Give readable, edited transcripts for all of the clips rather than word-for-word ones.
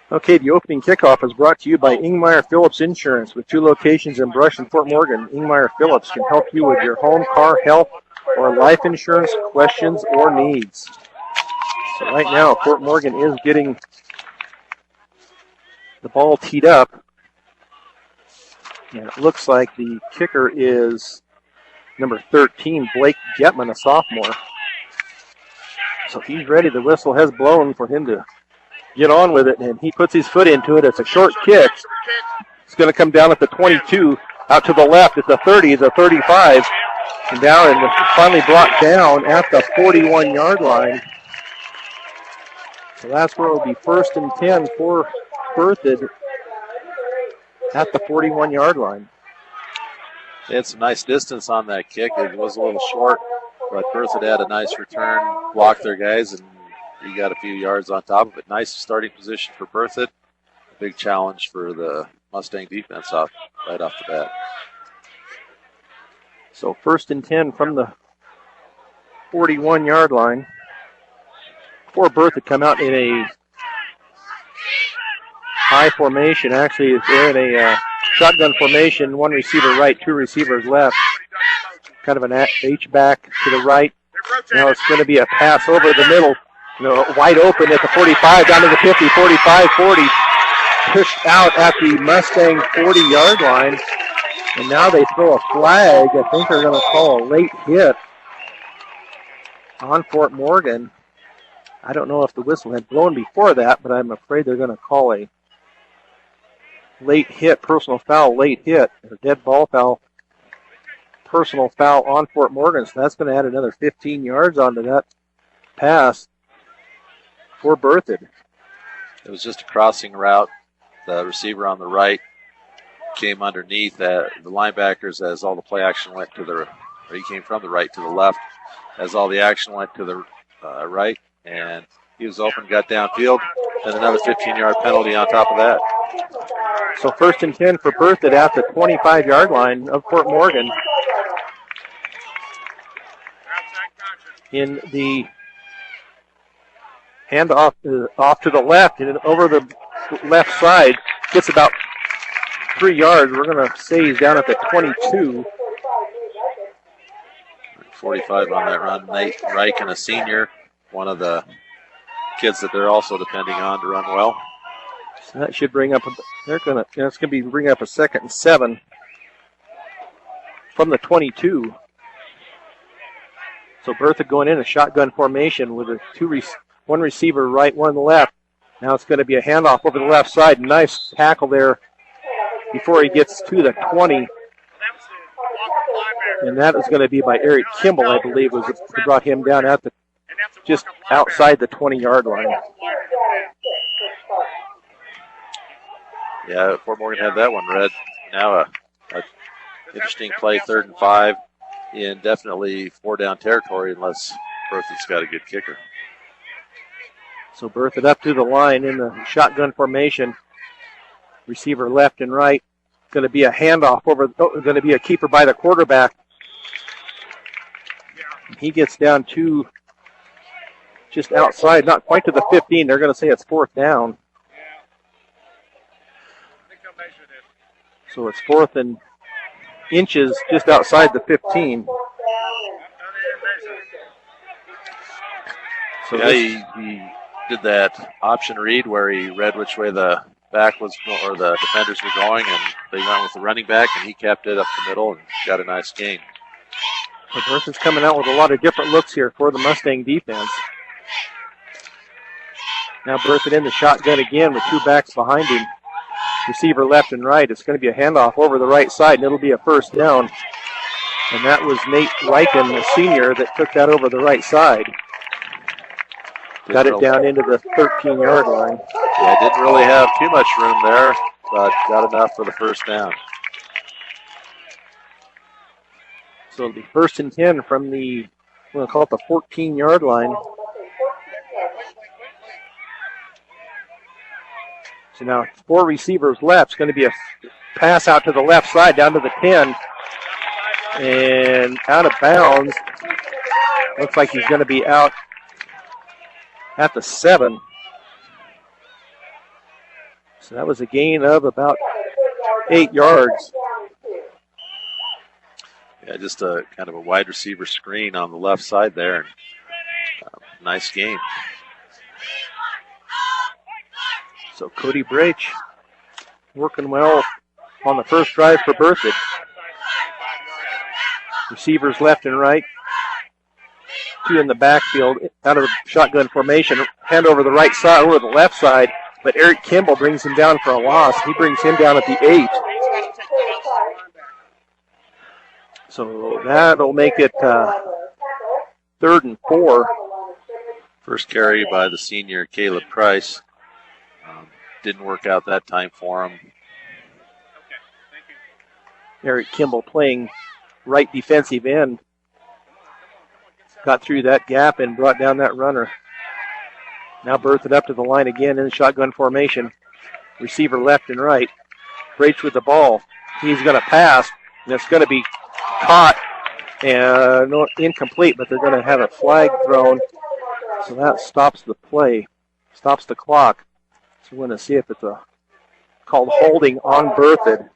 Okay, the opening kickoff is brought to you by Ingmeyer Phillips Insurance. With 2 locations in Brush and Fort Morgan, Ingmeyer Phillips can help you with your home, car, health, or life insurance questions or needs. So right now, Fort Morgan is getting the ball teed up. And it looks like the kicker is number 13, Blake Getman, a sophomore. So he's ready. The whistle has blown for him to get on with it, and he puts his foot into it. It's a short kick. It's going to come down at the 22, out to the left at the 30, the 35, and down, and finally brought down at the 41-yard line. So that's where it will be 1st and 10 for Berthoud at the 41-yard line. They had some nice distance on that kick. It was a little short, but Berthoud had a nice return, blocked their guys, and he got a few yards on top of it. Nice starting position for Berthoud. Big challenge for the Mustang defense right off the bat. So 1st and 10 from the 41-yard line. For Berthoud come out in a high formation. Actually, they're in a shotgun formation. 1 receiver right, 2 receivers left. Kind of an H-back to the right. Now it's going to be a pass over the middle. Wide open at the 45, down to the 50, 45, 40. Pushed out at the Mustang 40-yard line. And now they throw a flag. I think they're going to call a late hit on Fort Morgan. I don't know if the whistle had blown before that, but I'm afraid they're going to call a late hit, personal foul, late hit, a dead ball foul, personal foul on Fort Morgan. So that's going to add another 15 yards onto that pass for Berthoud. It was just a crossing route. The receiver on the right came underneath the linebackers as all the play action went he came from the right to the left as all the action went to the right, and he was open, got downfield, and another 15-yard penalty on top of that. So 1st and 10 for Berthoud at the 25-yard line of Fort Morgan. In the handoff off to the left and over the left side, gets about 3 yards. We're going to say he's down at the 22. 45 on that run. Nate Reichen, a senior, one of the kids that they're also depending on to run well. So that should bring up it's going to be bring up a 2nd and 7 from the 22. So Berthoud going in a shotgun formation with a 1 receiver right, 1 left. Now it's going to be a handoff over the left side. Nice tackle there before he gets to the 20. And that is going to be by Eric Kimball, I believe, who brought him down at just outside the 20-yard line. Yeah, Fort Morgan had that one, Red. Now a interesting play, 3rd and 5, in definitely 4-down territory unless Berthoud's got a good kicker. So Berthoud up to the line in the shotgun formation. Receiver left and right. Going to be a handoff going to be a keeper by the quarterback. He gets down to just outside, not quite to the 15. They're going to say it's 4th down. So it's 4th and inches just outside the 15. So yeah, he did that option read where he read which way the back was or the defenders were going, and they went with the running back, and he kept it up the middle and got a nice gain. The Berthoud's coming out with a lot of different looks here for the Mustang defense. Now Berthoud in the shotgun again with 2 backs behind him. Receiver left and right. It's going to be a handoff over the right side, and it'll be a 1st down. And that was Nate Reichen, the senior, that took that over the right side. Got it down into the 13-yard line. Yeah, didn't really have too much room there, but got enough for the 1st down. So it'll be 1st and 10 from we're going to call it the 14-yard line. So now 4 receivers left. It's going to be a pass out to the left side, down to the 10. And out of bounds. Looks like he's going to be out at the 7. So that was a gain of about 8 yards. Yeah, just a kind of a wide receiver screen on the left side there. Nice game. So Cody Brach working well on the first drive for Berthoud. Receivers left and right. 2 in the backfield out of the shotgun formation. Hand over the right side, over the left side. But Eric Kimball brings him down for a loss. He brings him down at the 8. So that'll make it 3rd and 4. First carry by the senior Caleb Price. Didn't work out that time for him. Eric Kimball playing right defensive end. Got through that gap and brought down that runner. Now Berthoud up to the line again in the shotgun formation. Receiver left and right. Brach with the ball. He's going to pass, and it's going to be caught and incomplete, but they're going to have a flag thrown. So that stops the play, stops the clock. So we're going to see if it's called holding on Berthoud.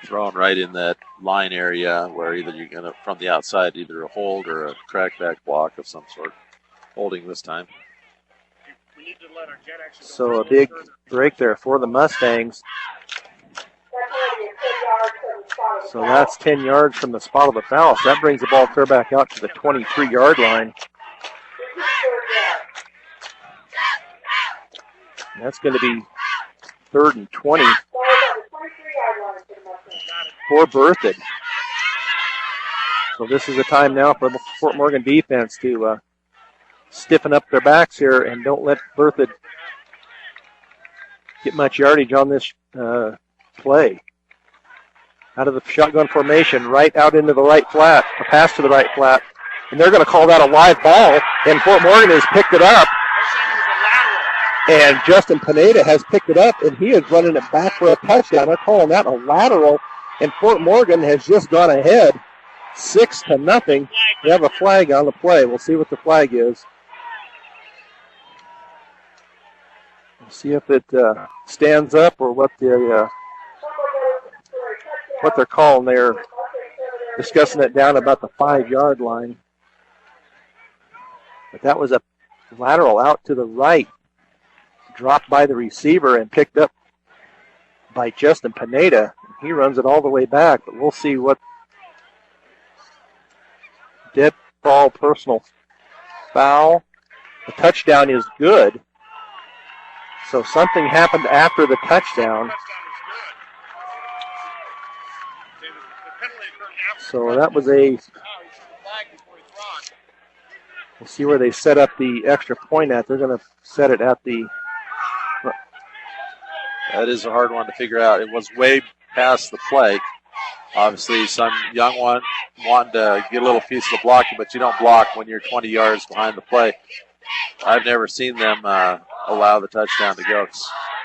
Thrown right in that line area where either you're going to, from the outside, either a hold or a crackback block of some sort. Holding this time. So a big break there for the Mustangs. So that's 10 yards from the spot of the foul. So that brings the ball clear back out to the 23-yard line. And that's going to be 3rd and 20 for Berthoud. So this is the time now for the Fort Morgan defense to stiffen up their backs here and don't let Berthoud get much yardage on this play. Out of the shotgun formation, right out into the right flat, a pass to the right flat. And they're going to call that a live ball, and Fort Morgan has picked it up. And Justin Pineda has picked it up, and he is running it back for a touchdown. They're calling that a lateral, and Fort Morgan has just gone ahead 6-0. We have a flag on the play. We'll see what the flag is. We'll see if it stands up or what they're calling. They're discussing it down about the 5-yard line. But that was a lateral out to the right, dropped by the receiver and picked up by Justin Pineda. He runs it all the way back, but we'll see what dead ball personal foul. The touchdown is good. So something happened after the touchdown. So that was we'll see where they set up the extra point at. They're going to set it at the... That is a hard one to figure out. It was way past the play. Obviously, some young one wanting to get a little piece of blocking, but you don't block when you're 20 yards behind the play. I've never seen them allow the touchdown to go.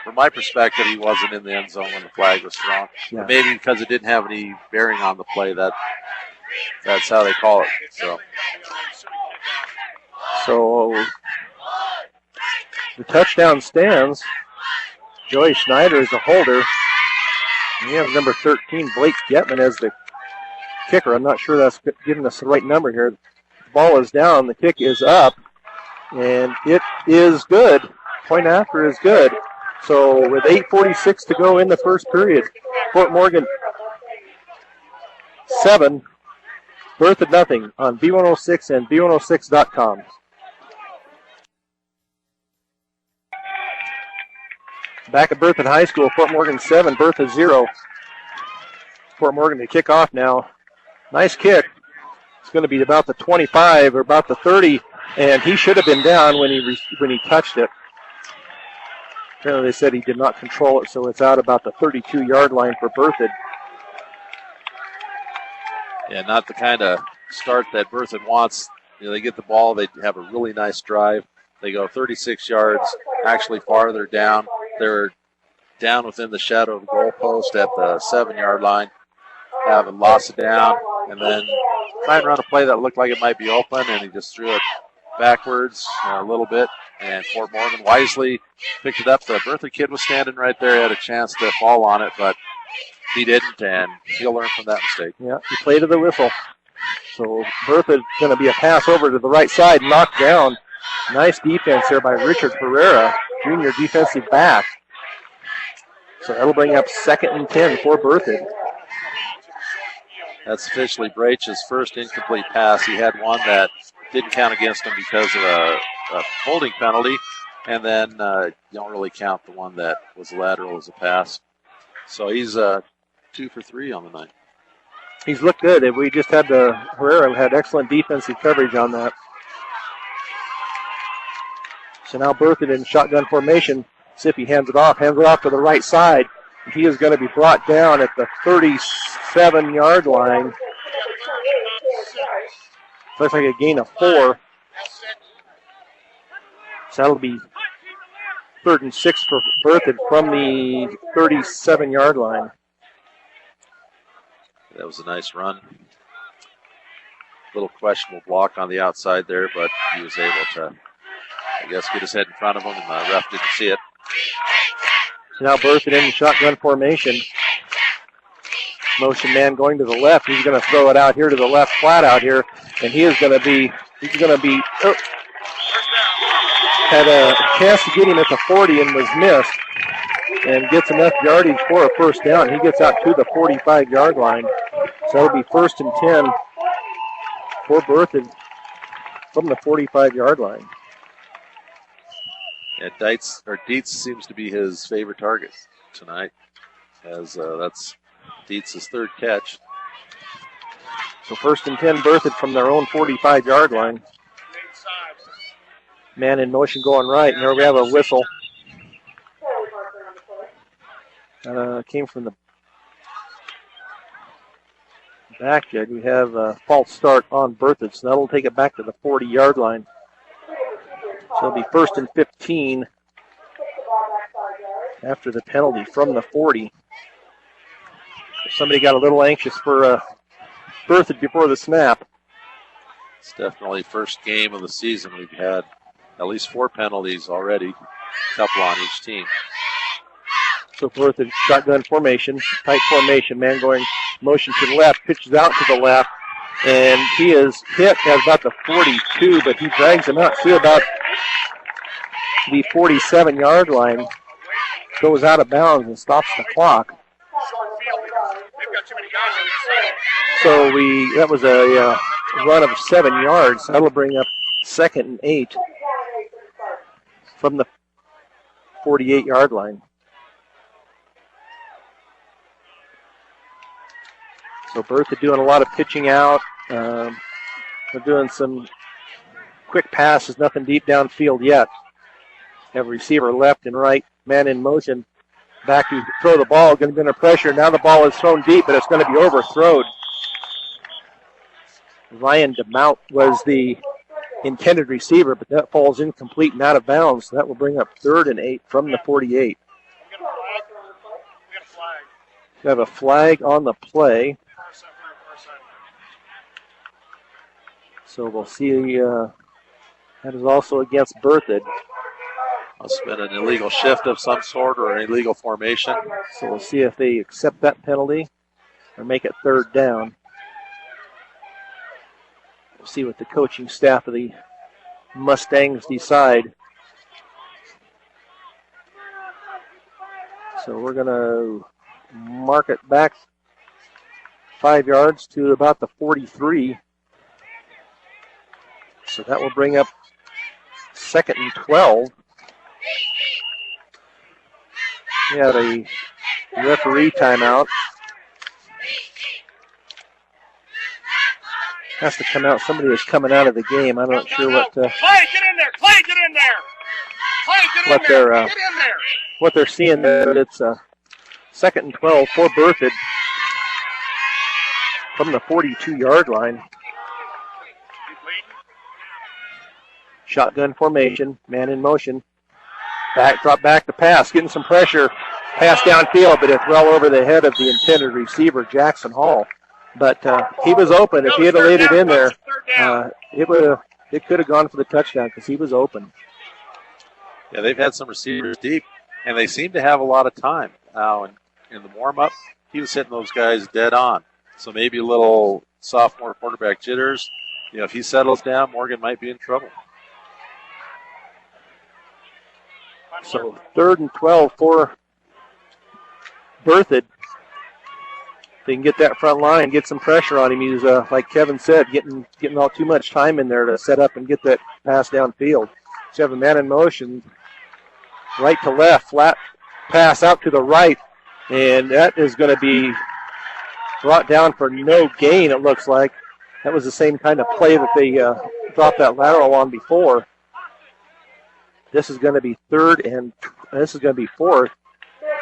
From my perspective, he wasn't in the end zone when the flag was thrown. Yeah. Maybe because it didn't have any bearing on the play, that's how they call it. So the touchdown stands. Joey Schneider is the holder. We have number 13, Blake Getman, as the kicker. I'm not sure that's giving us the right number here. The ball is down. The kick is up. And it is good. Point after is good. So with 8:46 to go in the first period, Fort Morgan 7, Berthoud nothing on B106 and B106.com. Back at Berthoud High School, Fort Morgan 7, Berthoud 0. Fort Morgan to kick off now. Nice kick. It's going to be about the 25 or about the 30, and he should have been down when he touched it. Apparently they said he did not control it, so it's out about the 32-yard line for Berthoud. Yeah, not the kind of start that Berthoud wants. They get the ball, they have a really nice drive. They go 36 yards, actually farther down. They're down within the shadow of the goalpost at the 7-yard line. Haven't lost it down, and then trying to run a play that looked like it might be open, and he just threw it backwards a little bit. And Fort Morgan wisely picked it up. The Berthoud kid was standing right there, had a chance to fall on it, but he didn't, and he'll learn from that mistake. Yeah, he played to the whistle. So Berthoud going to be a pass over to the right side, knocked down. Nice defense there by Richard Pereira, junior defensive back. So that'll bring up 2nd and 10 for Berthoud. That's officially Brach's first incomplete pass. He had one that didn't count against him because of a holding penalty, and then you don't really count the one that was lateral as a pass. So he's 2 for 3 on the night. He's looked good. We just had Herrera had excellent defensive coverage on that. So now Berthoud in shotgun formation. Sippy hands it off to the right side. He is going to be brought down at the 37-yard line. Looks like a gain of 4. So that'll be 3rd and 6 for Berthoud from the 37-yard line. That was a nice run. Little questionable block on the outside there, but he was able to, I guess, get his head in front of him, and the ref didn't see it. So now Berthoud in shotgun formation. Motion man going to the left. He's going to throw it out here to the left flat out here, and he's going to be had a chance to get him at the 40 and was missed, and gets enough yardage for a first down. He gets out to the 45-yard line. So that'll be 1st and 10 for Berthoud from the 45-yard line. And Dietz seems to be his favorite target tonight, as that's Dietz's 3rd catch. So 1st and 10 Berthoud from their own 45-yard line. Man in motion going right, and there we have a whistle. Came from the back judge. We have a false start on Berthoud, so that'll take it back to the 40-yard line. So it'll be 1st and 15 after the penalty from the 40. Somebody got a little anxious for Berthoud before the snap. It's definitely first game of the season. We've had at least 4 penalties already, a couple on each team. So Berthoud shotgun formation, tight formation, man going motion to the left, pitches out to the left, and he is hit at about the 42, but he drags him out to about the 47-yard line, goes out of bounds and stops the clock. So that was a run of 7 yards. That'll bring up 2nd and 8 from the 48-yard line. So Berthoud doing a lot of pitching out. They're doing some quick passes, nothing deep downfield yet. Have a receiver left and right, man in motion. Back to throw the ball, going to be under pressure. Now the ball is thrown deep, but it's going to be overthrown. Ryan DeMount was the intended receiver, but that falls incomplete and out of bounds. So that will bring up 3rd and 8 from the 48. We have a flag on the play. So we'll see. That is also against Berthoud. Must have been an illegal shift of some sort or an illegal formation. So we'll see if they accept that penalty or make it 3rd down. We'll see what the coaching staff of the Mustangs decide. So we're going to mark it back 5 yards to about the 43. So that will bring up 2nd and 12. We had a referee timeout. Has to come out. Somebody is coming out of the game. I'm not sure what. Clay, get in there! Clay, get in there! Clay, get in there! Get in there! What they're seeing there, but it's 2nd and 12 for Berthoud from the 42-yard line. Shotgun formation, man in motion. Drop back to pass, getting some pressure. Pass downfield, but it's well over the head of the intended receiver, Jackson Hall. But he was open. If he had laid it in there, it could have gone for the touchdown because he was open. Yeah, they've had some receivers deep, and they seem to have a lot of time. Now, in the warm-up, he was hitting those guys dead on. So maybe a little sophomore quarterback jitters. If he settles down, Morgan might be in trouble. So 3rd and 12 for Berthoud. They can get that front line, get some pressure on him. He's, like Kevin said, getting all too much time in there to set up and get that pass downfield. So you have a man in motion, right to left, flat pass out to the right, and that is going to be brought down for no gain, it looks like. That was the same kind of play that they dropped that lateral on before. This is going to be 4th.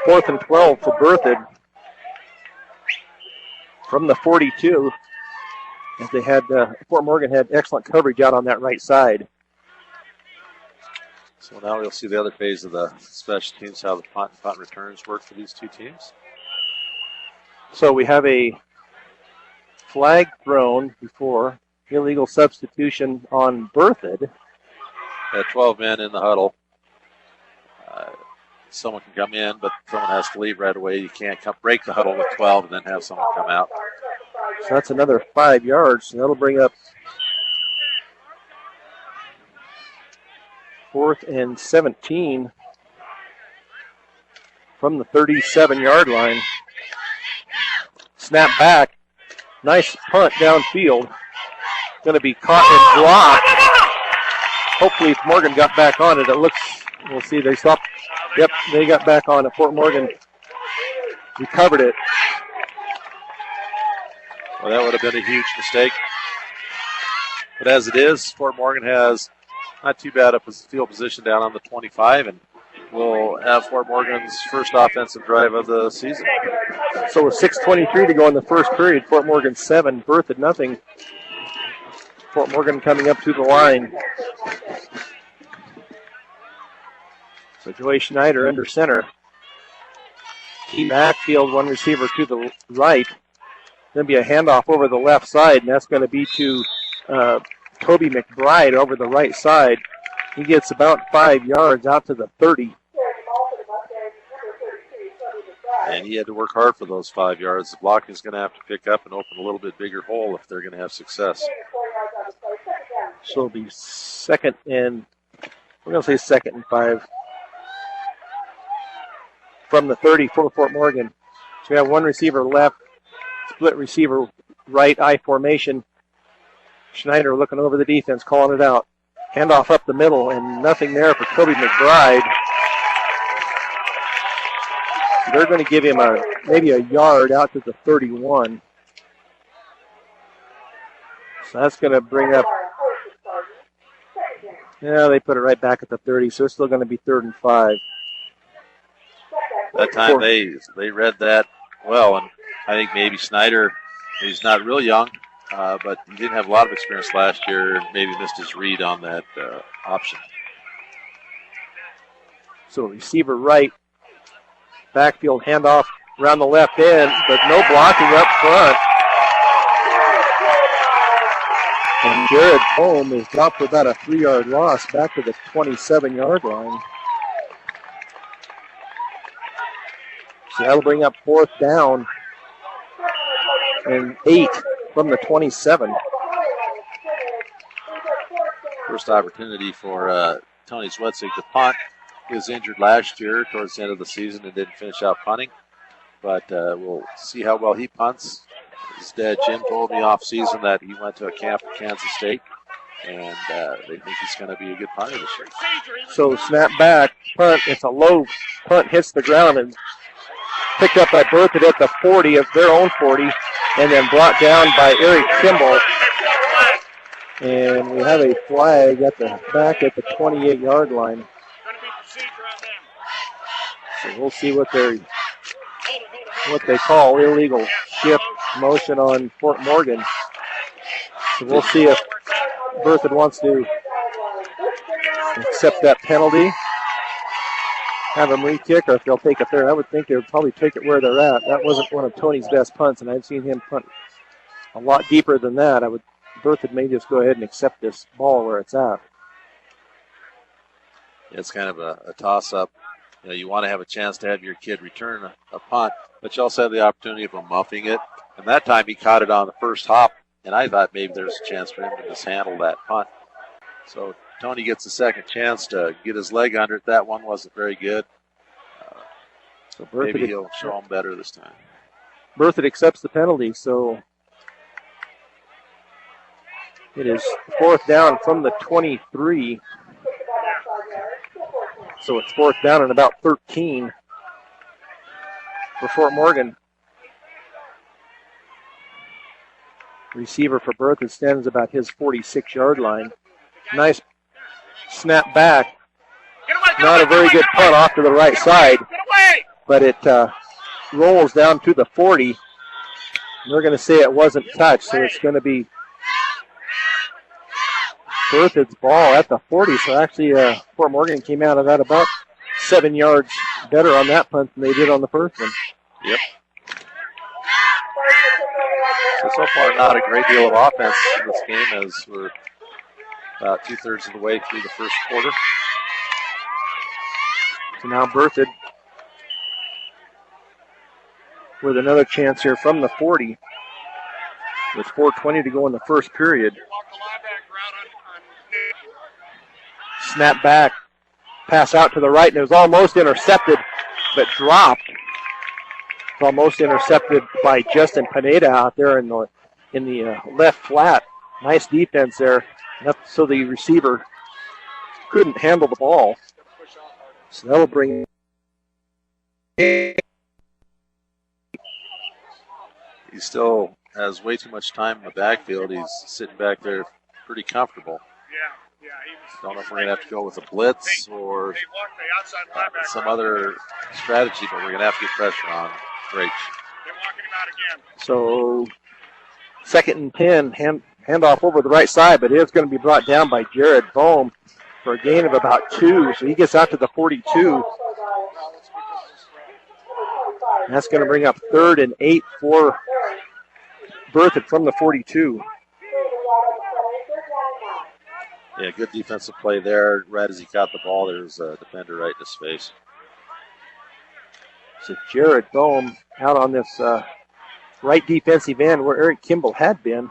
4th and 12 for Berthoud from the 42. As they had, Fort Morgan had excellent coverage out on that right side. So now we'll see the other phase of the special teams, how the punt and punt returns work for these two teams. So we have a flag thrown before illegal substitution on Berthoud. 12 men in the huddle. Someone can come in, but someone has to leave right away. You can't break the huddle with 12 and then have someone come out. So that's another 5 yards. So that'll bring up 4th and 17 from the 37-yard line. Snap back. Nice punt downfield. Going to be caught and blocked. Hopefully Morgan got back on it. It looks, we'll see, they stopped. Yep, they got back on it. Fort Morgan recovered it. Well, that would have been a huge mistake. But as it is, Fort Morgan has not too bad a field position down on the 25, and will have Fort Morgan's first offensive drive of the season. So with 6:23 to go in the first period, Fort Morgan 7, Berthoud nothing. Fort Morgan coming up to the line. So Joey Schneider under center. Key backfield, one receiver to the right. Going to be a handoff over the left side, and that's going to be to Toby McBride over the right side. He gets about 5 yards out to the 30. And he had to work hard for those 5 yards. The block is going to have to pick up and open a little bit bigger hole if they're going to have success. So it'll be 2nd and, we're going to say 2nd and 5. From the 30 for Fort Morgan. So we have one receiver left, split receiver right, I formation. Schneider looking over the defense, calling it out. Handoff up the middle, and nothing there for Toby McBride. They're going to give him maybe a yard out to the 31. So that's going to bring up, they put it right back at the 30, so it's still going to be 3rd and 5. That time they read that well, and I think maybe Schneider, he's not real young, but he didn't have a lot of experience last year, and maybe missed his read on that option. So receiver right, backfield handoff around the left end, but no blocking up front. And Jared Holm is dropped for about a 3-yard loss back to the 27-yard line. So that'll bring up 4th down and 8 from the 27. First opportunity for Tony Zwetzig to punt. He was injured last year towards the end of the season and didn't finish out punting. But we'll see how well he punts. His dad, Jim, told me off season that he went to a camp at Kansas State, and they think he's going to be a good punter this year. So snap back, punt. It's a low punt, hits the ground, and picked up by Berthoud at the 40 of their own 40, and then brought down by Eric Kimball. And we have a flag at the back at the 28-yard line. So we'll see what they call illegal shift motion on Fort Morgan. So we'll see if Berthoud wants to accept that penalty, have them re-kick, or if they'll take it there. I would think they would probably take it where they're at. That wasn't one of Tony's best punts, and I've seen him punt a lot deeper than that. Berthoud may just go ahead and accept this ball where it's at. It's kind of a toss-up. You know, you want to have a chance to have your kid return a punt, but you also have the opportunity of him muffing it. And that time he caught it on the first hop, and I thought maybe there's a chance for him to mishandle that punt. So Tony gets a second chance to get his leg under it. That one wasn't very good. So maybe he'll show him better this time. Berthoud accepts the penalty, so it is 4th down from the 23. So it's 4th down and about 13 for Fort Morgan. Receiver for Berthoud stands about his 46-yard line. Nice snap back. Not a very good punt off to the right side, but it rolls down to the 40. We're going to say it wasn't touched, so it's going to be Berthoud's ball at the 40. So actually, Fort Morgan came out of that about 7 yards better on that punt than they did on the first one. Yep. So far, not a great deal of offense in this game as we're about 2/3 of the way through the first quarter. So now Berthoud with another chance here from the 40 with 4:20 to go in the first period. Snap back, pass out to the right, and it was almost intercepted, but dropped. It's almost intercepted by Justin Pineda out there in the left flat. Nice defense there, so the receiver couldn't handle the ball. So that'll bring. He still has way too much time in the backfield. He's sitting back there pretty comfortable. Don't know if we're going to have to go with a blitz or some other strategy, but we're going to have to get pressure on Rach. So 2nd and 10, handoff over the right side, but it's going to be brought down by Jared Bohm for a gain of about 2. So he gets out to the 42. And that's going to bring up 3rd and 8 for Berthoud from the 42. Yeah, good defensive play there. Right as he caught the ball, there's a defender right in his face. So Jared Bohm out on this right defensive end where Eric Kimball had been.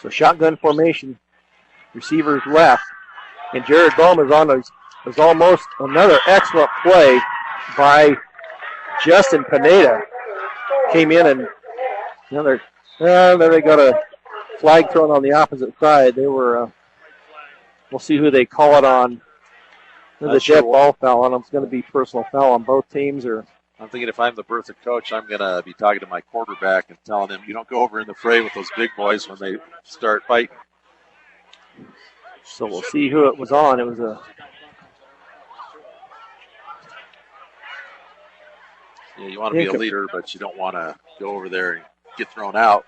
So shotgun formation, receivers left, and Jared Bohm is almost another excellent play by Justin Pineda. Came in and then they got a flag thrown on the opposite side. They were, we'll see who they call it on. There's a dead ball foul on them. It's going to be personal foul on both teams. Or I'm thinking if I'm the Berthoud coach, I'm going to be talking to my quarterback and telling him, you don't go over in the fray with those big boys when they start fighting. So we'll see who it was on. It was a... Yeah, you want to be a leader, but you don't want to go over there and get thrown out.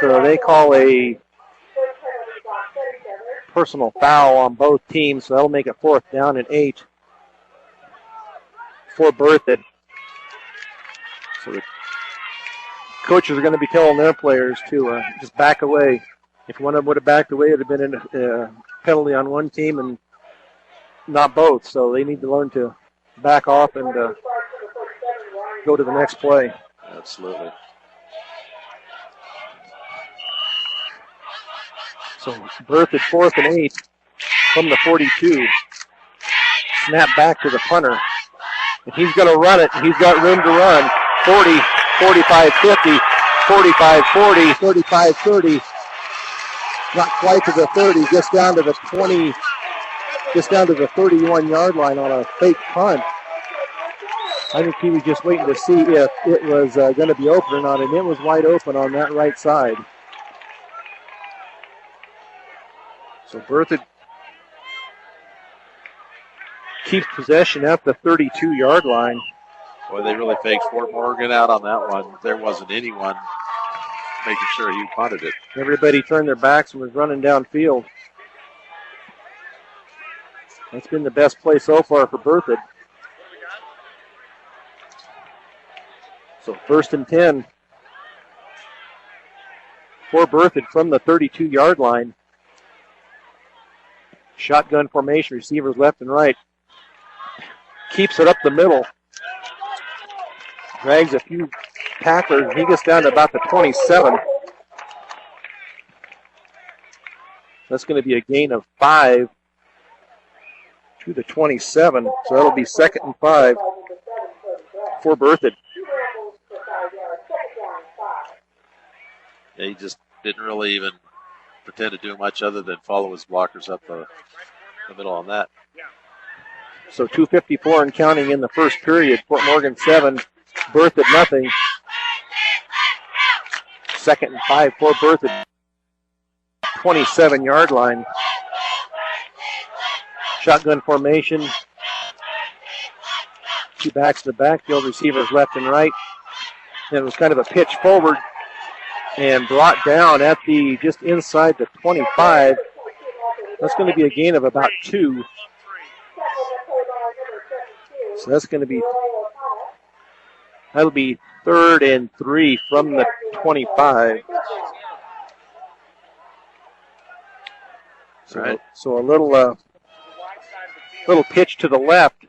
So they call a personal foul on both teams, so that'll make it 4th down and 8 for Berthoud. So the coaches are going to be telling their players to just back away. If one of them would have backed away, it would have been a penalty on one team and not both. So they need to learn to back off and go to the next play. Absolutely. So Berthoud 4th and 8 from the 42. Snap back to the punter. And he's going to run it. He's got room to run. 40, 45, 50, 45, 40, 35, 30. Not quite to the 30, just down to the 20, just down to the 31-yard line on a fake punt. I think he was just waiting to see if it was going to be open or not, and it was wide open on that right side. So Berthoud keeps possession at the 32-yard line. Boy, they really faked Fort Morgan out on that one. There wasn't anyone making sure he punted it. Everybody turned their backs and was running downfield. That's been the best play so far for Berthoud. So 1st and 10 for Berthoud from the 32-yard line. Shotgun formation, receivers left and right. Keeps it up the middle. Drags a few tacklers, and he gets down to about the 27. That's going to be a gain of 5 to the 27. So that'll be 2nd and 5 for Berthoud. Yeah, he just didn't really even pretend to do much other than follow his blockers up the middle on that. So 2:54 and counting in the first period. Fort Morgan 7, Berthoud nothing. 2nd and 5 for Berthoud. 27-yard line. Shotgun formation. 2 backs to the backfield, receivers left and right. And it was kind of a pitch forward and brought down at the just inside the 25. That's going to be a gain of about 2. So that's going to be, that'll be 3rd and 3 from the 25. So, right. So a little pitch to the left.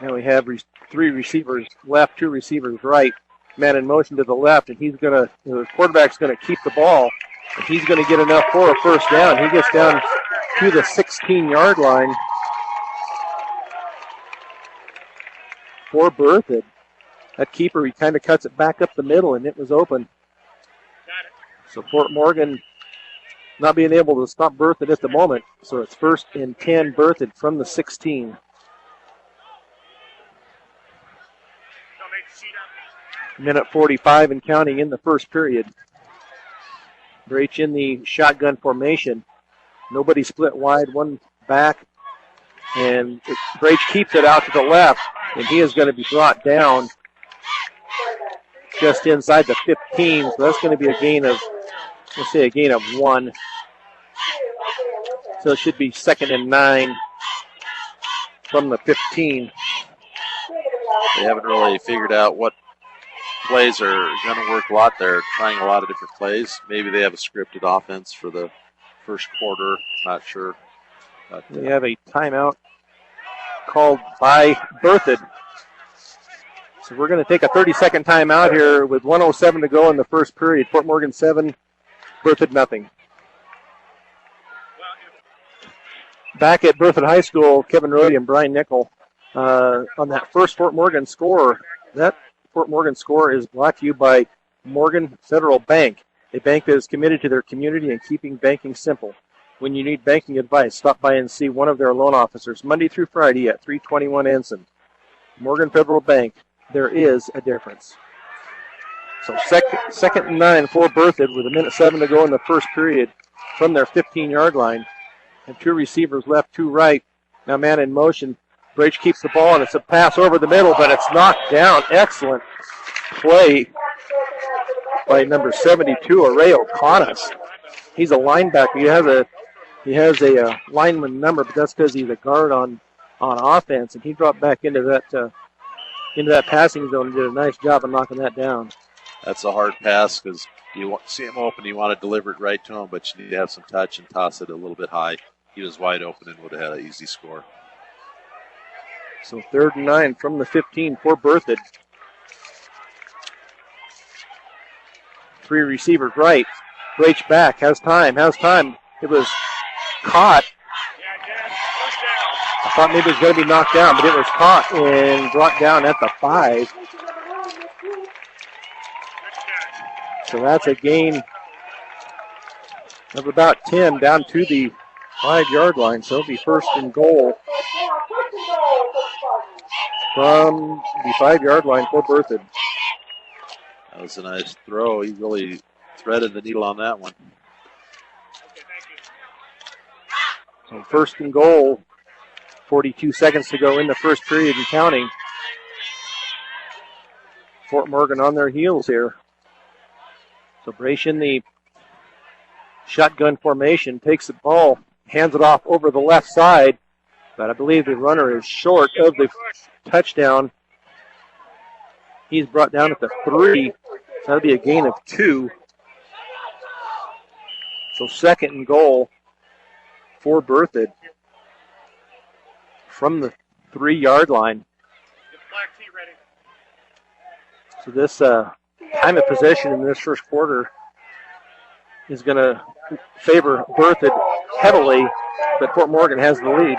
Now we have 3 receivers left, 2 receivers right. Man in motion to the left, and the quarterback's gonna keep the ball. And he's gonna get enough for a first down. He gets down to the 16-yard line for Berthoud. That keeper, he kind of cuts it back up the middle, and it was open. So Fort Morgan not being able to stop Berthoud at the moment. So it's 1st and 10, Berthoud from the 16. Minute 45 and counting in the first period. Brach in the shotgun formation. Nobody split wide, 1 back. And Brach keeps it out to the left, and he is going to be brought down just inside the 15. So that's going to be a gain of, let's say a gain of 1. So it should be 2nd and 9 from the 15. They haven't really figured out what plays are going to work a lot. They're trying a lot of different plays. Maybe they have a scripted offense for the first quarter. Not sure. But, we have a timeout called by Berthoud. So we're going to take a 30-second timeout here with 1:07 to go in the first period. Fort Morgan 7, Berthoud nothing. Back at Berthoud High School, Kevin Rohde and Brian Nickel on that first Fort Morgan score. That Fort Morgan score is brought to you by Morgan Federal Bank, a bank that is committed to their community and keeping banking simple. When you need banking advice, stop by and see one of their loan officers Monday through Friday at 321 Ensign. Morgan Federal Bank, there is a difference. So 2nd and 9 for Berthoud with 1:07 to go in the first period from their 15-yard line. And 2 receivers left, 2 right. Now man in motion. Brach keeps the ball, and it's a pass over the middle, but it's knocked down. Excellent play by number 72, Arreo Conas. He's a linebacker. He has a lineman number, but that's because he's a guard on offense, and he dropped back into that passing zone and did a nice job of knocking that down. That's a hard pass because you see him open, you want to deliver it right to him, but you need to have some touch and toss it a little bit high. He was wide open and would have had an easy score. So 3rd and 9 from the 15 for Berthoud. 3 receivers right. Brach back, has time. It was caught. I thought maybe it was going to be knocked down, but it was caught and brought down at the 5. So that's a gain of about 10 down to the 5-yard line. So it'll be 1st and goal from the 5-yard line for Berthoud. That was a nice throw. He really threaded the needle on that one. So 1st and goal, 42 seconds to go in the first period and counting. Fort Morgan on their heels here. So Brach in the shotgun formation, takes the ball, hands it off over the left side, but I believe the runner is short of the touchdown. He's brought down at the 3, so That'll be a gain of 2. So 2nd and goal for Berthoud from the 3-yard line. So this time of possession in this first quarter is going to favor Berthoud heavily, but Fort Morgan has the lead.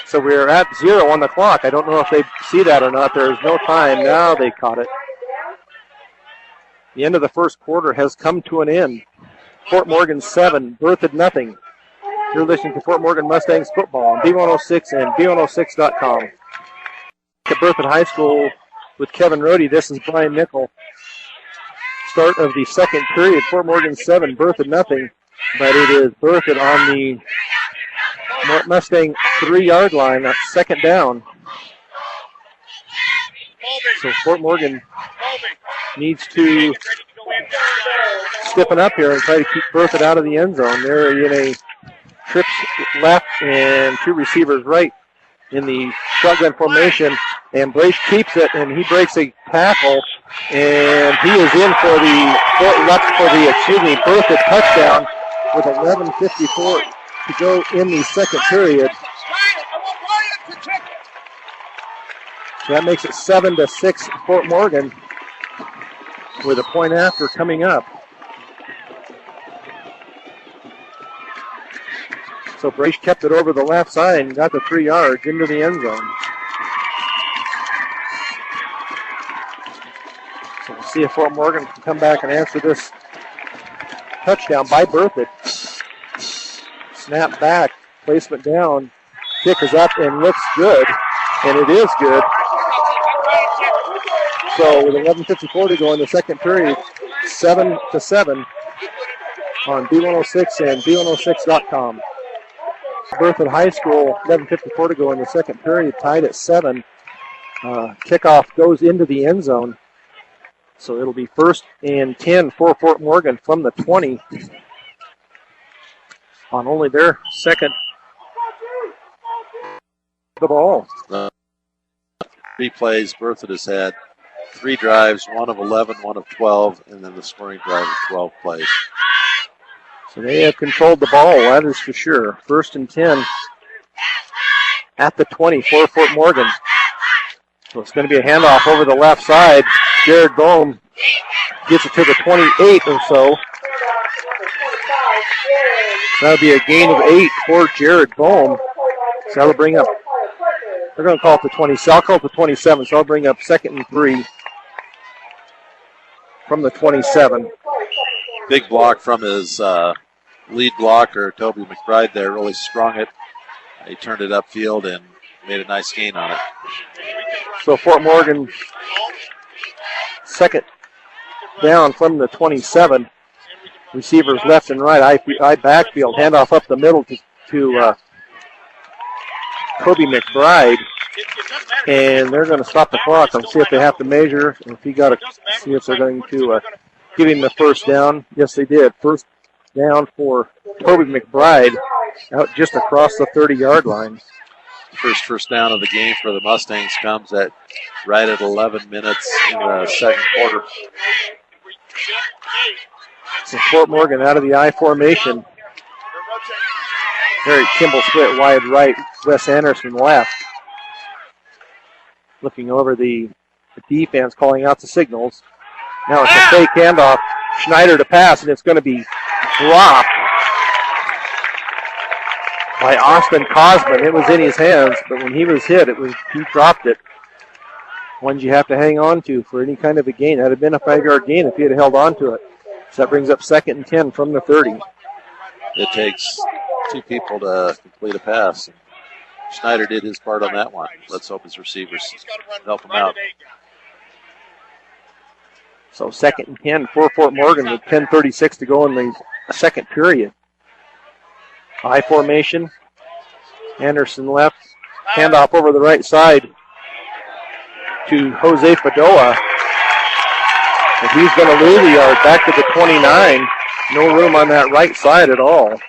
So we're at 0 on the clock. I don't know if they see that or not. There's no time. Now they caught it. The end of the first quarter has come to an end. Fort Morgan 7, Berthoud nothing. You're listening to Fort Morgan Mustangs football on B106 and B106.com. At Berthoud High School with Kevin Rohde, this is Brian Nickel. Start of the second period, Fort Morgan 7, Berthoud nothing. But it is Berthoud on the Mustang 3-yard line, second down. So Fort Morgan needs to stiffen up here and try to keep Berthoud out of the end zone. They're in a trips left and 2 receivers right in the shotgun formation. And Brace keeps it, and he breaks a tackle, and he is in for the Berthoud touchdown with 11:54 to go in the second period. So that makes it 7-6 Fort Morgan with a point after coming up. So Brace kept it over the left side and got the 3 yards into the end zone. So we'll see if Fort Morgan can come back and answer this touchdown by Berthoud. Snap back, placement down, kick is up and looks good, and it is good. So with 11:54 to go in the second period, 7-7 on B106 and B106.com. Berthoud High School, 11:54 to go in the second period, tied at 7. Kickoff goes into the end zone. So it'll be 1st and 10 for Fort Morgan from the 20 on only their second the ball. 3 plays, Berthoud has had 3 drives, 1 of 11, 1 of 12, and then the scoring drive of 12 plays. So they have controlled the ball, that is for sure. 1st and 10 at the 20 for Fort Morgan. So it's going to be a handoff over the left side. Jared Bohm gets it to the 28 or so. That'll be a gain of 8 for Jared Bohm. So that'll bring up, they're going to call it the 20. So I'll call it the 27. So I'll bring up 2nd and 3 from the 27. Big block from his lead blocker, Toby McBride there, really strung it. He turned it upfield and made a nice gain on it. So Fort Morgan, second down from the 27. Receivers left and right, I backfield, handoff up the middle to Toby McBride. And they're going to stop the clock and see if they have to measure. If he got to see if they're going to give him the first down. Yes, they did. First down for Toby McBride out just across the 30-yard line. First down of the game for the Mustangs comes at right at 11 minutes in the second quarter. So Fort Morgan out of the I formation. Eric Kimball split wide right, Wes Anderson left. Looking over the defense, calling out the signals. Now it's a fake handoff. Schneider to pass, and it's going to be dropped by Austin Cosman. It was in his hands, but when he was hit, he dropped it. Ones you have to hang on to for any kind of a gain. That would have been a 5-yard gain if he had held on to it. So that brings up 2nd and 10 from the 30. It takes 2 people to complete a pass. Schneider did his part on that one. Let's hope his receivers help him out. So 2nd and 10 for Fort Morgan with 10:36 to go in the second period. I formation. Anderson left. Handoff over the right side to Jose Fadoa. And he's going to lose a yard back to the 29. No room on that right side at all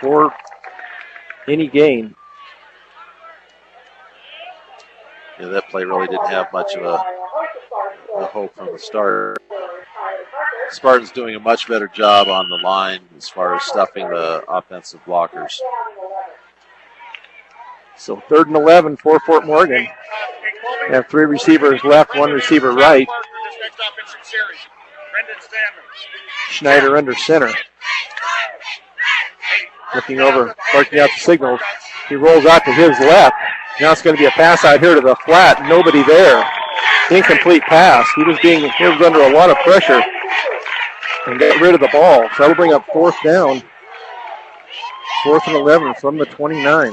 for any gain. Yeah, that play really didn't have much of a the hope from the start. Spartans doing a much better job on the line as far as stuffing the offensive blockers. So 3rd and 11 for Fort Morgan. They have 3 receivers left, 1 receiver right. Schneider under center. Looking over, barking out the signals. He rolls out to his left. Now it's going to be a pass out here to the flat. Nobody there. Incomplete pass. He was under a lot of pressure and got rid of the ball. So that'll bring up 4th down. 4th and 11 from the 29.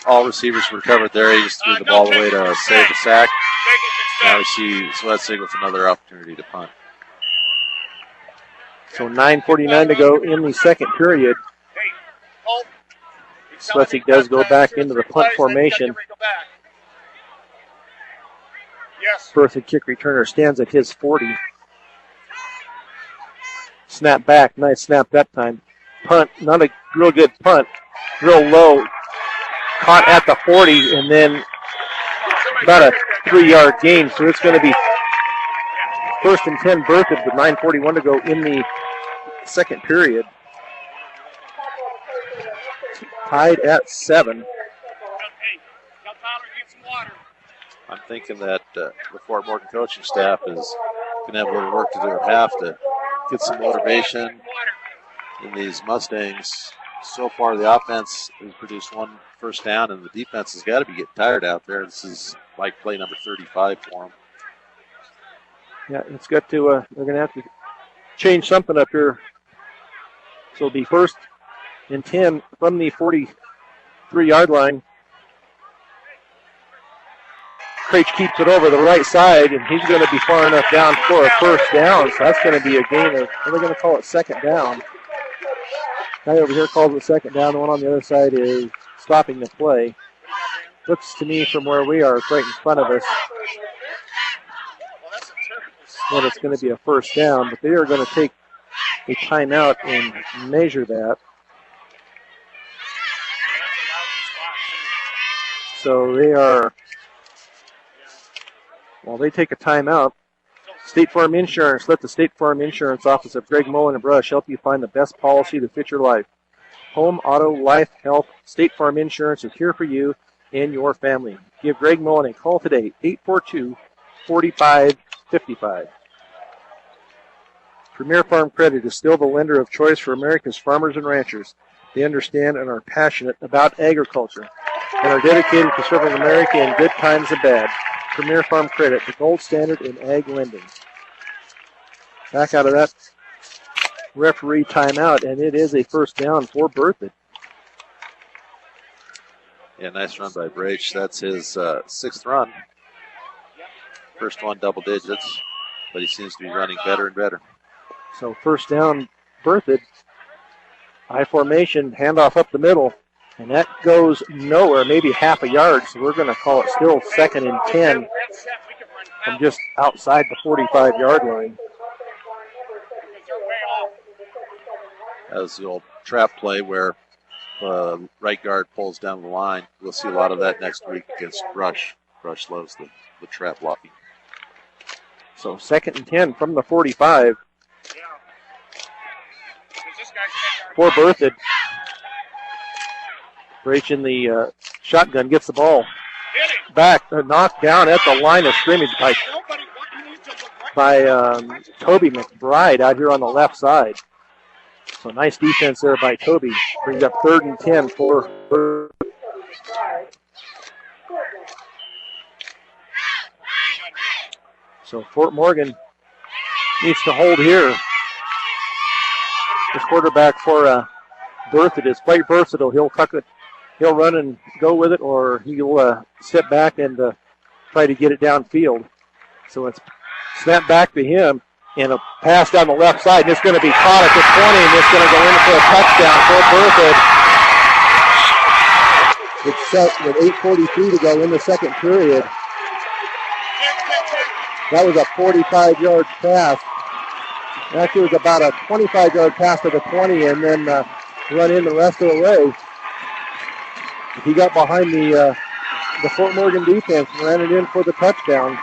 All receivers were covered there. He just threw the ball away to save the sack. Now we see Swetsig with another opportunity to punt. So 9:49 to go in the second period. Swetsig does go back into the punt formation. Berthoud kick returner stands at his 40. Snap back. Nice snap that time. Punt. Not a real good punt. Real low. Caught at the 40 and then about a 3-yard gain. So it's going to be 1st and 10 Berthoud with 9:41 to go in the second period. Tied at 7. I'm thinking that the Fort Morgan coaching staff is going to have a little work to do at half to get some motivation in these Mustangs. So far, the offense has produced 1 first down, and the defense has got to be getting tired out there. This is like play number 35 for them. Yeah, it's got to, they're going to have to change something up here. So it'll be 1st and 10 from the 43-yard line. Craich keeps it over the right side, and he's going to be far enough down for a 1st down. So that's going to be a gain of, they're going to call it 2nd down. Guy over here calls it 2nd down. The one on the other side is stopping the play. Looks to me from where we are, it's right in front of us, that it's going to be a 1st down, but they are going to take a timeout and measure that. So they are, while they take a timeout, State Farm Insurance. Let the State Farm Insurance office of Greg Mullen and Brush help you find the best policy to fit your life. Home, auto, life, health, State Farm Insurance is here for you and your family. Give Greg Mullen a call today, 842-4555. Premier Farm Credit is still the lender of choice for America's farmers and ranchers. They understand and are passionate about agriculture and are dedicated to serving America in good times and bad. Premier Farm Credit, the gold standard in ag lending. Back out of that referee timeout, and it is a 1st down for Berthoud. Yeah, nice run by Brach. That's his 6th run. First one double digits, but he seems to be running better and better. So 1st down, Berthoud. High formation, handoff up the middle, and that goes nowhere, maybe half a yard. So we're going to call it still 2nd and 10 from just outside the 45-yard line. That was the old trap play where right guard pulls down the line. We'll see a lot of that next week against Brush. Brush loves the trap blocking. So 2nd and 10 from the 45. For Berthoud. Brach in the shotgun gets the ball back, knocked down at the line of scrimmage by Toby McBride out here on the left side. So nice defense there by Toby. Brings up 3rd and 10 for Berthoud. So Fort Morgan needs to hold here. The quarterback for Berthoud is quite versatile. He'll tuck it, he'll run and go with it, or he'll step back and try to get it downfield. So it's snap back to him, and a pass down the left side, and it's going to be caught at the 20, and it's going to go in for a touchdown for Berthoud. It's set with 8:43 to go in the second period. That was a 45-yard pass. Actually, it was about a 25-yard pass to the 20 and then run in the rest of the way. He got behind the the Fort Morgan defense ran it in for the touchdown.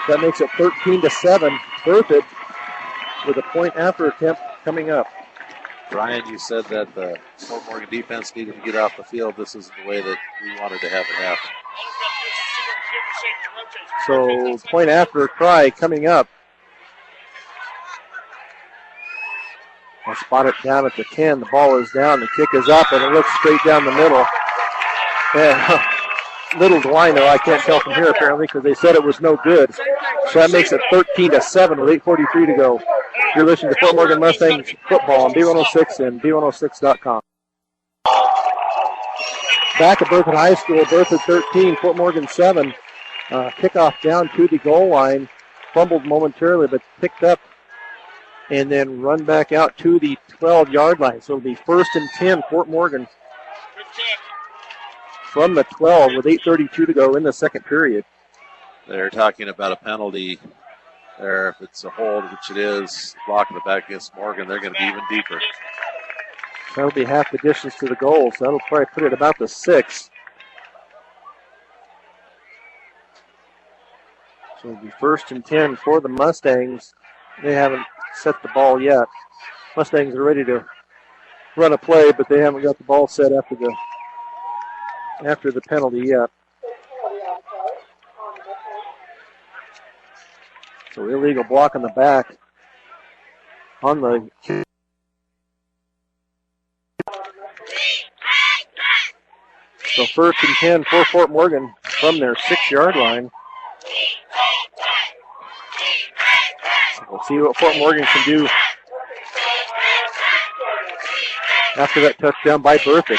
That makes it 13-7. Berthoud with a point after attempt coming up. Brian, you said that the Fort Morgan defense needed to get off the field. This is the way that we wanted to have it happen. So point after try coming up. I'll spot it down at the 10. The ball is down. The kick is up, and it looks straight down the middle. And little do I know, I can't tell from here apparently because they said it was no good. So that makes it 13-7 with 8:43 to go. You're listening to Fort Morgan Mustangs football on B106 and B106.com. Back at Berthoud High School, Berthoud 13, Fort Morgan 7. Kickoff down to the goal line. Fumbled momentarily, but picked up and then run back out to the 12-yard line. So it'll be 1st and 10, Fort Morgan. From the 12 with 8:32 to go in the second period. They're talking about a penalty there. If it's a hold, which it is, block in the back against Morgan, they're going to be even deeper. That'll be half the distance to the goal, so that'll probably put it about the 6. So it'll be 1st and 10 for the Mustangs. They haven't set the ball yet. Mustangs are ready to run a play, but they haven't got the ball set after the penalty yet. So illegal block in the back on the so 1st and 10 for Fort Morgan from their 6-yard line. So we'll see what Fort Morgan can do after that touchdown by Berthoud.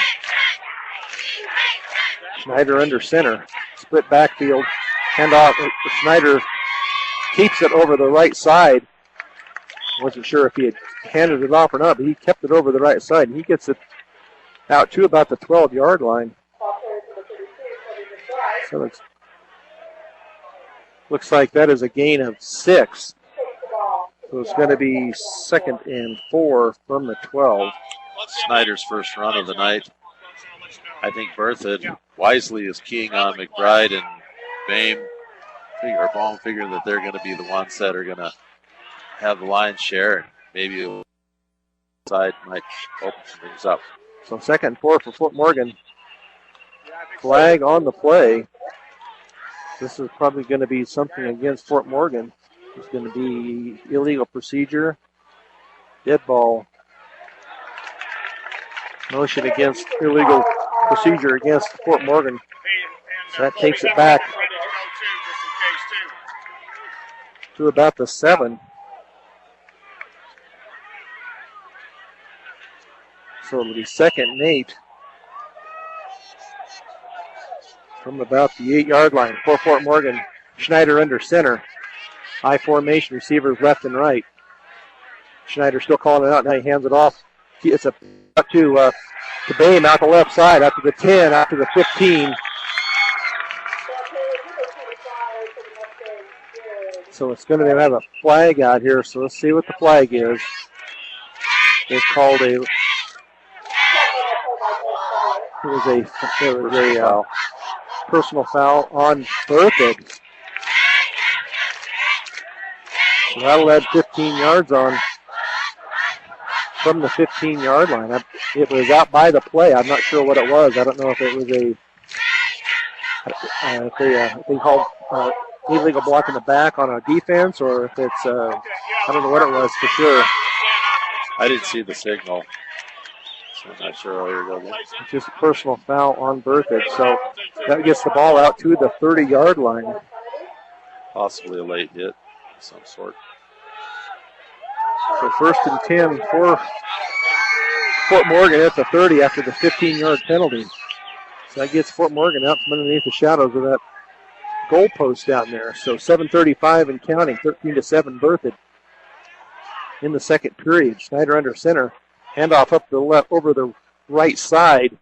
Schneider under center. Split backfield. Hand off. Schneider keeps it over the right side. Wasn't sure if he had handed it off or not, but he kept it over the right side. And he gets it out to about the 12-yard line. So it looks like that is a gain of 6. So it's going to be 2nd and 4 from the 12. Snyder's first run of the night. I think Berthoud wisely is keying on McBride and Baum, figuring that they're going to be the ones that are going to have the lion's share. Maybe the side might open some things up. So 2nd and 4 for Fort Morgan. Flag on the play. This is probably going to be something against Fort Morgan. It's going to be illegal procedure. Dead ball. Motion against illegal procedure against Fort Morgan. So that takes it back to about the 7. So it'll be 2nd and 8 from about the 8-yard line for Fort Morgan. Schneider under center. I formation, receivers left and right. Schneider still calling it out. Now he hands it off. It's up to Baum out the left side, after the 10, after the 15. So it's going to have a flag out here, so let's see what the flag is. It's called a personal foul on Berthoud. So that'll add 15 yards on from the 15-yard line. It was out by the play. I'm not sure what it was. I don't know if it was if they called illegal block in the back on a defense, or if it's I don't know what it was for sure. I didn't see the signal, so I'm not sure where you're going. It's just a personal foul on Berthoud, so that gets the ball out to the 30-yard line. Possibly a late hit of some sort. So 1st and 10 for Fort Morgan at the 30 after the 15-yard penalty. So that gets Fort Morgan out from underneath the shadows of that goalpost down there. So 7:35 and counting, 13-7 Berthoud in the second period. Schneider under center. Handoff up the left over the right side.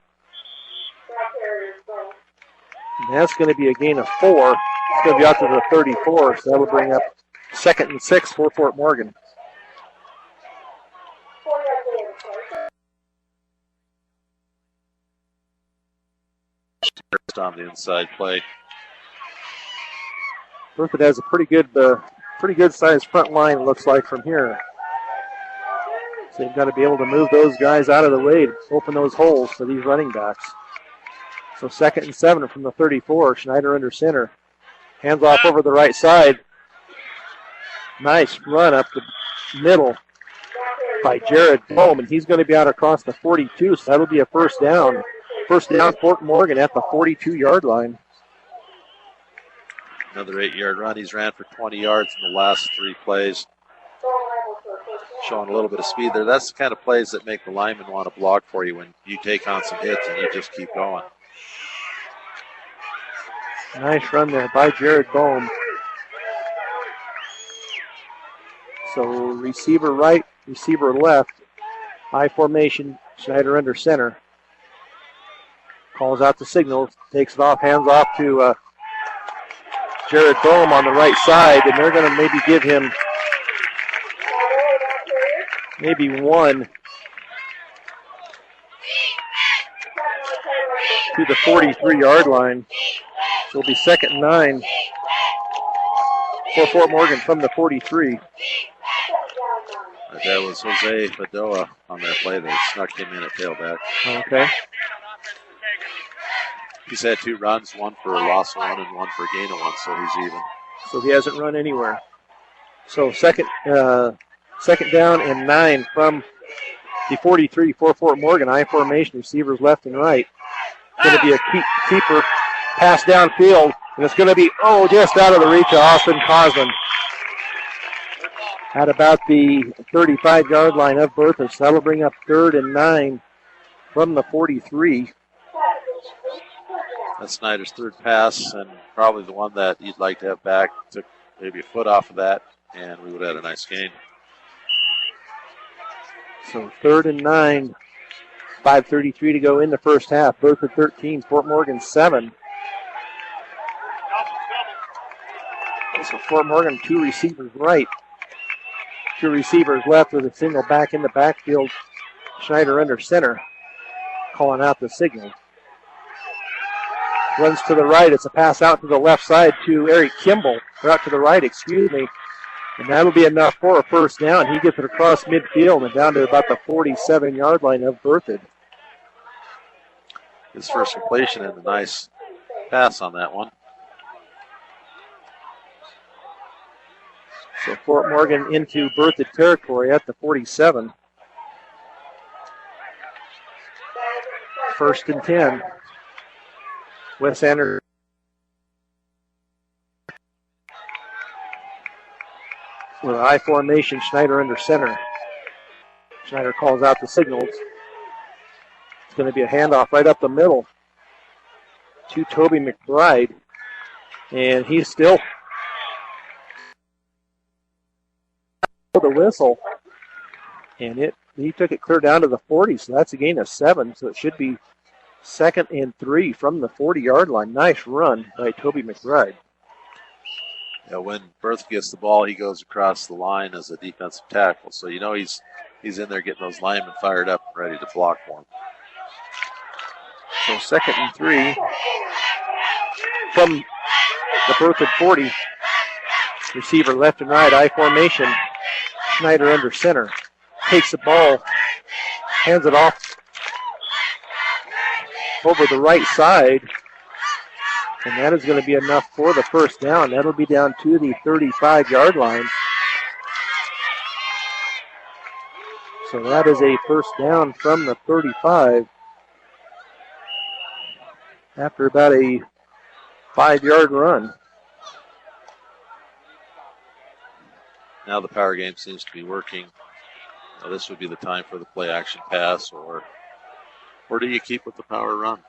And that's going to be a gain of 4. It's going to be out to the 34, so that will bring up 2nd and 6 for Fort Morgan. on the inside play. Berthoud has a pretty good sized front line, it looks like, from here. So they've got to be able to move those guys out of the way to open those holes for these running backs. So 2nd and 7 from the 34. Schneider under center. Hands off over the right side. Nice run up the middle by Jared Bohm, and he's going to be out across the 42, so that'll be a first down. First down, Fort Morgan at the 42-yard line. Another 8-yard run. He's ran for 20 yards in the last 3 plays. Showing a little bit of speed there. That's the kind of plays that make the linemen want to block for you when you take on some hits and you just keep going. Nice run there by Jared Bohm. So receiver right, receiver left. I formation, Schneider under center. Calls out the signal, takes it off, hands off to Jared Bohm on the right side, and they're going to maybe give him one to the 43-yard line. So it'll be 2nd and 9 for Fort Morgan from the 43. That was Jose Bedoa on that play. They snuck him in at tailback. Okay. He's had 2 runs, one for loss of 1 and one for gain of 1, so he's even. So he hasn't run anywhere. So second down and 9 from the 43 for Fort Morgan. I formation, receivers left and right. It's going to be a keeper pass downfield, and it's going to be, just out of the reach of Austin Coslin at about the 35-yard line of Berthoud. So that'll bring up 3rd and 9 from the 43. That's Snyder's 3rd pass, and probably the one that you'd like to have back. Took maybe a foot off of that, and we would have had a nice gain. So 3rd and 9, 5:33 to go in the first half. Berthoud 13, Fort Morgan 7. So Fort Morgan, 2 receivers right, 2 receivers left with a single back in the backfield. Schneider under center, calling out the signal. Runs to the right. It's a pass out to the left side to Eric Kimball. Or out to the right, excuse me. And that'll be enough for a first down. He gets it across midfield and down to about the 47-yard line of Berthoud. His first completion and a nice pass on that one. So Fort Morgan into Berthoud territory at the 47. 1st and 10. Wes Anderson with I formation, Schneider under center. Schneider calls out the signals. It's going to be a handoff right up the middle to Toby McBride. And he's still the whistle. And he took it clear down to the 40, so that's a gain of 7. So it should be 2nd and 3 from the 40-yard line. Nice run by Toby McBride. Yeah, when Berthoud gets the ball, he goes across the line as a defensive tackle. So you know he's in there getting those linemen fired up and ready to block for him. So 2nd and 3 from the Berthoud 40. Receiver left and right, I formation. Schneider under center. Takes the ball, hands it off over the right side, and that is going to be enough for the first down. That'll be down to the 35-yard line. So that is a first down from the 35 after about a 5-yard run. Now the power game seems to be working. Now this would be the time for the play action pass, or do you keep with the power run?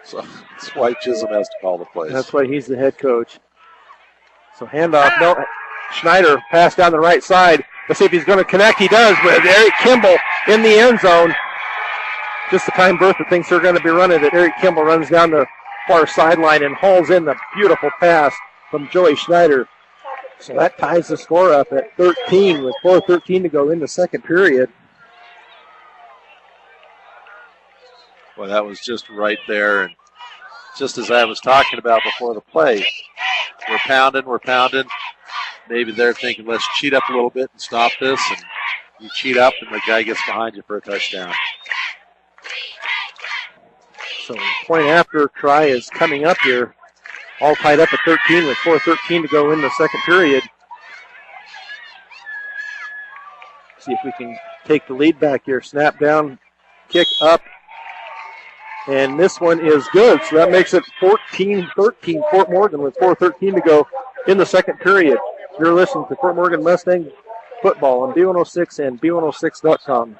So that's why Chisholm has to call the plays. That's why he's the head coach. So handoff. No, Schneider pass down the right side. Let's see if he's going to connect. He does with Eric Kimball in the end zone. Just the time Berthoud thinks they're going to be running it. Eric Kimball runs down the far sideline and hauls in the beautiful pass from Joey Schneider. So that ties the score up at 13 with 4:13 to go in the second period. Well, that was just right there, and just as I was talking about before the play. We're pounding. Maybe they're thinking, let's cheat up a little bit and stop this. And you cheat up, and the guy gets behind you for a touchdown. So point after try is coming up here. All tied up at 13 with 4:13 to go in the second period. See if we can take the lead back here. Snap down, kick up. And this one is good. So that makes it 14-13 Fort Morgan with 4:13 to go in the second period. You're listening to Fort Morgan Mustang football on B106 and B106.com.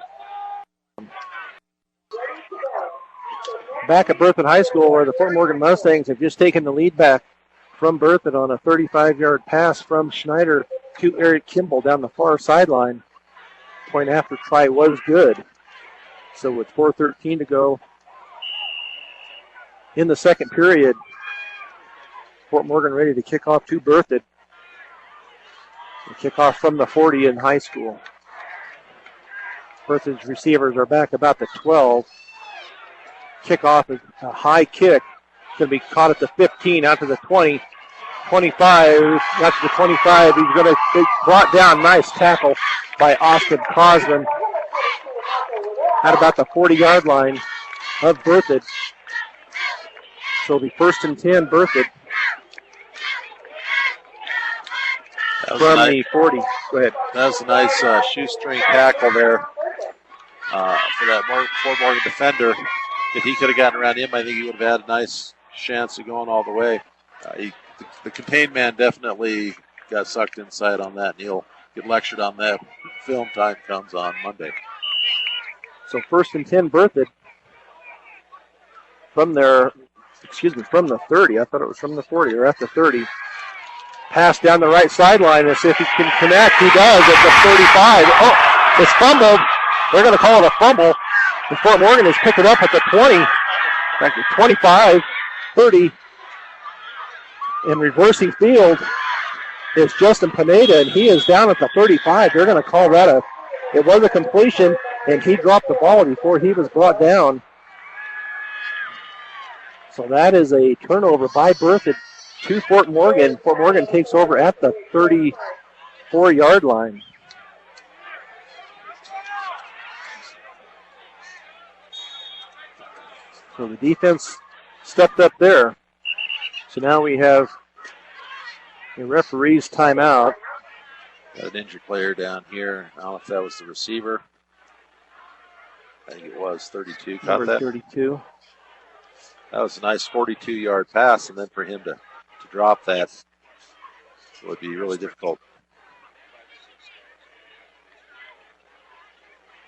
Back at Berthoud High School, where the Fort Morgan Mustangs have just taken the lead back from Berthoud on a 35-yard pass from Schneider to Eric Kimball down the far sideline. Point after try was good. So with 4:13 to go in the second period, Fort Morgan ready to kick off to Berthoud. The kickoff from the 40 in high school. Berthoud's receivers are back about the 12. Kickoff is a high kick. Going to be caught at the 15, out to the 20, 25, out to the 25. He's going to be brought down. Nice tackle by Austin Cosman at about the 40-yard line of Berthoud. So it'll be 1st and 10, Berthoud. From the 40. Go ahead. That was a nice shoestring tackle there for that Fort Morgan defender. If he could have gotten around him, I think he would have had a nice chance of going all the way. The contained man definitely got sucked inside on that, and he'll get lectured on that. Film time comes on Monday. So 1st and 10, Berthoud. From the 30. I thought it was from the 40. They're at the 30. Pass down the right sideline and see if he can connect. He does at the 35. Oh, it's fumbled. They're going to call it a fumble. And Fort Morgan has picked it up at the 20. Back to 25, 30. And reversing field is Justin Pineda, and he is down at the 35. They're going to call that it was a completion, and he dropped the ball before he was brought down. So that is a turnover by Berthoud to Fort Morgan. Fort Morgan takes over at the 34-yard line. So the defense stepped up there. So now we have a referee's timeout. Got an injured player down here. I don't know if that was the receiver. I think it was 32. Caught that. 32. That was a nice 42-yard pass, and then for him to drop that would be really difficult.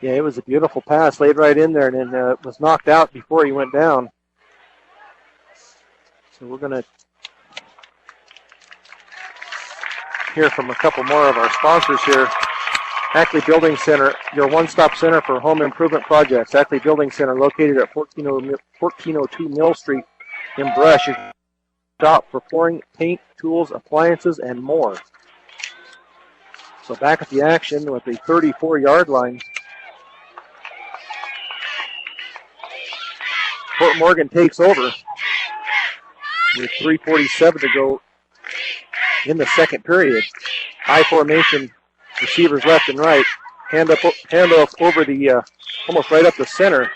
Yeah, it was a beautiful pass, laid right in there, and then was knocked out before he went down. So we're going to hear from a couple more of our sponsors here. Ackley Building Center, your one-stop center for home improvement projects. Ackley Building Center, located at 1402 Mill Street in Brush. You can shop for flooring, paint, tools, appliances, and more. So back at the action with the 34-yard line. Fort Morgan takes over with 3:47 to go in the second period. High formation, receivers left and right. Handoff over the, almost right up the center.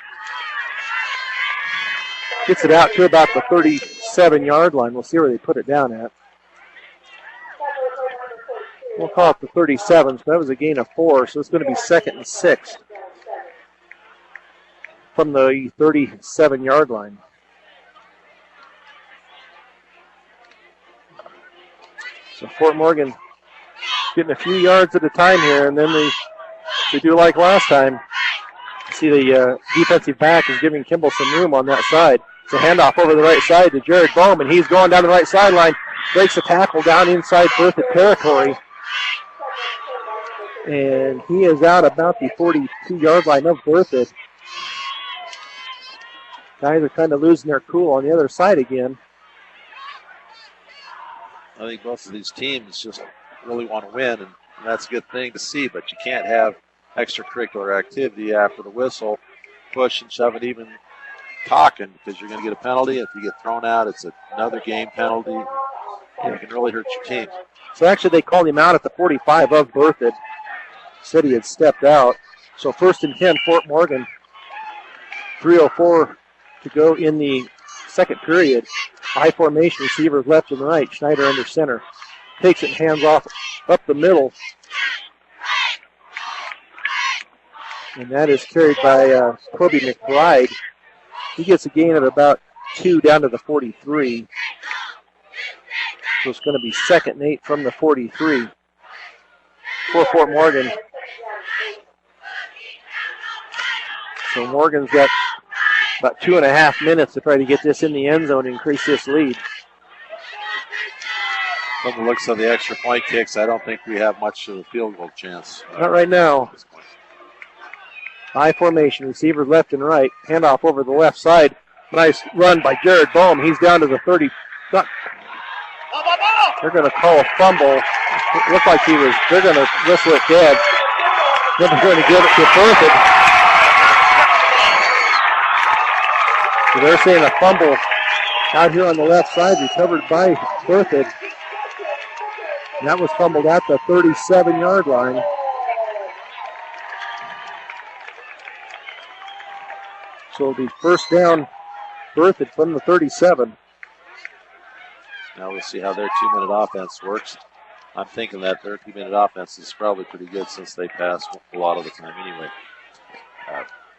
Gets it out to about the 37-yard line. We'll see where they put it down at. We'll call it the 37, so that was a gain of 4, so it's going to be 2nd and 6 from the 37-yard line. So Fort Morgan getting a few yards at a time here, and then they do like last time. See the defensive back is giving Kimball some room on that side. So handoff over the right side to Jared Bowman. He's going down the right sideline, breaks a tackle down inside Berthoud territory. And he is out about the 42-yard line of Berthoud. Guys are kind of losing their cool on the other side again. I think both of these teams just really want to win, and that's a good thing to see, but you can't have extracurricular activity after the whistle, push and shove it even talking because you're going to get a penalty. If you get thrown out, it's another game penalty. It can really hurt your team. So actually they called him out at the 45 of Berthoud. Said he had stepped out. So 1st and 10, Fort Morgan. 3:04 to go in the second period. High formation, receivers left and right. Schneider under center. Takes it and hands off up the middle. And that is carried by Kobe McBride. He gets a gain of about 2 down to the 43. So it's going to be 2nd and 8 from the 43 for Fort Morgan. So Morgan's got about 2.5 minutes to try to get this in the end zone and increase this lead. From the looks of the extra point kicks, I don't think we have much of a field goal chance. Not right now. High formation, receivers left and right. Handoff over the left side. Nice run by Jared Bohm. He's down to the 30. They're going to call a fumble. It looked like they're going to whistle it dead. Then they're going to give it to Berthoud. So they're saying a fumble out here on the left side, recovered by Berthoud. And that was fumbled at the 37-yard line. So it'll be first down, Berthoud from the 37. Now we'll see how their 2-minute offense works. I'm thinking that their 2-minute offense is probably pretty good since they pass a lot of the time anyway.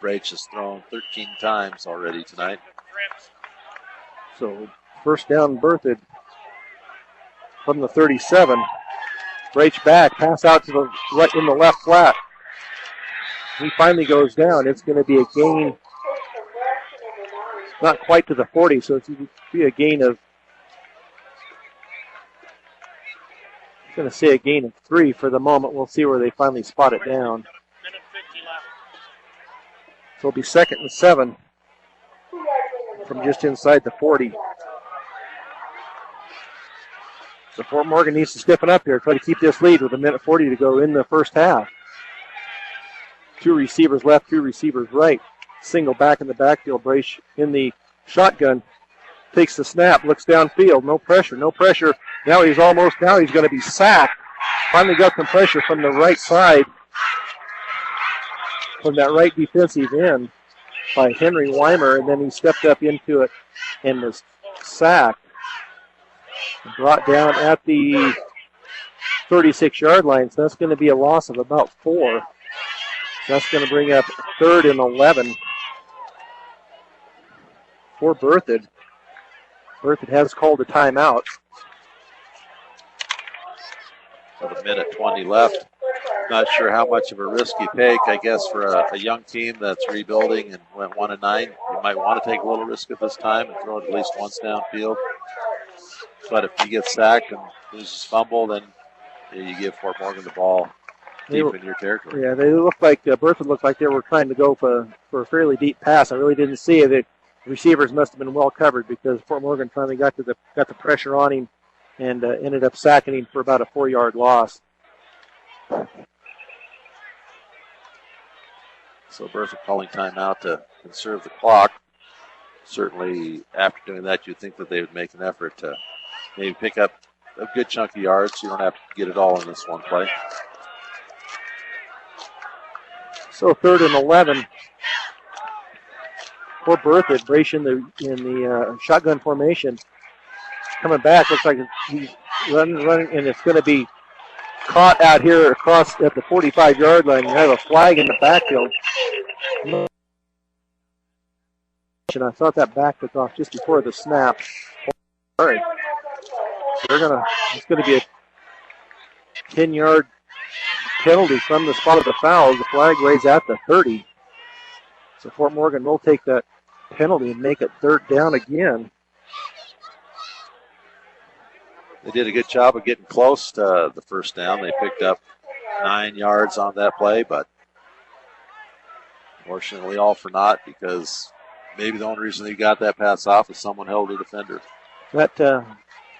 Braich has thrown 13 times already tonight. So first down, Berthoud from the 37. Braich back, pass out to the right in the left flat. He finally goes down. It's going to be a gain, not quite to the 40, so it's going to be a gain of, I'm going to say a gain of 3 for the moment. We'll see where they finally spot it down. So it'll be 2nd and 7 from just inside the 40. So Fort Morgan needs to stiffen up here, try to keep this lead with 1:40 to go in the first half. 2 receivers left, 2 receivers right. Single back in the backfield. Braich in the shotgun. Takes the snap, looks downfield. No pressure, no pressure. Now he's going to be sacked. Finally got some pressure from the right side, from that right defensive end by Henry Weimer, and then he stepped up into it and was sacked. Brought down at the 36-yard line, so that's going to be a loss of about 4. So that's going to bring up 3rd and 11 for Berthoud. Berthoud has called a timeout. About 1:20 left. Not sure how much of a risk you take. I guess for a young team that's rebuilding and went 1-9, you might want to take a little risk at this time and throw it at least once downfield. But if you get sacked and loses fumble, then you give Fort Morgan the ball deep in your territory. Yeah, they looked like Berthoud looked like they were trying to go for a fairly deep pass. I really didn't see it. The receivers must have been well covered because Fort Morgan finally got the pressure on him and ended up sacking him for about a 4-yard loss. So Berthoud calling timeout to conserve the clock. Certainly, after doing that, you'd think that they would make an effort to maybe pick up a good chunk of yards. You don't have to get it all in this one play. So 3rd and 11 for Berthoud. Braich in the shotgun formation. Coming back, looks like he's running, and it's going to be caught out here across at the 45-yard line. You have a flag in the backfield. And I thought that back took off just before the snap. All right. It's going to be a 10-yard penalty from the spot of the foul. The flag lays at the 30. So Fort Morgan will take that penalty and make it 3rd down again. They did a good job of getting close to the first down. They picked up 9 yards on that play, but fortunately all for naught because maybe the only reason they got that pass off is someone held a defender. That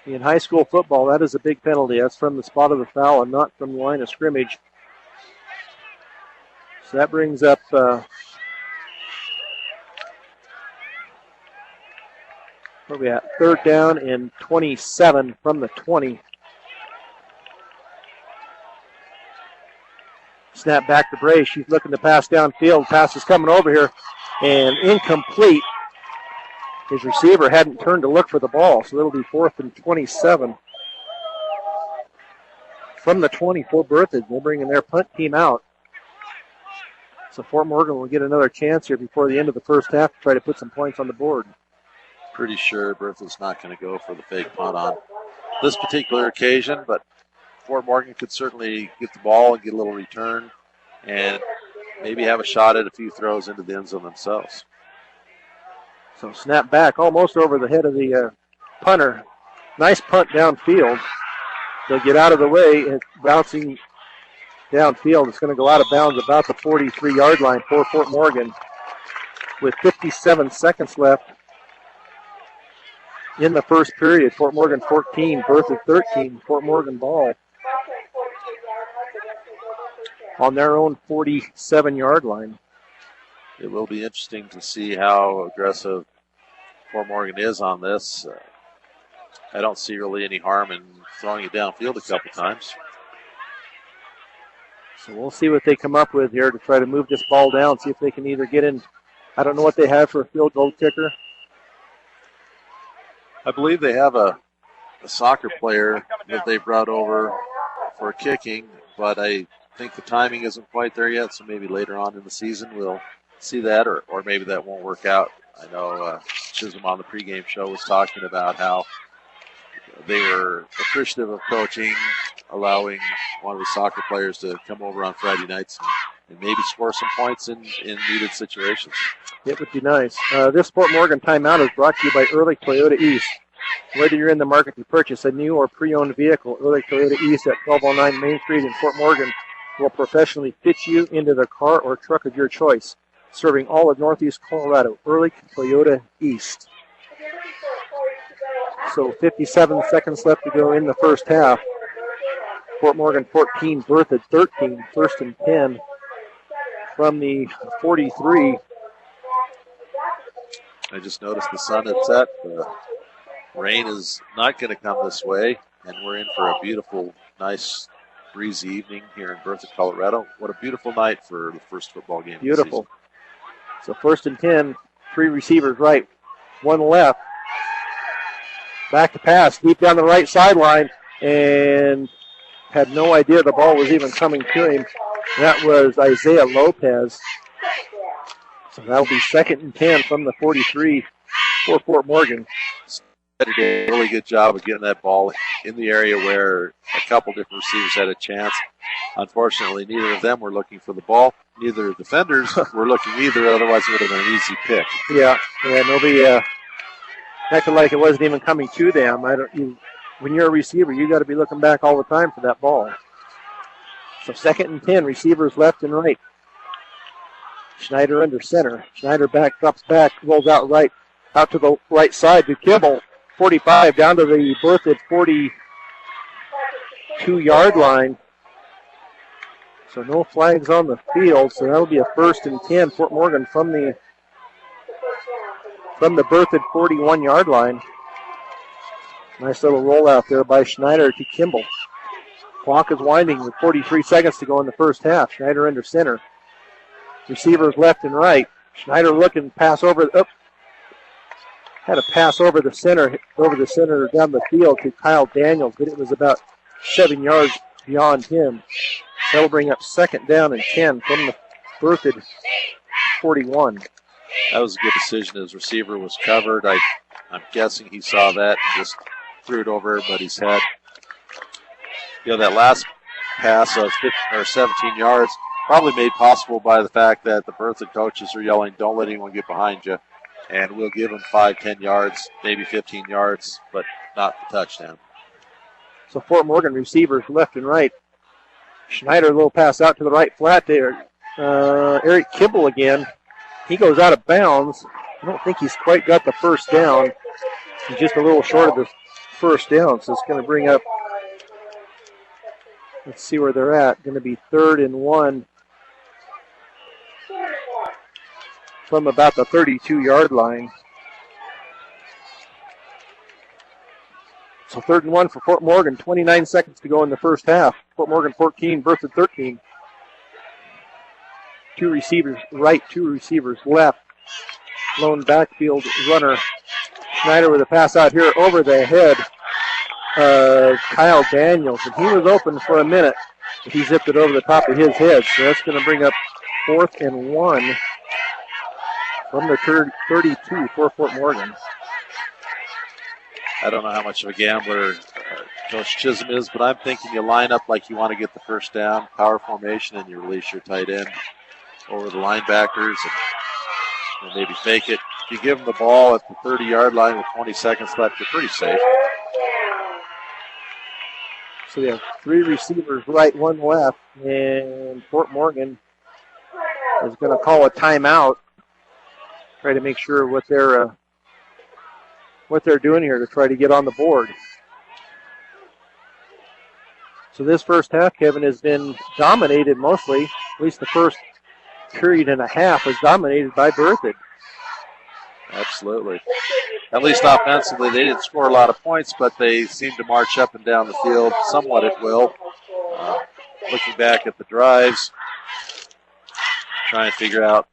in high school football, that is a big penalty. That's from the spot of the foul and not from the line of scrimmage. So that brings up Where are we at? Third down and 27 from the 20. Snap back to Bray. She's looking to pass downfield. Pass is coming over here and incomplete. His receiver hadn't turned to look for the ball, so it'll be 4th and 27. From the 20 for Berthoud. They're bringing their punt team out. So Fort Morgan will get another chance here before the end of the first half to try to put some points on the board. Pretty sure Berthoud's not going to go for the fake punt on this particular occasion, but Fort Morgan could certainly get the ball and get a little return and maybe have a shot at a few throws into the end zone themselves. So snap back almost over the head of the punter. Nice punt downfield. They'll get out of the way and bouncing downfield. It's going to go out of bounds about the 43-yard line for Fort Morgan with 57 seconds left in the first period. Fort Morgan 14, Berthoud 13. Fort Morgan ball on their own 47-yard line. It will be interesting to see how aggressive Fort Morgan is on this. I don't see really any harm in throwing it downfield a couple times. So we'll see what they come up with here to try to move this ball down, see if they can either get in. I don't know what they have for a field goal kicker. I believe they have a soccer player that they brought over for kicking, but I think the timing isn't quite there yet, so maybe later on in the season we'll see that, or maybe that won't work out. I know Chisholm on the pregame show was talking about how they were appreciative of coaching, allowing one of the soccer players to come over on Friday nights and maybe score some points in needed situations. It would be nice. This Fort Morgan timeout is brought to you by Ehrlich Toyota East. Whether you're in the market to purchase a new or pre-owned vehicle, Ehrlich Toyota East at 1209 Main Street in Fort Morgan will professionally fit you into the car or truck of your choice. Serving all of Northeast Colorado, Ehrlich Toyota East. So 57 seconds left to go in the first half. Fort Morgan 14, Berthoud 13, 1st and 10 from the 43. I just noticed the sun had set. Rain is not going to come this way, and we're in for a beautiful, nice, breezy evening here in Berthoud, Colorado. What a beautiful night for the first football game. Beautiful. Of the season. So 1st and 10, 3 receivers right, 1 left. Back to pass, deep down the right sideline, and had no idea the ball was even coming to him. That was Isaiah Lopez. So that'll be 2nd and 10 from the 43 for Fort Morgan. Did a really good job of getting that ball in the area where a couple different receivers had a chance. Unfortunately, neither of them were looking for the ball. Neither defenders were looking either, otherwise it would have been an easy pick. Yeah, nobody acted like it wasn't even coming to them. When you're a receiver, you got to be looking back all the time for that ball. So 2nd and 10, receivers left and right. Schneider under center. Schneider drops back, rolls out to the right side to Kimball. 45 down to the Berthoud 42-yard line. So no flags on the field, so that'll be a 1st and 10. Fort Morgan from the Berthoud 41-yard line. Nice little rollout there by Schneider to Kimball. Clock is winding with 43 seconds to go in the first half. Schneider under center. Receivers left and right. Schneider looking, pass over. Had a pass over the center down the field to Kyle Daniels, but it was about 7 yards beyond him. That'll bring up 2nd down and 10 from the Berthoud 41. That was a good decision. His receiver was covered. I'm guessing he saw that and just threw it over everybody's head. That last pass of 17 yards probably made possible by the fact that the Berthoud coaches are yelling, "Don't let anyone get behind you." And we'll give them 5, 10 yards, maybe 15 yards, but not the touchdown. So Fort Morgan receivers left and right. Schneider, a little pass out to the right flat there. Eric Kimball again. He goes out of bounds. I don't think he's quite got the first down. He's just a little short of the first down, so it's going to bring up, let's see where they're at. Going to be 3rd and 1 from about the 32-yard line. So 3rd and 1 for Fort Morgan. 29 seconds to go in the first half. Fort Morgan 14, Berthoud 13. 2 receivers right, 2 receivers left. Lone backfield runner. Schneider with a pass out here over the head of Kyle Daniels. And he was open for a minute. He zipped it over the top of his head. So that's going to bring up 4th and 1 from the 32 for Fort Morgan. I don't know how much of a gambler Coach Chisholm is, but I'm thinking you line up like you want to get the first down, power formation, and you release your tight end over the linebackers and maybe fake it. If you give them the ball at the 30-yard line with 20 seconds left, you're pretty safe. So they have 3 receivers right, 1 left, and Fort Morgan is going to call a timeout. Try to make sure what they're doing here to try to get on the board. So this first half, Kevin, has been dominated mostly. At least the first period and a half was dominated by Berthoud. Absolutely. At least offensively, they didn't score a lot of points, but they seemed to march up and down the field somewhat at will. Looking back at the drives, trying to figure out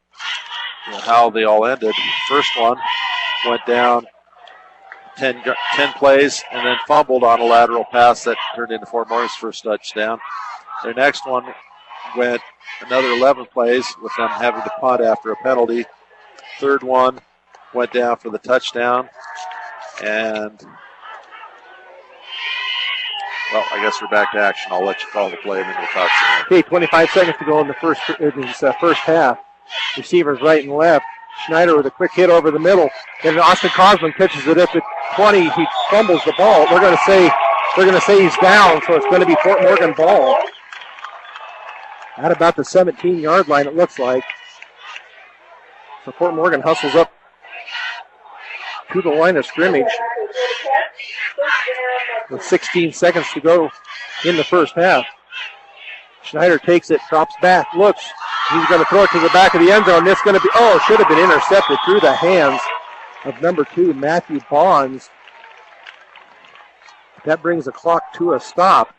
how they all ended. First one went down 10 plays and then fumbled on a lateral pass that turned into Fort Morgan's first touchdown. Their next one went another 11 plays with them having to punt after a penalty. Third one went down for the touchdown. And, well, I guess we're back to action. I'll let you call the play and then we'll talk some more. Okay, 25 seconds to go in the first half. Receivers right and left. Schneider with a quick hit over the middle. And Austin Cosman catches it at the 20. He fumbles the ball. They're going to say he's down, so it's going to be Fort Morgan ball. At about the 17-yard line, it looks like. So Fort Morgan hustles up to the line of scrimmage with 16 seconds to go in the first half. Schneider takes it, drops back, looks. He's going to throw it to the back of the end zone. This is going to be, should have been intercepted through the hands of number 2, Matthew Bonds. That brings the clock to a stop.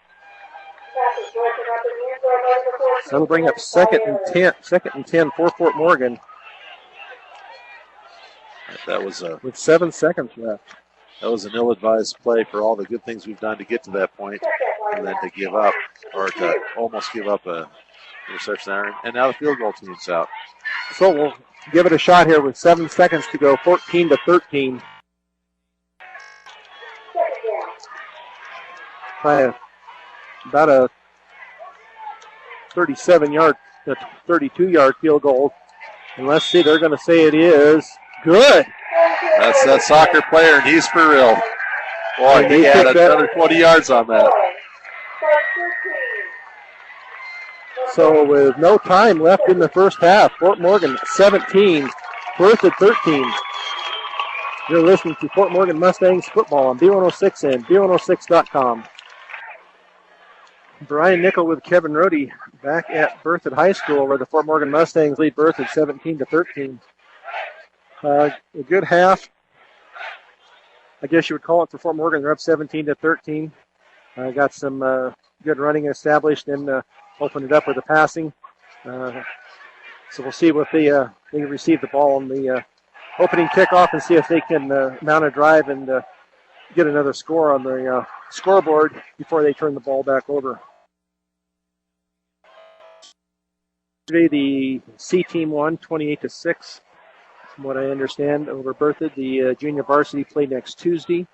So that'll bring up second and 10 for Fort Morgan. That was with 7 seconds left. That was an ill-advised play for all the good things we've done to get to that point, and then to give up, or to almost give up a interception there. And now the field goal team's out. So we'll give it a shot here with 7 seconds to go, 14-13. By about a 32-yard field goal. And let's see, they're going to say it is good. That's that soccer player, and he's for real. Boy, he had another 20 yards on that. So with no time left in the first half, Fort Morgan 17, Berthoud 13. You're listening to Fort Morgan Mustangs football on B106 and B106.com. Brian Nickel with Kevin Rohde back at Berthoud High School, where the Fort Morgan Mustangs lead Berthoud 17-13. A good half, I guess you would call it, for Fort Morgan. They're up 17-13. Got some good running established and opened it up with the passing. So we'll see if they receive the ball on the opening kickoff and see if they can mount a drive and get another score on the scoreboard before they turn the ball back over. Today the C team won 28-6. From what I understand, over Berthoud. The junior varsity play next Tuesday,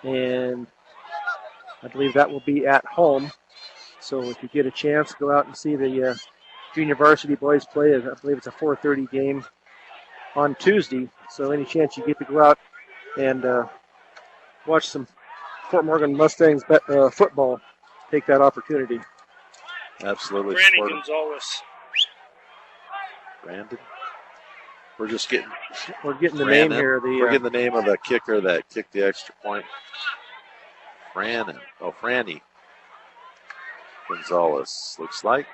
and I believe that will be at home. So if you get a chance, go out and see the junior varsity boys play. I believe it's a 4:30 game on Tuesday. So any chance you get to go out and watch some Fort Morgan Mustangs football, take that opportunity. Absolutely. Brandon Gonzalez. Brandon? We're getting the name here. We're getting the name of the kicker that kicked the extra point. Franny Gonzalez, looks like.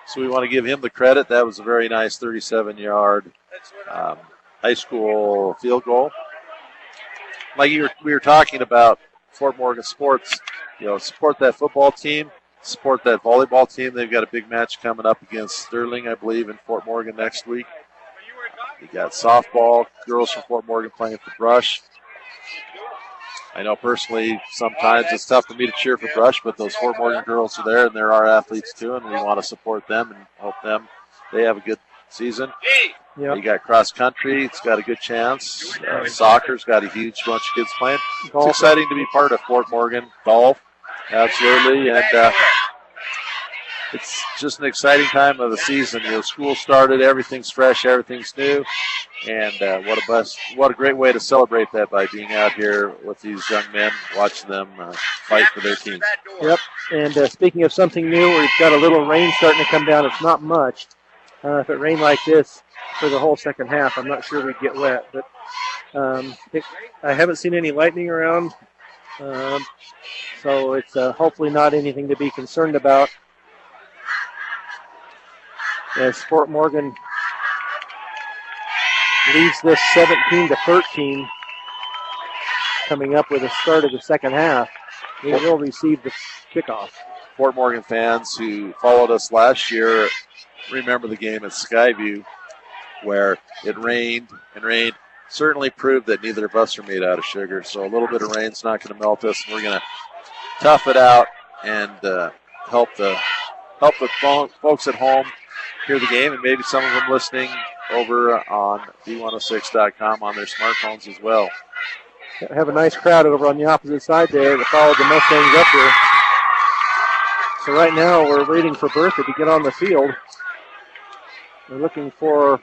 So we want to give him the credit. That was a very nice 37-yard high school field goal. like we were talking about Fort Morgan sports, support that football team, support that volleyball team. They've got a big match coming up against Sterling, I believe, in Fort Morgan next week. You got softball, girls from Fort Morgan playing at the Brush. I know personally sometimes it's tough for me to cheer for Brush, but those Fort Morgan girls are there, and they're our athletes too, and we want to support them and help them. They have a good season. Yep. You got cross country; it's got a good chance. Soccer's got a huge bunch of kids playing. Golf. It's exciting to be part of Fort Morgan golf, absolutely, and it's just an exciting time of the season. School started, everything's fresh, everything's new, and what a great way to celebrate that by being out here with these young men, watching them fight for their team. Yep. And speaking of something new, we've got a little rain starting to come down. It's not much. If it rained like this for the whole second half, I'm not sure we'd get wet. But I haven't seen any lightning around, so it's hopefully not anything to be concerned about. As Fort Morgan leads this 17-13, coming up with the start of the second half. They will receive the kickoff. Fort Morgan fans who followed us last year remember the game at Skyview where it rained and rained. Certainly proved that neither of us are made out of sugar, so a little bit of rain's not going to melt us, and we're going to tough it out and help the folks at home hear the game, and maybe some of them listening over on B106.com on their smartphones as well. Have a nice crowd over on the opposite side there that followed the Mustangs up here. So right now we're waiting for Berthoud to get on the field. We're looking for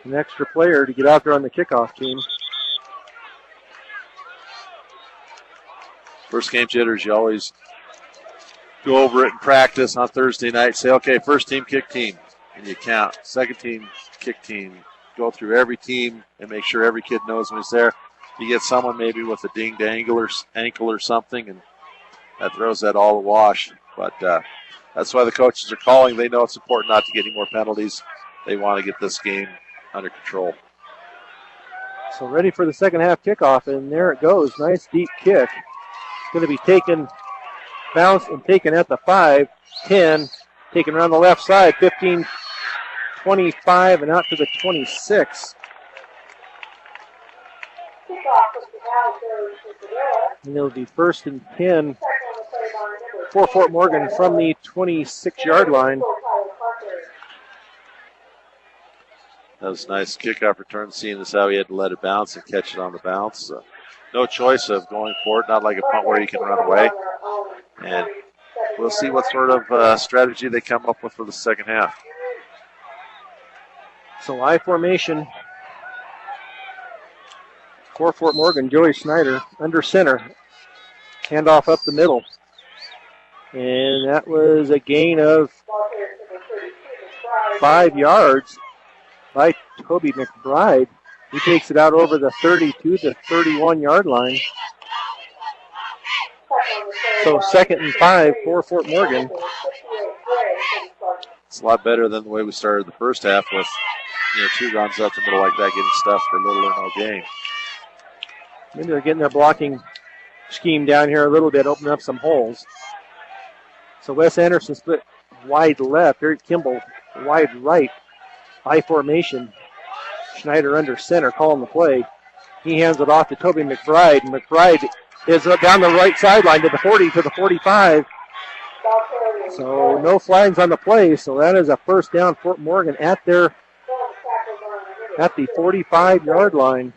an extra player to get out there on the kickoff team. First game jitters, you always go over it in practice on Thursday night. Say, okay, first team, kick team, and you count. Second team, kick team. Go through every team and make sure every kid knows when he's there. You get someone maybe with a dinged ankle or something, and that throws that all awash. But that's why the coaches are calling. They know it's important not to get any more penalties. They want to get this game under control. So ready for the second half kickoff, and there it goes. Nice deep kick. It's going to be taken, bounced and taken at the 5, 10, taken around the left side, 15, 25, and out to the 26. And it'll be first and 10 for Fort Morgan from the 26-yard line. That was a nice kickoff return, seeing as how he had to let it bounce and catch it on the bounce. No choice of going for it, not like a punt where you can run away. And we'll see what sort of strategy they come up with for the second half. So I formation for Fort Morgan. Joey Snyder under center. Handoff up the middle. And that was a gain of 5 yards by Toby McBride. He takes it out over the 32 to 31-yard line. So 2nd and 5 for Fort Morgan. It's a lot better than the way we started the first half with 2 runs up the middle like that, getting stuff for little or no gain. Maybe they're getting their blocking scheme down here a little bit, opening up some holes. So Wes Anderson split wide left. Eric Kimball wide right. I formation. Schneider under center, calling the play. He hands it off to Toby McBride. And McBride is down the right sideline to the 40, to the 45. So no flags on the play. So that is a first down. Fort Morgan at the 45-yard line.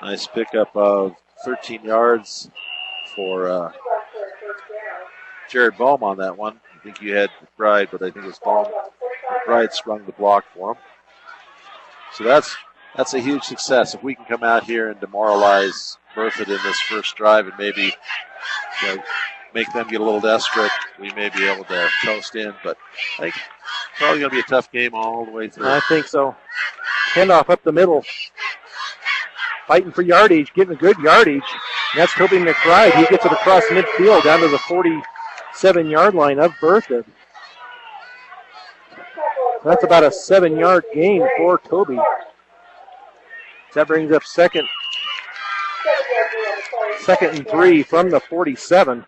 Nice pickup of 13 yards for Jared Bohm on that one. I think you had McBride, but I think it was Bohm. McBride sprung the block for him. So that's a huge success. If we can come out here and demoralize Berthoud in this first drive and maybe make them get a little desperate, we may be able to coast in. But I think it's probably going to be a tough game all the way through. I think so. Handoff up the middle. Fighting for yardage, getting a good yardage. And that's Toby McBride. He gets it across midfield down to the 47-yard line of Berthoud. That's about a 7-yard gain for Toby. That brings up second and 3 from the 47.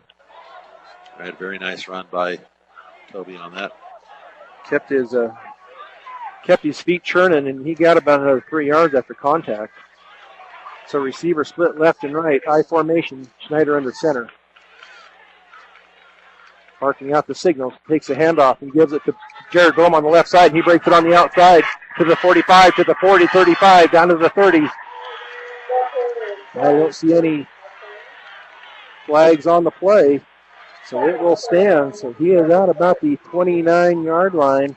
Right, very nice run by Toby on that. Kept his feet churning, and he got about another 3 yards after contact. So receiver split left and right. I formation. Schneider under center. Marking out the signals. Takes a handoff and gives it to Jared Bohm on the left side. And he breaks it on the outside to the 45, to the 40, 35, down to the 30. I don't see any flags on the play, so it will stand. So he is out about the 29-yard line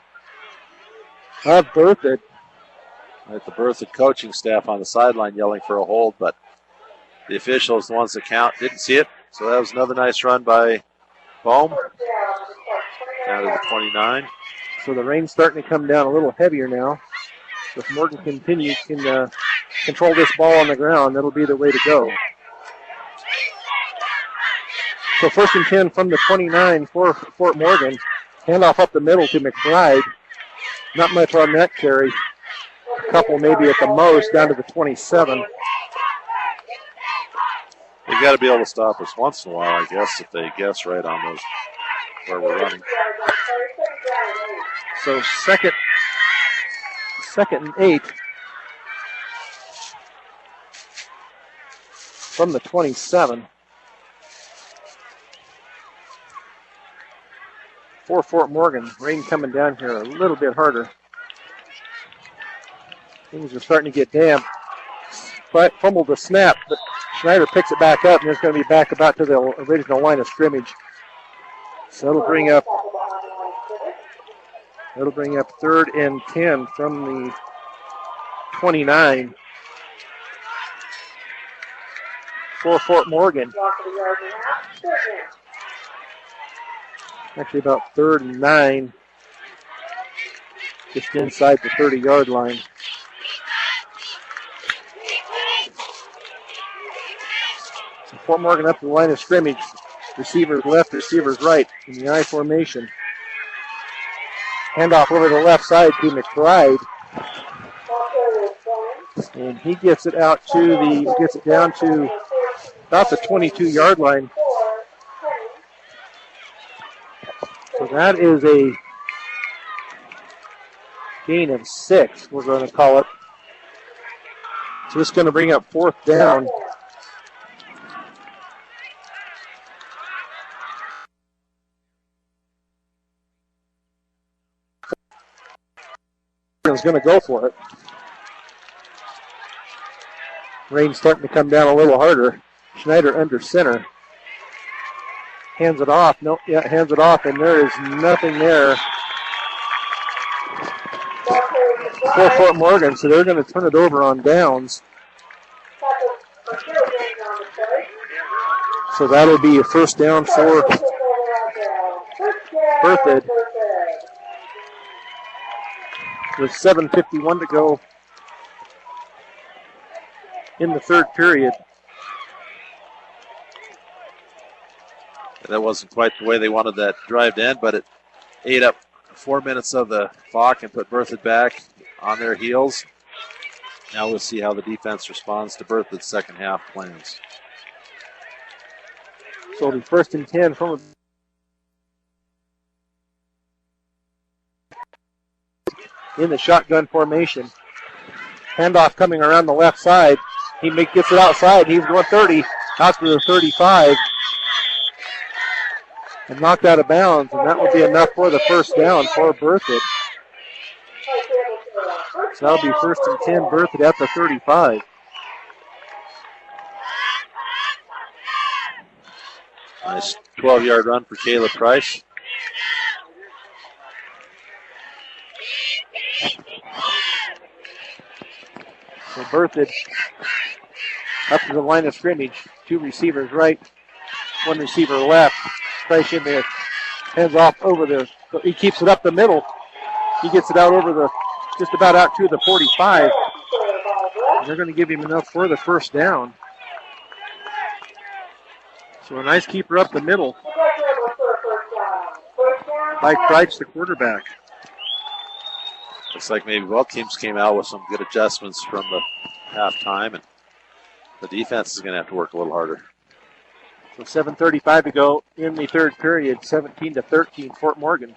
of Berthoud. Right, the Berthoud coaching staff on the sideline yelling for a hold, but the officials, the ones that count, didn't see it. So that was another nice run by Bohm. Down to the 29. So the rain's starting to come down a little heavier now. So if Morgan can control this ball on the ground, that'll be the way to go. So 1st and 10 from the 29 for Fort Morgan. Handoff up the middle to McBride. Not much on that carry. A couple maybe at the most, down to the 27. They got to be able to stop us once in a while, I guess, if they guess right on those where we're running. So second and 8 from the 27. For Fort Morgan. Rain coming down here a little bit harder. Things are starting to get damp. Fumbled the snap, but Schneider picks it back up, and it's going to be back about to the original line of scrimmage. So it'll bring up 3rd and 10 from the 29 for Fort Morgan. Actually about 3rd and 9, just inside the 30-yard line. So Fort Morgan up to the line of scrimmage. Receivers left, receivers right in the I formation. Handoff over the left side to McBride. And he gets it down to about the 22-yard line. So that is a gain of 6, we're going to call it. So this is going to bring up 4th down. Is going to go for it. Rain's starting to come down a little harder. Schneider under center. Hands it off. Hands it off, and there is nothing there for Fort Morgan, so they're going to turn it over on downs. So that'll be a 1st down for Berthoud. With 7:51 to go in the 3rd period. That wasn't quite the way they wanted that drive to end, but it ate up 4 minutes of the clock and put Berthoud back on their heels. Now we'll see how the defense responds to Berthoud's second half plans. So it'll be 1st and 10 from in the shotgun formation. Handoff coming around the left side. He gets it outside. He's going 30, out to the 35. And knocked out of bounds, and that will be enough for the 1st down for Berthoud. So that'll be 1st and 10, Berthoud at the 35. Nice 12-yard run for Caleb Price. So Berthoud up to the line of scrimmage. 2 receivers right, 1 receiver left. Price in there, hands off over he keeps it up the middle. He gets it out over just about out to the 45. And they're going to give him enough for the 1st down. So a nice keeper up the middle by Price, the quarterback. Looks like maybe both teams came out with some good adjustments from the halftime, and the defense is going to have to work a little harder. So 7:35 to go in the third period, 17-13, Fort Morgan.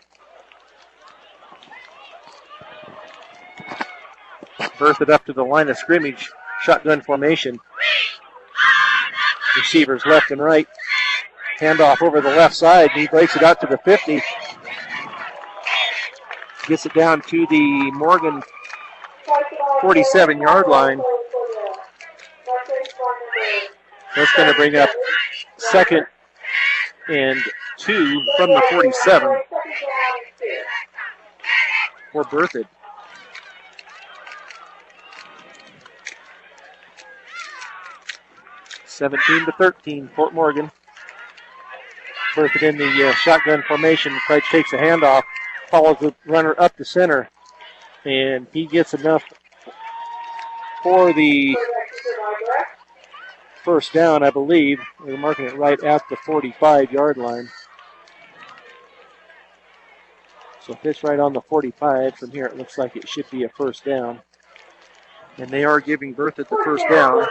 Berthoud up to the line of scrimmage, shotgun formation. Receivers left and right. Handoff over the left side. He breaks it out to the 50. Gets it down to the Morgan 47-yard line. That's going to bring up 2nd and 2 from the 47 for Berthoud. (17-13), Fort Morgan. Berthoud in the shotgun formation. Craig takes a handoff, follows the runner up the center, and he gets enough for the first down, I believe. We're marking it right at the 45-yard line. So if it's right on the 45, from here it looks like it should be a first down. And they are giving Berthoud the first down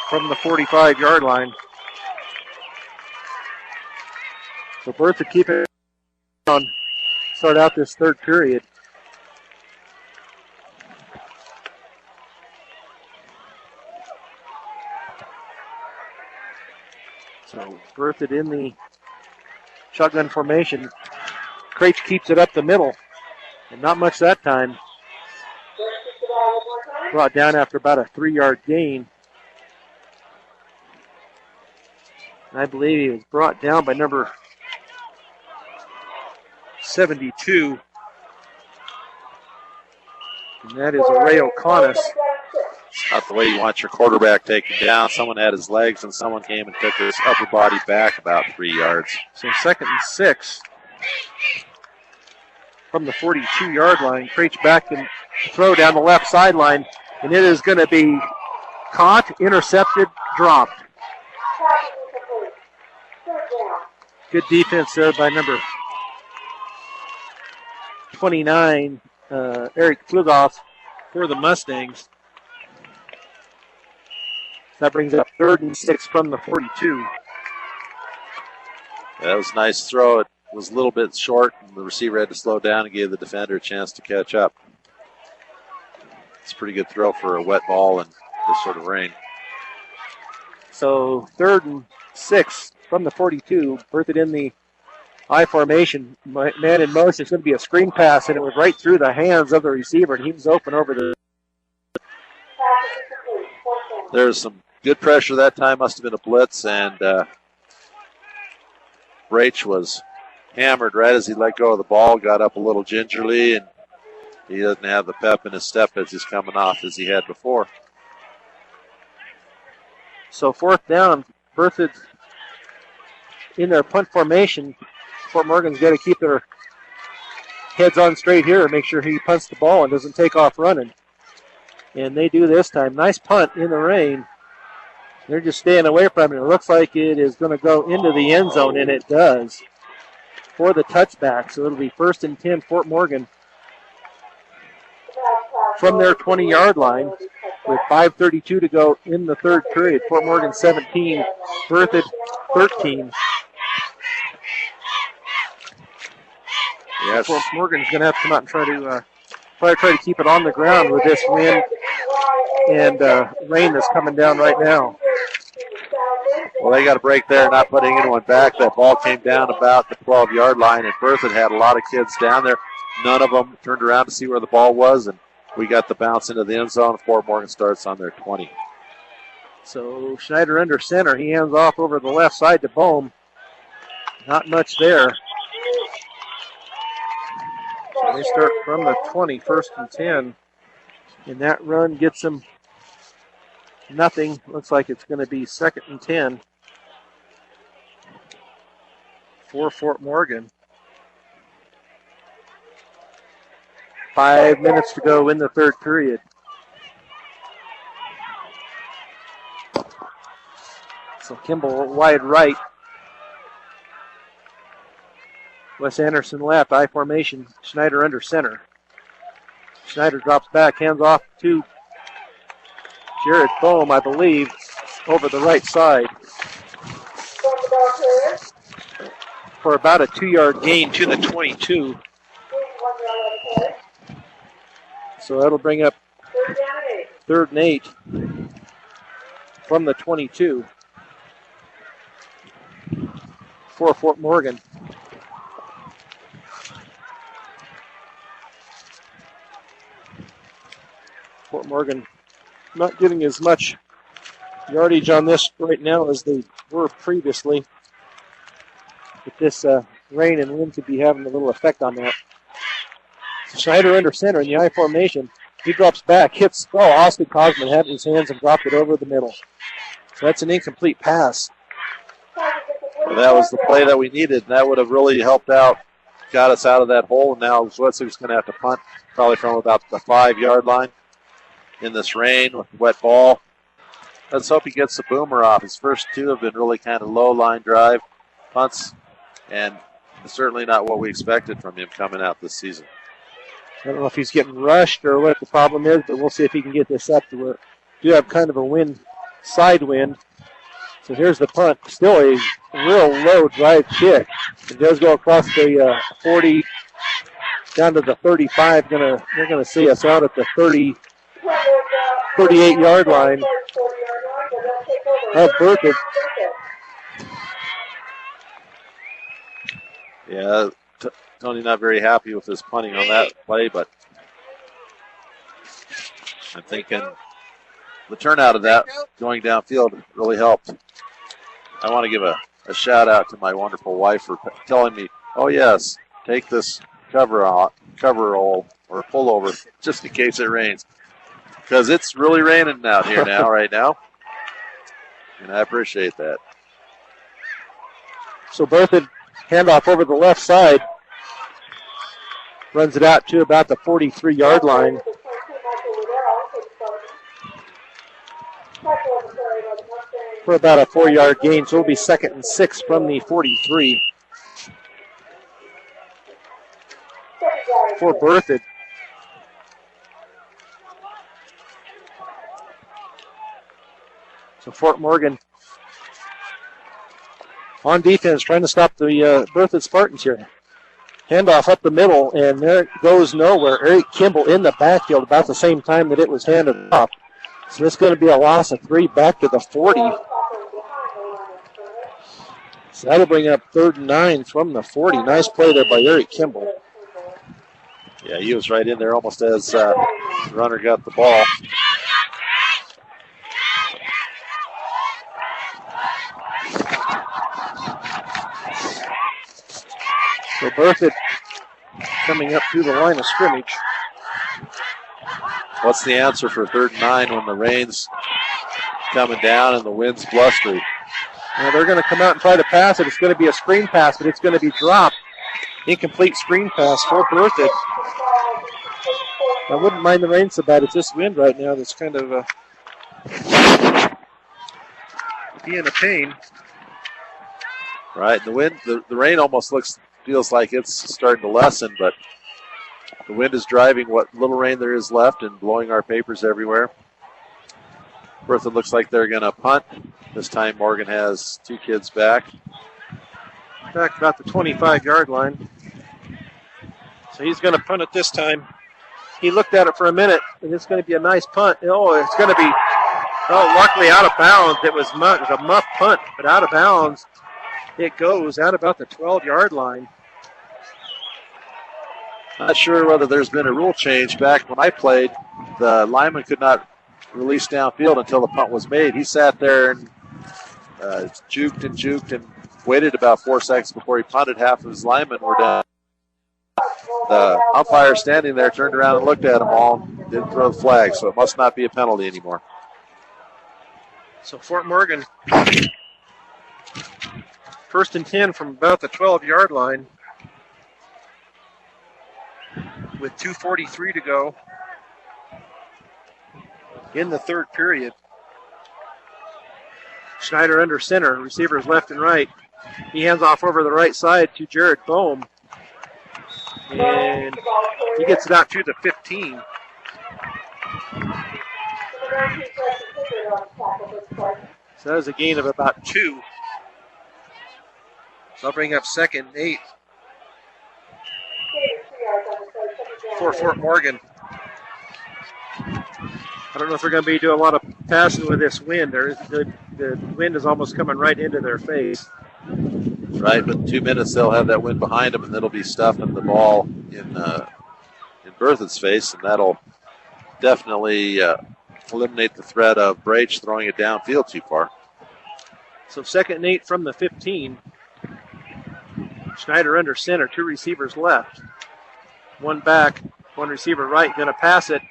from the 45-yard line. So Berthoud keep it on, start out this third period. So Berthoud in the shotgun formation. Craich keeps it up the middle, and not much that time. Brought down after about a 3-yard gain. And I believe he was brought down by number 72. And that is Ray O'Connor. Not the way you want your quarterback taken down. Someone had his legs and someone came and took his upper body back about 3 yards. So 2nd and 6 from the 42-yard line. Craich back and throw down the left sideline, and it is going to be caught, intercepted, dropped. Good defense there by number 29, Eric Flugoff for the Mustangs. That brings up 3rd and 6 from the 42. That was a nice throw. It was a little bit short, and the receiver had to slow down and gave the defender a chance to catch up. It's a pretty good throw for a wet ball in this sort of rain. So 3rd and 6 from the 42. Berthoud in the I formation. Man in motion. It's going to be a screen pass, and it was right through the hands of the receiver, and he was open over the... There's some good pressure that time. Must have been a blitz, and Rach was hammered right as he let go of the ball, got up a little gingerly, and he doesn't have the pep in his step as he's coming off as he had before. So 4th down, Berthoud in their punt formation. Fort Morgan's got to keep their heads on straight here and make sure he punts the ball and doesn't take off running. And they do this time. Nice punt in the rain. They're just staying away from it. It looks like it is going to go into the end zone, and it does for the touchback. So it'll be 1st and 10, Fort Morgan from their 20-yard line with 5:32 to go in the third period. Fort Morgan 17, Berthoud 13. Yes. Fort Morgan's going to have to come out and probably try to keep it on the ground with this wind and rain that's coming down right now. Well, they got a break there, not putting anyone back. That ball came down about the 12-yard line, and Berthoud had a lot of kids down there. None of them turned around to see where the ball was, and we got the bounce into the end zone. Fort Morgan starts on their 20. So Schneider under center. He hands off over the left side to Bohm. Not much there. So they start from the 20, 1st and 10. And that run gets them nothing. Looks like it's going to be 2nd and 10 for Fort Morgan. 5 minutes to go in the third period. So Kimball wide right. Wes Anderson left, I formation. Schneider under center. Schneider drops back, hands off to Jared Bohm, I believe, over the right side for about a 2-yard gain to the 22. So that'll bring up 3rd and 8 from the 22 for Fort Morgan. Fort Morgan not getting as much yardage on this right now as they were previously. But this rain and wind could be having a little effect on that. Schneider under center in the I formation. He drops back, hits. Oh, Austin Cosman had it in his hands and dropped it over the middle. So that's an incomplete pass. Well, that was the play that we needed, and that would have really helped out, got us out of that hole. And now Zwitser's going to have to punt probably from about the 5-yard line in this rain with wet ball. Let's hope he gets the boomer off. His first 2 have been really kind of low line drive punts, and certainly not what we expected from him coming out this season. I don't know if he's getting rushed or what the problem is, but we'll see if he can get this up to where we do have kind of a wind, side wind. So here's the punt. Still a real low drive kick. It does go across the 40 down to the 35. They're gonna see us out at the 38-yard line of Berthoud. Yeah, Tony not very happy with his punting on that play, but I'm thinking the turnout of that going downfield really helped. I want to give a shout out to my wonderful wife for telling me, oh yes, take this coverall or pullover just in case it rains. Because it's really raining out here now, right now. And I appreciate that. So Berthoud handoff over the left side. Runs it out to about the 43-yard line. For about a 4-yard gain, so it'll be 2nd and 6 from the 43. For Berthoud. So Fort Morgan on defense, trying to stop the Berthoud Spartans here. Handoff up the middle, and there it goes nowhere. Eric Kimball in the backfield about the same time that it was handed off. So it's going to be a loss of 3 back to the 40. So that'll bring up 3rd and 9 from the 40. Nice play there by Eric Kimball. Yeah, he was right in there almost as the runner got the ball. So Berthoud coming up to the line of scrimmage. What's the answer for 3rd and 9 when the rain's coming down and the wind's blustery? Now they're going to come out and try to pass it. It's going to be a screen pass, but it's going to be dropped. Incomplete screen pass for Berthoud. I wouldn't mind the rain so bad. It's this wind right now that's kind of being a pain. Right, the wind, the rain almost feels like it's starting to lessen, but the wind is driving what little rain there is left and blowing our papers everywhere. Berthoud looks like they're going to punt. This time Morgan has 2 kids back. Back about the 25-yard line. So he's going to punt it this time. He looked at it for a minute, and it's going to be a nice punt. Oh, it's going to be, luckily out of bounds. It was a muff punt, but out of bounds. It goes out about the 12-yard line. Not sure whether there's been a rule change. Back when I played, the lineman could not release downfield until the punt was made. He sat there and juked and waited about 4 seconds before he punted. Half of his linemen were down. The umpire standing there turned around and looked at them all. Didn't throw the flag, so it must not be a penalty anymore. So Fort Morgan, 1st and 10 from about the 12-yard line with 2:43 to go in the 3rd period. Schneider under center, receivers left and right. He hands off over the right side to Jared Bohm. And he gets it out to the 15. So that was a gain of about 2. So I'll bring up 2nd and 8 for Fort Morgan. I don't know if they're going to be doing a lot of passing with this wind. The wind is almost coming right into their face. Right, but in 2 minutes they'll have that wind behind them, and it'll be stuffing the ball in Berthoud's face, and that'll definitely eliminate the threat of Brach throwing it downfield too far. So 2nd and 8 from the 15. Schneider under center, 2 receivers left. 1 back, 1 receiver right, going to pass it.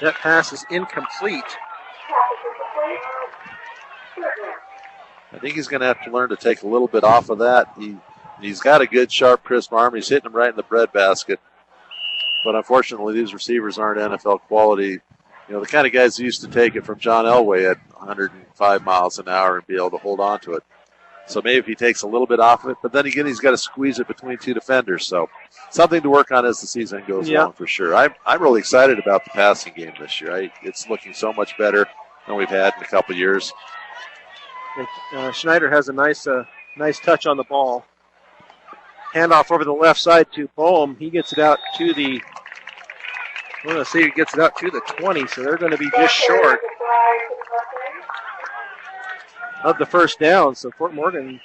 That pass is incomplete. I think he's going to have to learn to take a little bit off of that. He's got a good, sharp, crisp arm. He's hitting him right in the breadbasket. But unfortunately, these receivers aren't NFL quality. You know, the kind of guys who used to take it from John Elway at 105 miles an hour and be able to hold on to it. So maybe if he takes a little bit off of it, but then again, he's got to squeeze it between 2 defenders. So something to work on as the season goes along for sure. I'm really excited about the passing game this year. It's looking so much better than we've had in a couple years. And, Schneider has a nice touch on the ball. Handoff over the left side to Boehm. He gets it out to the, I want to say he gets it out to the 20, so they're going to be just short of the first down. So Fort Morgan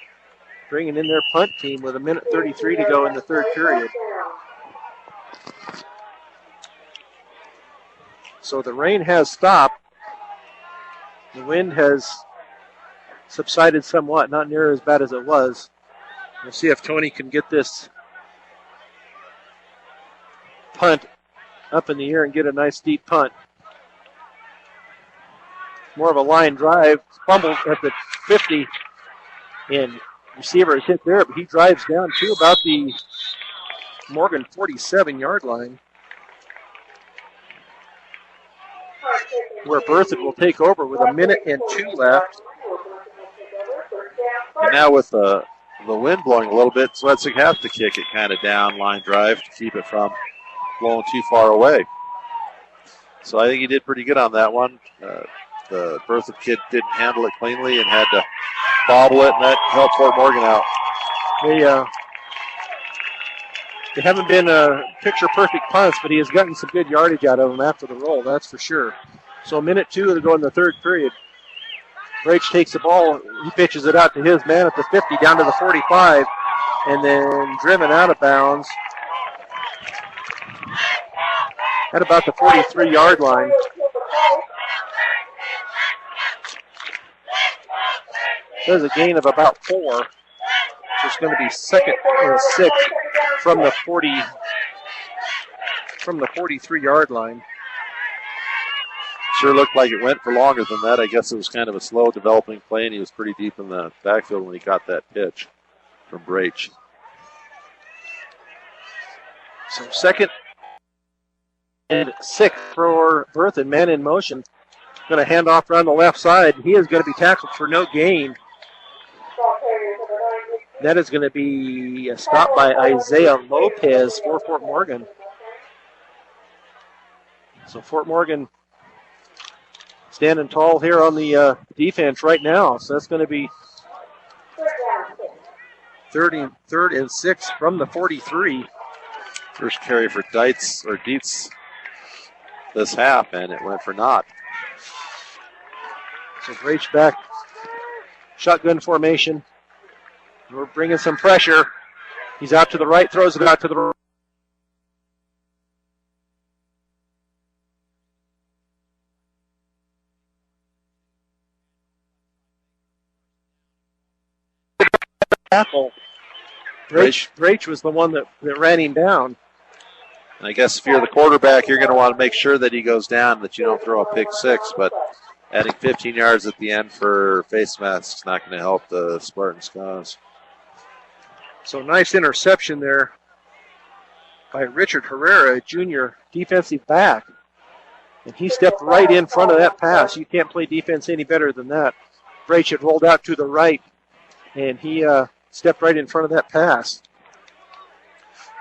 bringing in their punt team with 1:33 to go in the 3rd period. So the rain has stopped. The wind has subsided somewhat, not near as bad as it was. We'll see if Tony can get this punt up in the air and get a nice deep punt. More of a line drive, fumbled at the 50, and receiver is hit there, but he drives down to about the Morgan 47-yard line, where Berthoud will take over with 1:02 left. And now with the wind blowing a little bit, Swetsik has to kick it kind of down, line drive, to keep it from blowing too far away. So I think he did pretty good on that one. The Berthoud kid didn't handle it cleanly and had to bobble it, and that helped Fort Morgan out. They haven't been picture-perfect punts, but he has gotten some good yardage out of them after the roll, that's for sure. So 1:02 to go in the 3rd period. Brach takes the ball. He pitches it out to his man at the 50, down to the 45, and then driven out of bounds at about the 43-yard line. There's a gain of about 4. So it's going to be 2nd and 6 from the 43-yard line. Sure looked like it went for longer than that. I guess it was kind of a slow developing play, and he was pretty deep in the backfield when he got that pitch from Brach. So 2nd and 6 for Berthoud, man in motion. Going to hand off around the left side. He is going to be tackled for no gain. That is going to be a stop by Isaiah Lopez for Fort Morgan. So Fort Morgan standing tall here on the defense right now. So that's going to be 3rd and 6 from the 43. First carry for Dietz this half, and it went for naught. So Brach back, shotgun formation. We're bringing some pressure. He's out to the right, throws it out to the right. Tackle. Brach was the one that ran him down. And I guess if you're the quarterback, you're going to want to make sure that he goes down, that you don't throw a pick six. But adding 15 yards at the end for face mask is not going to help the Spartans' cause. So nice interception there by Richard Herrera, a junior defensive back. And he stepped right in front of that pass. You can't play defense any better than that. Brach had rolled out to the right, and he stepped right in front of that pass.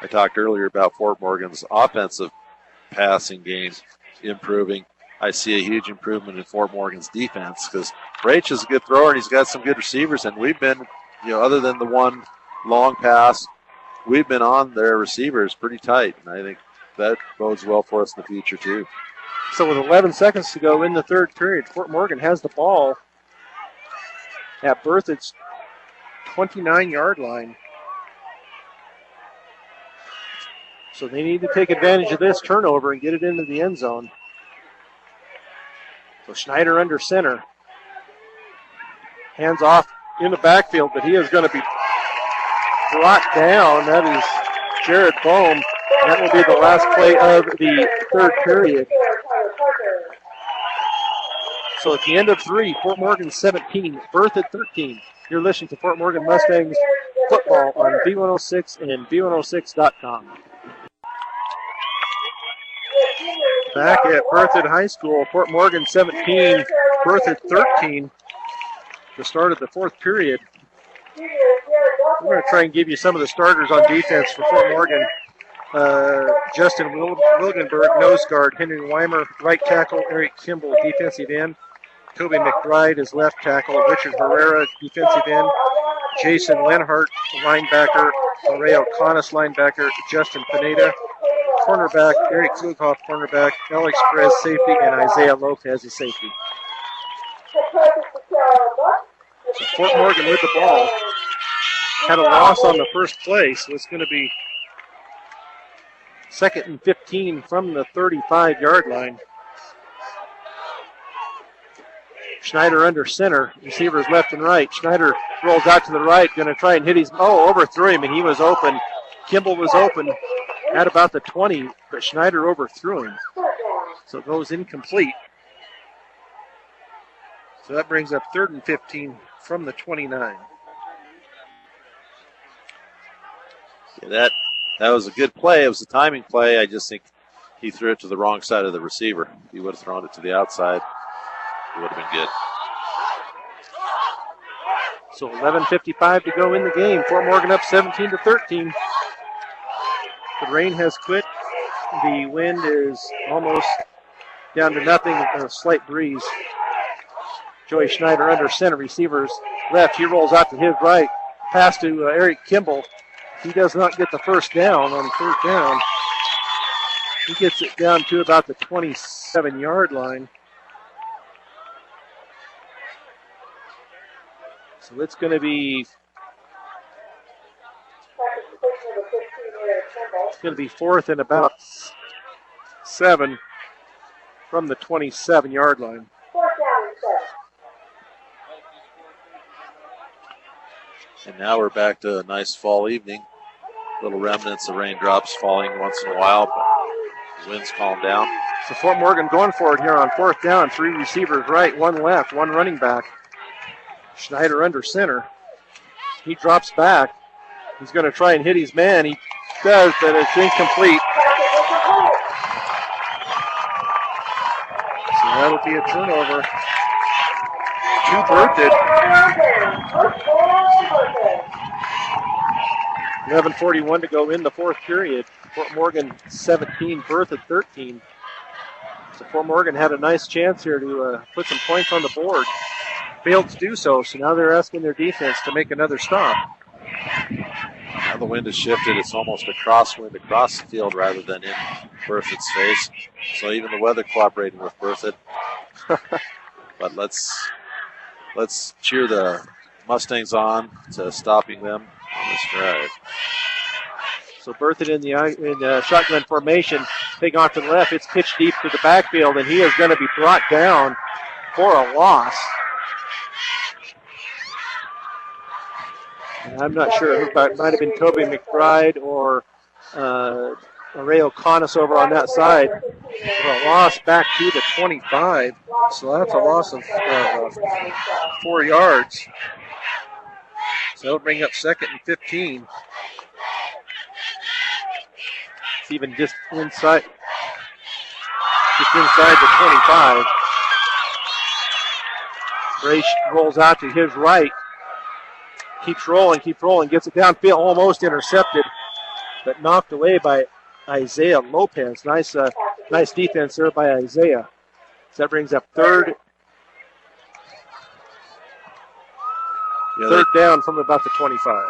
I talked earlier about Fort Morgan's offensive passing game improving. I see a huge improvement in Fort Morgan's defense because Rach is a good thrower and he's got some good receivers, and we've been, other than the one long pass, we've been on their receivers pretty tight, and I think that bodes well for us in the future too. So with 11 seconds to go in the third period, Fort Morgan has the ball at Berthoud's 29-yard line. So they need to take advantage of this turnover and get it into the end zone. So Schneider under center. Hands off in the backfield, but he is going to be brought down. That is Jared Bohm. That will be the last play of the third period. So at the end of 3, Fort Morgan 17, Berthoud 13. You're listening to Fort Morgan Mustangs football on B106 and B106.com. Back at Berthoud High School, Fort Morgan 17, Berthoud 13. The start of the fourth period. We're going to try and give you some of the starters on defense for Fort Morgan. Justin Wilgenberg, nose guard. Henry Weimer, right tackle. Eric Kimball, defensive end. Toby McBride is left tackle. Richard Herrera, defensive end. Jason Lenhart, linebacker. Areo Canas, linebacker. Justin Pineda, cornerback. Eric Klughoff, cornerback. Alex Perez, safety. And Isaiah Lopez is safety. So Fort Morgan with the ball. Had a loss on the first play, so it's going to be 2nd and 15 from the 35-yard line. Schneider under center. Receivers left and right. Schneider rolls out to the right, going to try and hit his... overthrew him, and he was open. Kimball was open at about the 20, but Schneider overthrew him. So it goes incomplete. So that brings up 3rd and 15 from the 29. Yeah, that was a good play. It was a timing play. I just think he threw it to the wrong side of the receiver. If he would have thrown it to the outside, it would have been good. So 11:55 to go in the game. Fort Morgan up 17-13. The rain has quit. The wind is almost down to nothing. A slight breeze. Joey Schneider under center. Receivers left. He rolls out to his right. Pass to Eric Kimball. He does not get the first down on 3rd down. He gets it down to about the 27-yard line. So it's going to be 4th and about 7 from the 27-yard line. And now we're back to a nice fall evening. Little remnants of raindrops falling once in a while, but the wind's calmed down. So Fort Morgan going for it here on 4th down. 3 receivers right, 1 left, 1 running back. Schneider under center. He drops back. He's going to try and hit his man. He does, but it's incomplete. So that'll be a turnover to Berthoud. 11:41 to go in the fourth period. Fort Morgan 17, Berthoud 13. So Fort Morgan had a nice chance here to put some points on the board. Failed to do so, so now they're asking their defense to make another stop. Now the wind has shifted. It's almost a crosswind across the field rather than in Berthoud's face. So even the weather cooperating with Berthoud. But let's cheer the Mustangs on to stopping them on this drive. So Berthoud in the shotgun formation, taking off to the left. It's pitched deep to the backfield, and he is going to be brought down for a loss. And I'm not sure who, but it might have been Toby McBride or Areo Canas over on that side. For a loss back to the 25. So that's a loss of 4 yards. So that'll bring up 2nd and 15. It's even just inside the 25. Brace rolls out to his right. Keeps rolling, gets it downfield, almost intercepted, but knocked away by Isaiah Lopez. Nice defense there by Isaiah. So that brings up third down from about the 25.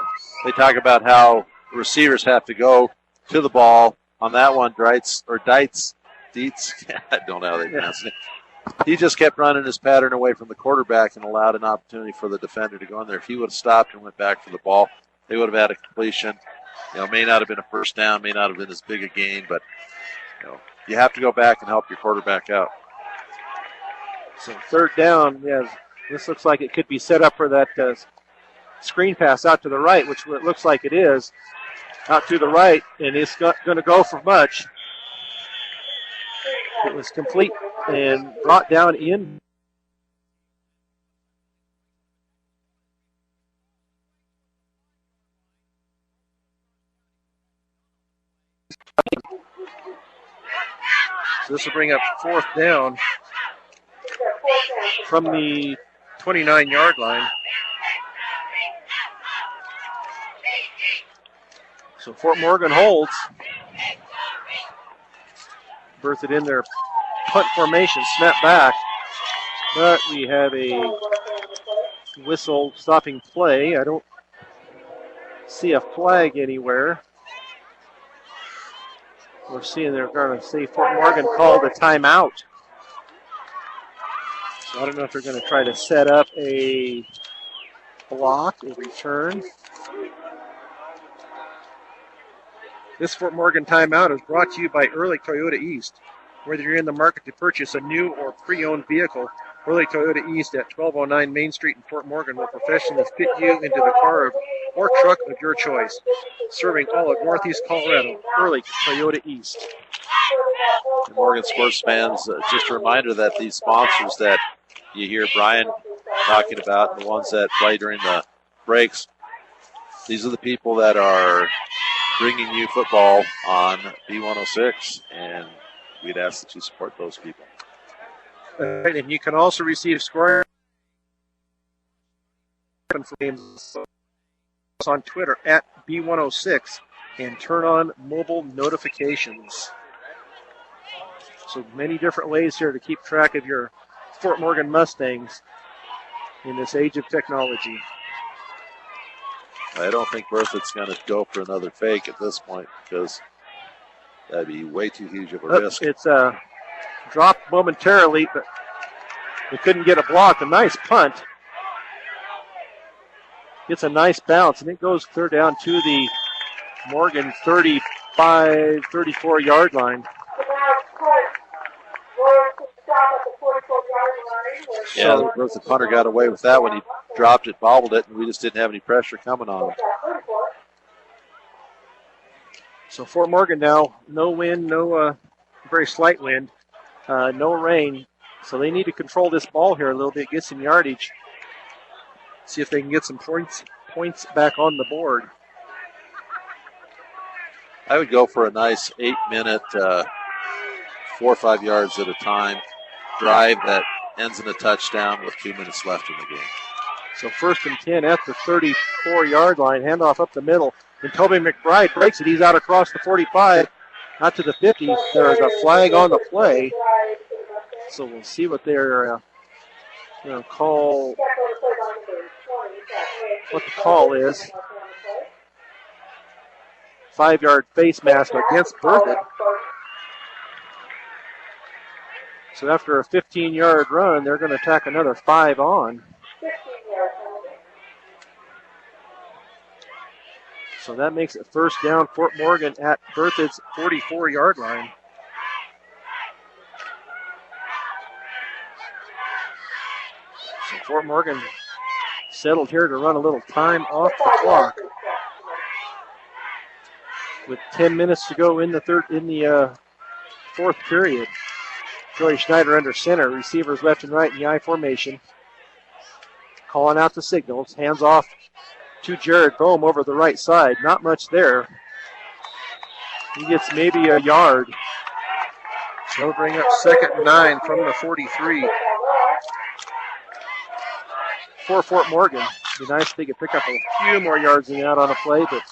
They talk about how receivers have to go to the ball. On that one, Dietz, I don't know how they pronounce it. He just kept running his pattern away from the quarterback and allowed an opportunity for the defender to go in there. If he would have stopped and went back for the ball, they would have had a completion. May not have been a first down, may not have been as big a gain, but you have to go back and help your quarterback out. So third down, this looks like it could be set up for that screen pass out to the right, which it looks like it is. Out to the right, and it's going to go for much. It was complete and brought down in. So this will bring up fourth down from the 29-yard line. So Fort Morgan holds. Berthoud in their punt formation, snap back. But we have a whistle stopping play. I don't see a flag anywhere. We're seeing they're going to say Fort Morgan called a timeout. So I don't know if they're going to try to set up a block, a return. This Fort Morgan timeout is brought to you by Ehrlich Toyota East. Whether you're in the market to purchase a new or pre-owned vehicle, Ehrlich Toyota East at 1209 Main Street in Fort Morgan will professionally fit you into the car or truck of your choice. Serving all of Northeast Colorado, Ehrlich Toyota East. And Morgan sports fans, just a reminder that these sponsors that you hear Brian talking about and the ones that play during the breaks, these are the people that are bringing you football on B106, and we'd ask that you support those people. And you can also receive scoring on Twitter at B106 and turn on mobile notifications. So many different ways here to keep track of your Fort Morgan Mustangs in this age of technology. I don't think Berthoud's going to go for another fake at this point because that'd be way too huge of a risk. It's dropped momentarily, but they couldn't get a block. A nice punt. Gets a nice bounce, and it goes clear down to the Morgan 35, 34-yard line. Yeah, the punter got away with that when he dropped it, bobbled it, and we just didn't have any pressure coming on him. So Fort Morgan now, no wind, no very slight wind, no rain. So they need to control this ball here a little bit, get some yardage, see if they can get some points back on the board. I would go for a nice 8-minute, 4 or 5 yards at a time drive that ends in a touchdown with 2 minutes left in the game. So 1st and 10 at the 34-yard line, handoff up the middle. And Toby McBride breaks it. He's out across the 45, out to the 50. There is a flag on the play. So we'll see what they're going to call, what the call is. 5-yard face mask against Berthoud. So after a 15-yard run, they're going to tack another 5 on. So that makes it first down, Fort Morgan at Berthoud's 44-yard line. So Fort Morgan settled here to run a little time off the clock. With 10 minutes to go in the fourth period. Joey Schneider under center, receivers left and right in the I formation. Calling out the signals, hands off to Jared Bohm over the right side. Not much there. He gets maybe a yard. They'll bring up 2nd and 9 from the 43. For Fort Morgan. It'd be nice if they could pick up a few more yards than that on a play, but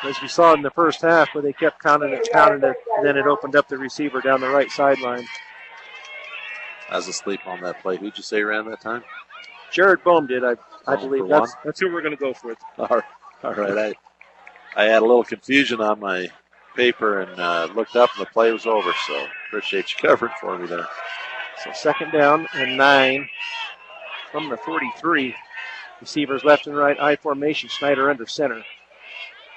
as we saw in the first half where they kept pounding it, and then it opened up the receiver down the right sideline. I was asleep on that play. Who'd you say ran that time? Jared Bohm did, I Bohm believe. for That's who we're going to go for. All right. I had a little confusion on my paper and looked up, and the play was over. So appreciate you covering for me there. So 2nd down and 9 from the 43. Receivers left and right, I formation. Schneider under center.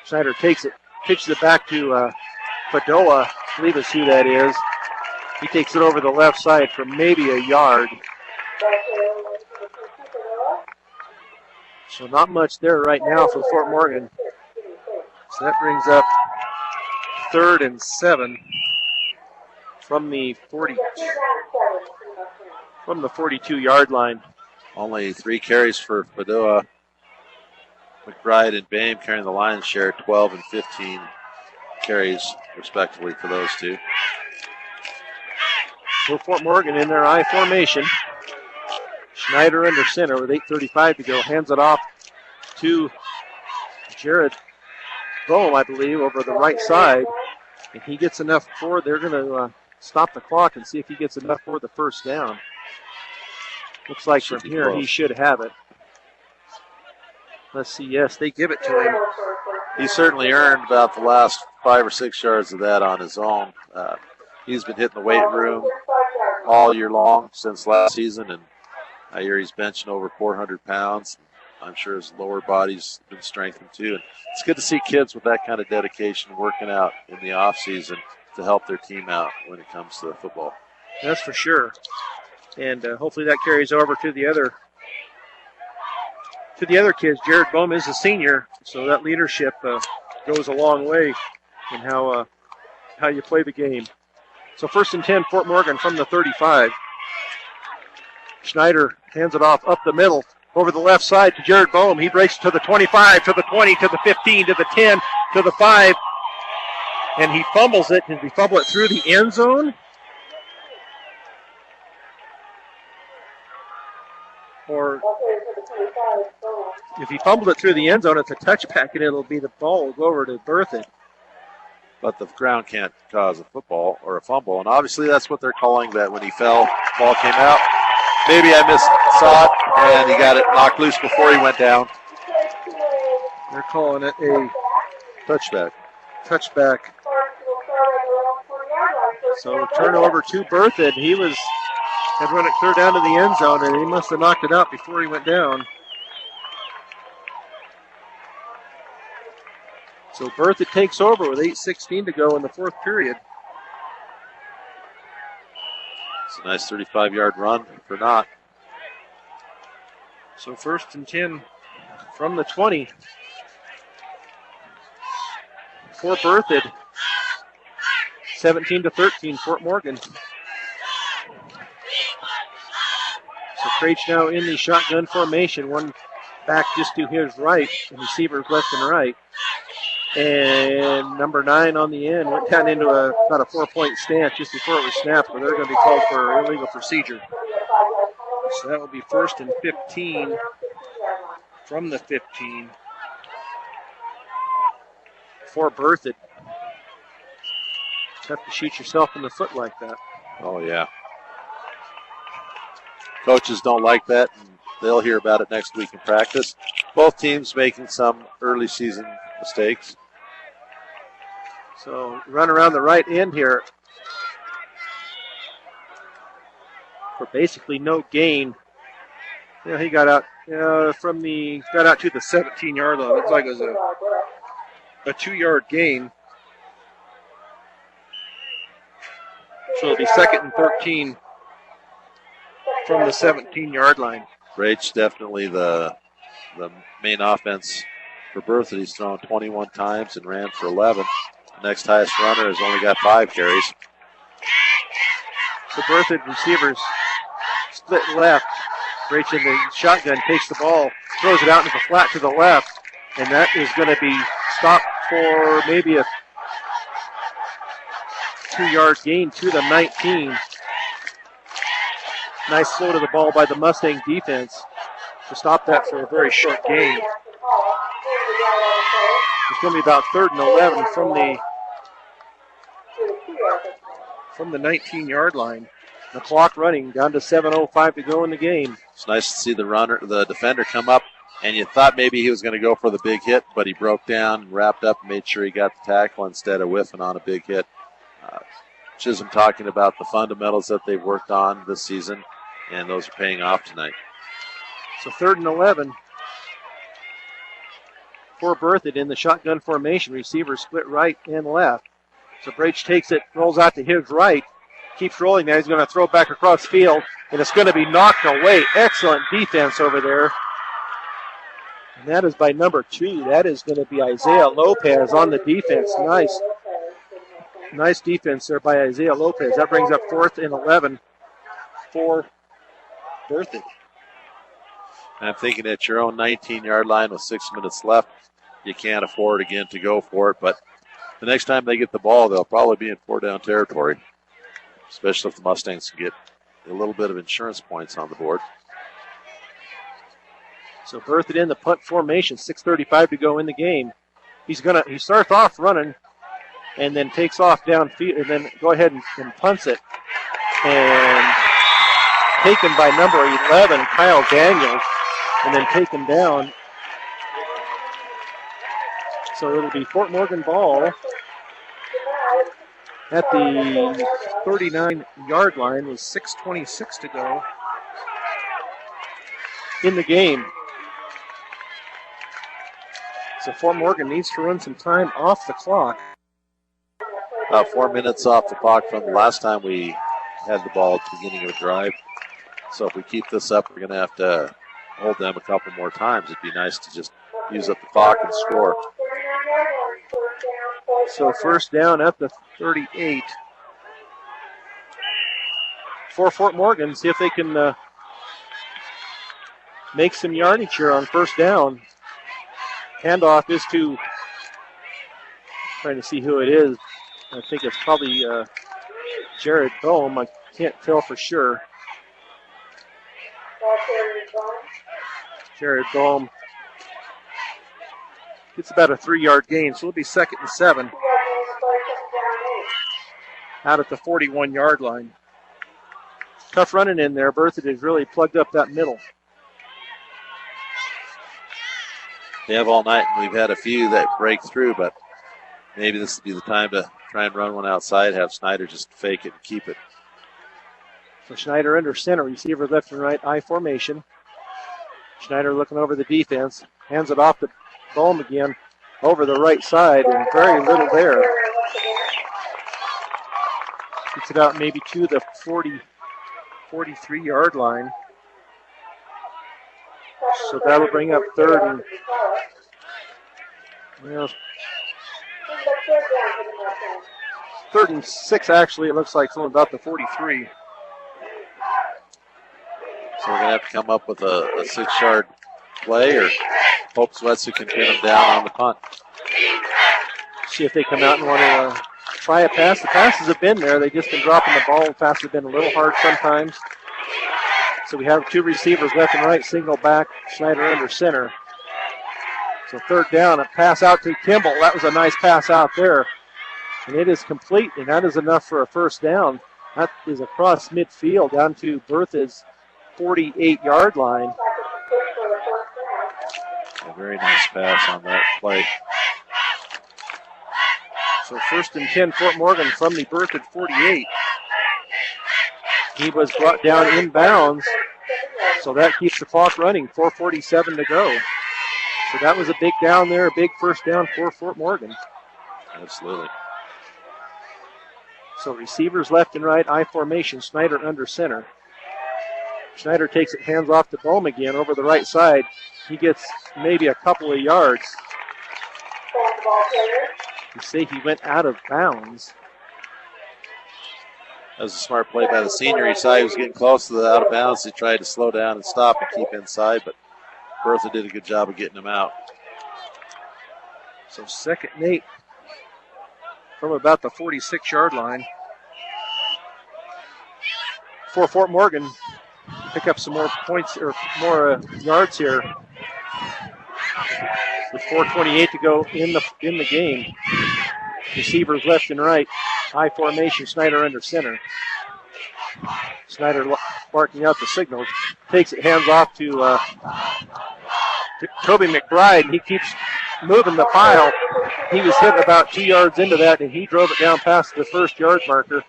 Schneider takes it, pitches it back to Padoa, I believe is who that is. He takes it over the left side for maybe a yard. So not much there right now for Fort Morgan. So that brings up 3rd and 7 from the 42-yard line. Only 3 carries for Padoa. McBride and Bame carrying the lion's share, 12 and 15 carries respectively for those two. So Fort Morgan in their I formation. Schneider under center with 8:35 to go. Hands it off to Jared Bohm, I believe, over the right side. If he gets enough for, they're going to stop the clock and see if he gets enough for the first down. Looks like from here he should have it. Let's see. Yes, they give it to him. He certainly earned about the last 5 or 6 yards of that on his own. He's been hitting the weight room all year long since last season, and I hear he's benching over 400 pounds. I'm sure his lower body's been strengthened too. And it's good to see kids with that kind of dedication working out in the off season to help their team out when it comes to football. That's for sure. And hopefully that carries over to the other kids. Jared Bohm is a senior, so that leadership goes a long way in how you play the game. So 1st and 10, Fort Morgan from the 35. Schneider hands it off up the middle, over the left side to Jared Bohm. He breaks to the 25, to the 20, to the 15, to the 10, to the 5, and he fumbles it. Did he fumble it through the end zone? Or if he fumbled it through the end zone, it's a touchback, and it'll be the ball will go over to Berthoud. But the ground can't cause a football or a fumble, and obviously that's what they're calling that when he fell, ball came out. Maybe I saw it, and he got it knocked loose before he went down. They're calling it a touchback. So turnover to Berthoud. He had run it clear down to the end zone, and he must have knocked it out before he went down. So Berthoud takes over with 8:16 to go in the 4th period. It's a nice 35-yard run for Knott. So 1st and 10 from the 20 for Berthoud. 17-13, Fort Morgan. So Craich now in the shotgun formation. One back just to his right, and receivers left and right. And number 9 on the end went down into about a 4-point stance just before it was snapped, but they're going to be called for illegal procedure. So that will be 1st and 15 from the 15 for Berthoud. Tough to shoot yourself in the foot like that. Oh, yeah. Coaches don't like that, and they'll hear about it next week in practice. Both teams making some early season mistakes. So run around the right end here for basically no gain. Yeah, he got out to the 17-yard line. Looks like it was a 2-yard gain. So it'll be 2nd and 13 from the 17-yard line. Craich definitely the main offense for Berthoud. He's thrown 21 times and ran for 11. The next highest runner has only got 5 carries. The Berthoud receivers split left. Craich in the shotgun takes the ball, throws it out into the flat to the left, and that is going to be stopped for maybe a 2-yard gain to the 19. Nice slow to the ball by the Mustang defense to stop that for a very short gain. It's going to be about 3rd and 11 from the 19-yard line. The clock running, down to 7:05 to go in the game. It's nice to see the defender come up, and you thought maybe he was going to go for the big hit, but he broke down, wrapped up, and made sure he got the tackle instead of whiffing on a big hit. Chisholm talking about the fundamentals that they've worked on this season, and those are paying off tonight. So 3rd and 11 for Berthoud in the shotgun formation. Receivers split right and left. So Brach takes it, rolls out to his right, keeps rolling now. He's going to throw it back across field, and it's going to be knocked away. Excellent defense over there. And that is by number 2. That is going to be Isaiah Lopez on the defense. Nice defense there by Isaiah Lopez. That brings up 4th and 11 for Berthoud. I'm thinking at your own 19-yard line with 6 minutes left, you can't afford again to go for it. But the next time they get the ball, they'll probably be in 4-down territory, especially if the Mustangs can get a little bit of insurance points on the board. So Berthoud in the punt formation, 6:35 to go in the game. He starts off running and then takes off downfield and then go ahead and punts it. And taken by number 11, Kyle Daniels, and then taken down. So it'll be Fort Morgan ball at the 39-yard line with 6:26 to go in the game. So Fort Morgan needs to run some time off the clock. About 4 minutes off the clock from the last time we had the ball at the beginning of the drive. So if we keep this up, we're going to have to hold them a couple more times. It'd be nice to just use up the clock and score. So first down at the 38. For Fort Morgan, see if they can make some yardage here on first down. Handoff is to, trying to see who it is. I think it's probably Jared Bohm. I can't tell for sure. Jared Bohm gets about a 3-yard gain, so it'll be 2nd and 7 out at the 41-yard line. Tough running in there. Berthoud has really plugged up that middle. They have all night, and we've had a few that break through, but maybe this will be the time to try and run one outside, have Snyder just fake it and keep it. So Schneider under center, receiver left and right, I formation. Schneider looking over the defense, hands it off to Bohm again over the right side, and very little there. Gets it out maybe to the 43-yard line. So that'll bring up 3rd and, well, 3rd and 6 actually. It looks like something about the 43. So we're going to have to come up with a 6-yard play, or hope Swetsu can pin them down on the punt. See if they come out and want to try a pass. The passes have been there. They've just been dropping the ball. The passes have been a little hard sometimes. So we have 2 receivers left and right, single back, Schneider under center. So 3rd down, a pass out to Kimball. That was a nice pass out there. And it is complete, and that is enough for a first down. That is across midfield down to Berthoud's 48-yard line. A very nice pass on that play. So 1st and 10, Fort Morgan from the Berthoud 48. He was brought down inbounds, so that keeps the clock running. 4:47 to go. So that was a big down there, a big first down for Fort Morgan. Absolutely. So receivers left and right, I formation, Schneider under center. Schneider takes it, hands off to Bohm again over the right side. He gets maybe a couple of yards. You say he went out of bounds. That was a smart play by the senior. He saw he was getting close to the out of bounds. He tried to slow down and stop and keep inside, but Berthoud did a good job of getting him out. So 2nd and 8 from about the 46-yard line. For Fort Morgan, pick up some more points or more yards here. With 4:28 to go in the game. Receivers left and right. High formation, Schneider under center. Snyder barking out the signal. Takes it, hands off to Toby McBride. He keeps moving the pile. He was hit about 2 yards into that, and he drove it down past the first yard marker.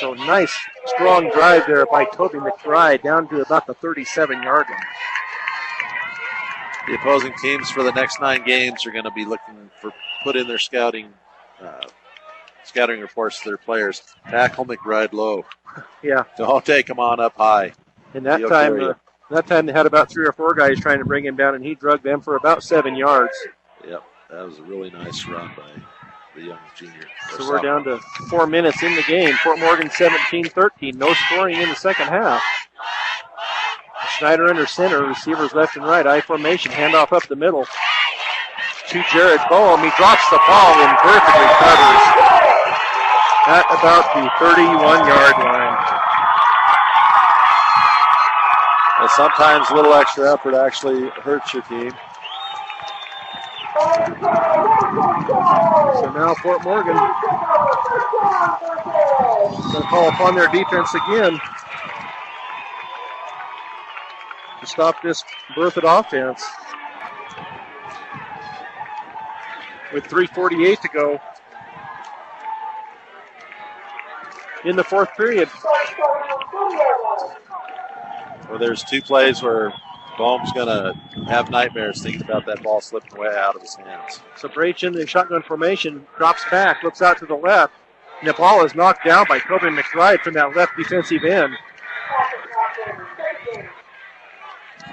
So nice, strong drive there by Toby McBride down to about the 37-yard line. The opposing teams for the next 9 games are going to be looking for put in their scouting reports to their players. Tackle McBride low. Yeah. Don't take him on up high. And that time they had about 3 or 4 guys trying to bring him down, and he drugged them for about 7 yards. Yep, that was a really nice run by the young junior. So we're down to 4 minutes in the game. Fort Morgan 17-13. No scoring in the second half. Schneider under center, receivers left and right, I formation, handoff up the middle to Jared Boehm. He drops the ball and Berthoud recovers at about the 31-yard line. And sometimes a little extra effort actually hurts your team. So now Fort Morgan going to call upon their defense again to stop this Berthoud offense. With 3:48 to go in the fourth period. Well, there's 2 plays where Boehm's going to have nightmares thinking about that ball slipping way out of his hands. So Brach in the shotgun formation, drops back, looks out to the left. And the ball is knocked down by Toby McBride from that left defensive end.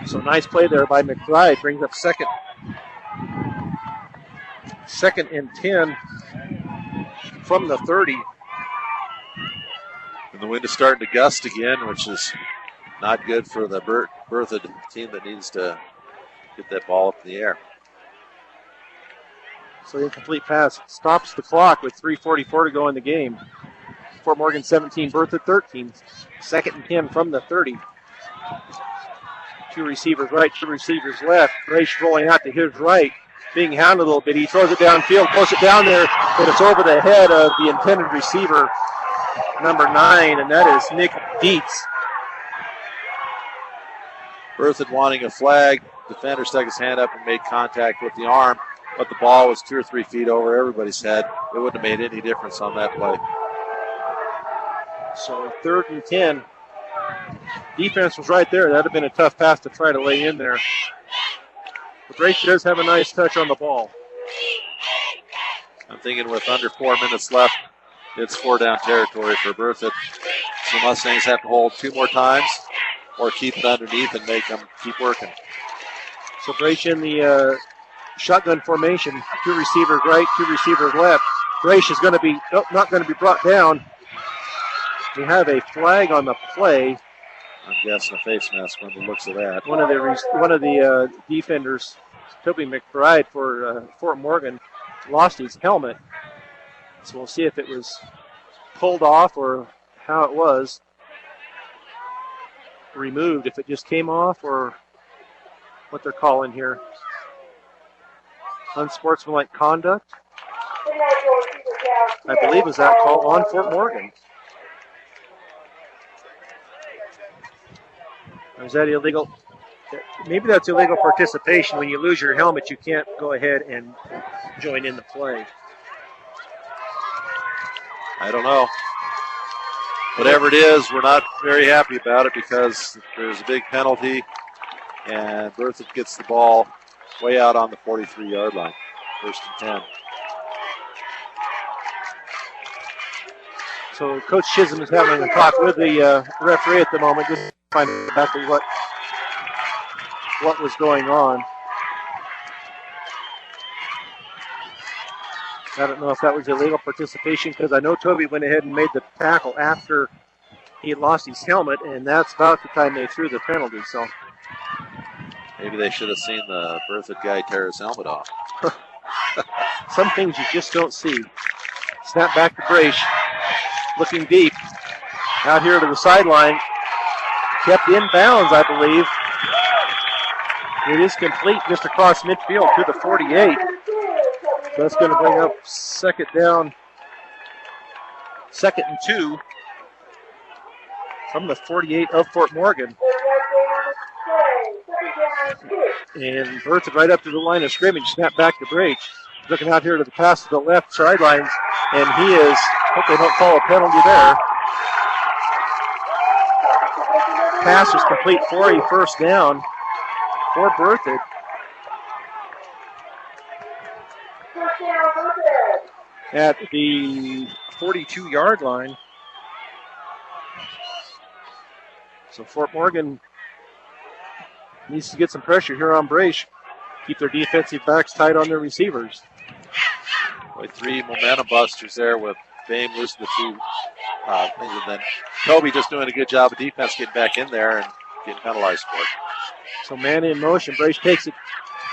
So nice play there by McBride. Brings up second and 10 from the 30. And the wind is starting to gust again, which is not good for the Berthoud team that needs to get that ball up in the air. So the incomplete pass stops the clock with 3:44 to go in the game. Fort Morgan 17, Berthoud 13. Second and 10 from the 30. 2 receivers right, 2 receivers left. Brach rolling out to his right, being hounded a little bit. He throws it downfield, puts it down there, but it's over the head of the intended receiver, number 9, and that is Nick Dietz. Berthoud wanting a flag. Defender stuck his hand up and made contact with the arm, but the ball was 2 or 3 feet over everybody's head. It wouldn't have made any difference on that play. So 3rd and 10. Defense was right there. That would have been a tough pass to try to lay in there. But Brach does have a nice touch on the ball. I'm thinking with under 4 minutes left, it's 4-down territory for Berthoud. So Mustangs have to hold 2 more times or keep it underneath and make them keep working. So Brach in the shotgun formation. 2 receivers right, 2 receivers left. Brach is going to be not going to be brought down. We have a flag on the play. I'm guessing a face mask when he looks at that. One of the defenders, Toby McBride for Fort Morgan, lost his helmet. So we'll see if it was pulled off or how it was removed. If it just came off or what they're calling here. Unsportsmanlike conduct. I believe is that call on Fort Morgan. Or is that illegal? Maybe that's illegal participation. When you lose your helmet, you can't go ahead and join in the play. I don't know. Whatever it is, we're not very happy about it because there's a big penalty, and Berthoud gets the ball way out on the 43-yard line. 1st and 10. So Coach Chisholm is having a talk with the referee at the moment, just to find out exactly what was going on. I don't know if that was illegal participation because I know Toby went ahead and made the tackle after he lost his helmet, and that's about the time they threw the penalty. So maybe they should have seen the Berthoud guy tear his helmet off. Some things you just don't see. Snap back to Brach. Looking deep. Out here to the sideline. Kept in bounds, I believe. It is complete just across midfield to the 48. So that's going to bring up second down. 2nd and 2 from the 48 of Fort Morgan. And Berthoud right up to the line of scrimmage, snap back to Brach. Looking out here to the pass to the left sidelines, and he is, hope they don't call a penalty there. Pass is complete for a first down for Berthoud. At the 42-yard line. So Fort Morgan needs to get some pressure here on Brach. Keep their defensive backs tight on their receivers. Boy, 3 momentum busters there with Fame losing the 2 things. And then Kobe just doing a good job of defense getting back in there and getting penalized for it. So man in motion. Brach takes it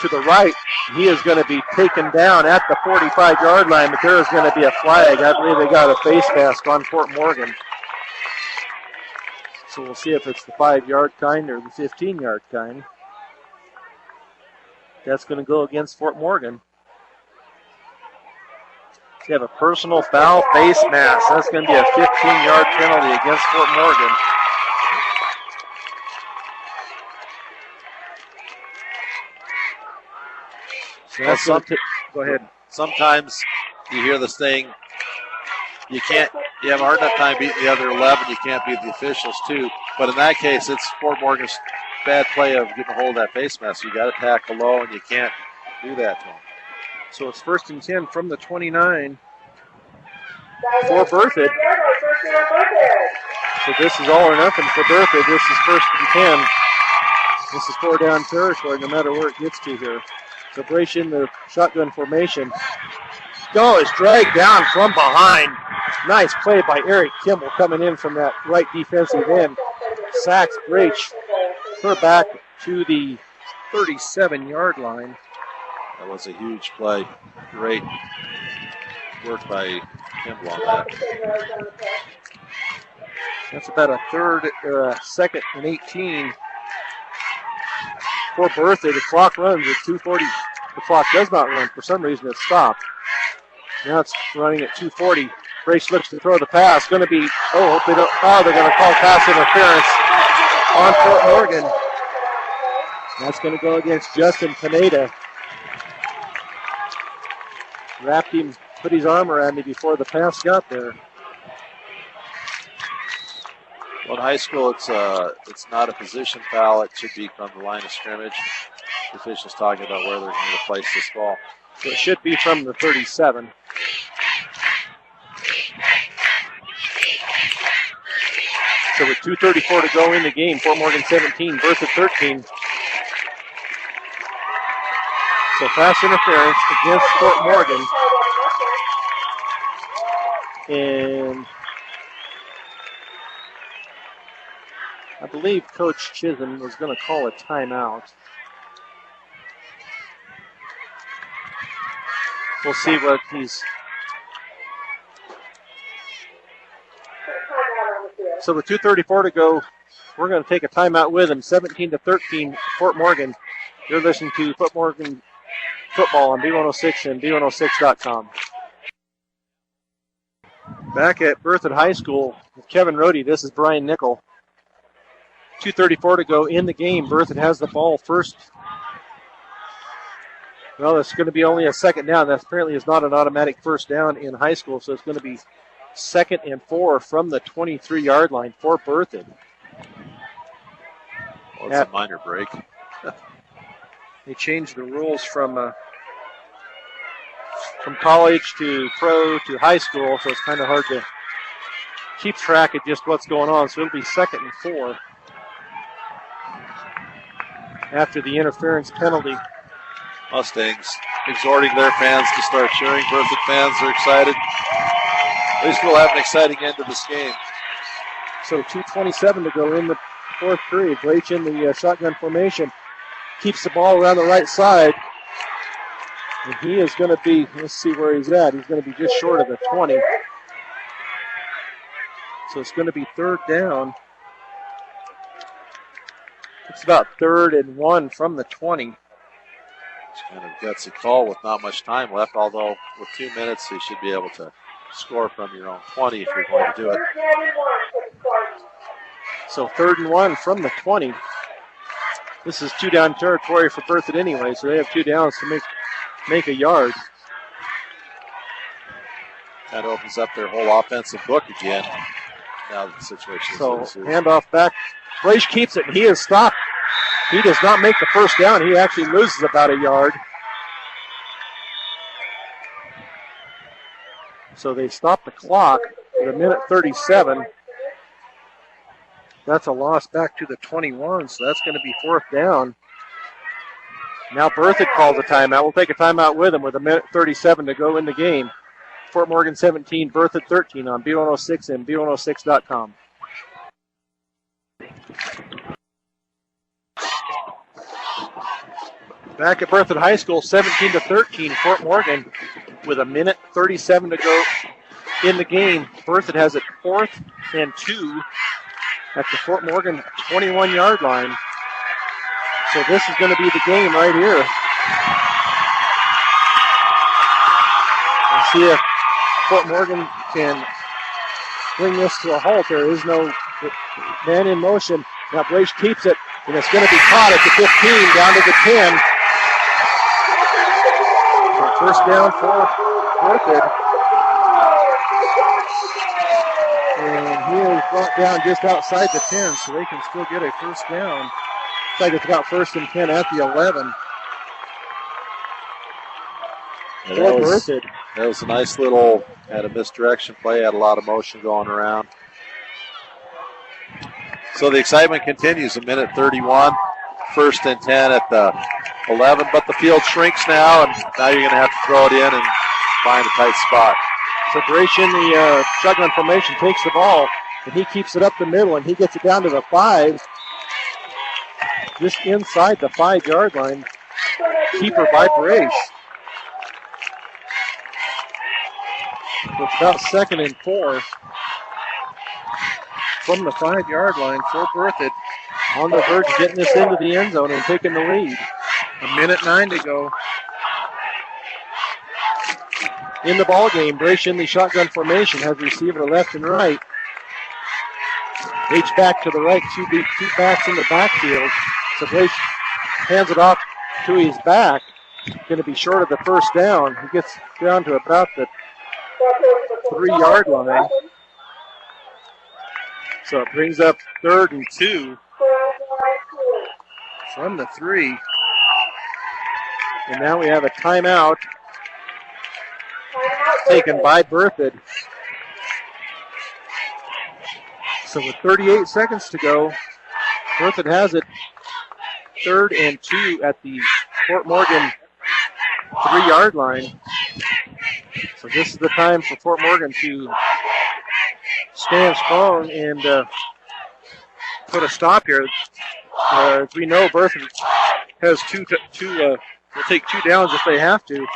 to the right. He is going to be taken down at the 45-yard line, but there is going to be a flag. I believe they got a face mask on Fort Morgan. So we'll see if it's the 5-yard kind or the 15-yard kind. That's going to go against Fort Morgan. They have a personal foul face mask. That's going to be a 15-yard penalty against Fort Morgan. So go ahead. Sometimes you hear this thing, you have a hard enough time beating the other 11, you can't beat the officials too. But in that case, it's Fort Morgan's bad play of getting a hold of that face mask. You got to tackle low, and you can't do that to them. So it's 1st and 10 from the 29 for Berthoud. So this is all or nothing for Berthoud. This is 1st and 10. This is 4-down territory, no matter where it gets to here. So Brach in the shotgun formation. Is dragged down from behind. Nice play by Eric Kimball coming in from that right defensive end. Sacks Brach. Her back to the 37-yard line. That was a huge play. Great work by Kimball on that. That's about a 2nd and 18 for Berthoud. The clock runs at 2:40. The clock does not run. For some reason, it stopped. Now it's running at 2:40. Brach looks to throw the pass. Going to be, they're going to call pass interference on Fort Morgan. That's going to go against Justin Pineda. Wrapped him, put his arm around me before the pass got there. Well, in high school, it's not a position foul. It should be from the line of scrimmage. The officials talking about where they're going to place this ball. So it should be from the 37. So with 2:34 to go in the game, Fort Morgan 17, Berthoud 13. So pass interference against Fort Morgan. And I believe Coach Chisholm was going to call a timeout. We'll see what he's... So with 2:34 to go, we're going to take a timeout with him. 17-13, Fort Morgan. You're listening to Fort Morgan football on B106 and B106.com. Back at Berthoud High School with Kevin Rohde, this is Brian Nickel. 2:34 to go in the game. Berthoud has the ball first. Well, it's going to be only a 2nd down. That apparently is not an automatic first down in high school, so it's going to be 2nd and 4 from the 23-yard line for Berthoud. Well, it's a minor break. They changed the rules from college to pro to high school, so it's kind of hard to keep track of just what's going on. So it'll be 2nd and 4 after the interference penalty. Mustangs exhorting their fans to start cheering. Berthoud fans are excited. At least we'll have an exciting end to this game. So 2:27 to go in the 4th period. Brach in the shotgun formation. Keeps the ball around the right side. And he is going to be, let's see where he's at. He's going to be just short of the 20. So it's going to be 3rd down. It's about 3rd and 1 from the 20. It's kind of gutsy call with not much time left, although with 2 minutes, you should be able to score from your own 20 if you're going to do it. So 3rd and 1 from the 20. This is 2-down territory for Berthoud anyway, so they have 2 downs to make a yard. That opens up their whole offensive book again. Now the situation is handoff back. Braish keeps it, and he is stopped. He does not make the first down. He actually loses about a yard. So they stop the clock at 1:37. That's a loss back to the 21, so that's going to be 4th down. Now Berthoud calls a timeout. We'll take a timeout with him with 1:37 to go in the game. Fort Morgan 17, Berthoud 13 on B106 and B106.com. Back at Berthoud High School, 17-13, Fort Morgan with 1:37 to go in the game. Berthoud has it 4th and 2 at the Fort Morgan 21-yard line. So this is going to be the game right here. Let's see if Fort Morgan can bring this to a halt. There is no man in motion. Now Braish keeps it, and it's going to be caught at the 15, down to the 10. First down for Berthoud. And he is brought down just outside the 10, so they can still get a first down. Looks like it's about 1st and 10 at the 11. That was a nice little, had a misdirection play, had a lot of motion going around. So the excitement continues, 1:31, 1st and 10 at the 11, but the field shrinks now, and now you're going to have to throw it in and find a tight spot. Separation, the shotgun formation takes the ball, and he keeps it up the middle, and he gets it down to the 5, just inside the 5-yard line. Keeper by Braish. So it's about 2nd and 4 from the 5-yard line for Berthoud. On the verge of getting this into the end zone and taking the lead. 1:09 to go in the ball game. Braish in the shotgun formation, has receiver left and right. H back to the right, two backs in the backfield. So Braish hands it off to his back. Going to be short of the first down. He gets down to about the 3-yard line. So it brings up 3rd and 2 from the 3. And now we have a timeout taken by Berthoud. So with 38 seconds to go, Berthoud has it 3rd and 2 at the Fort Morgan 3-yard line. So this is the time for Fort Morgan to stand strong and put a stop here. As we know, Berthoud has will take 2 downs if they have to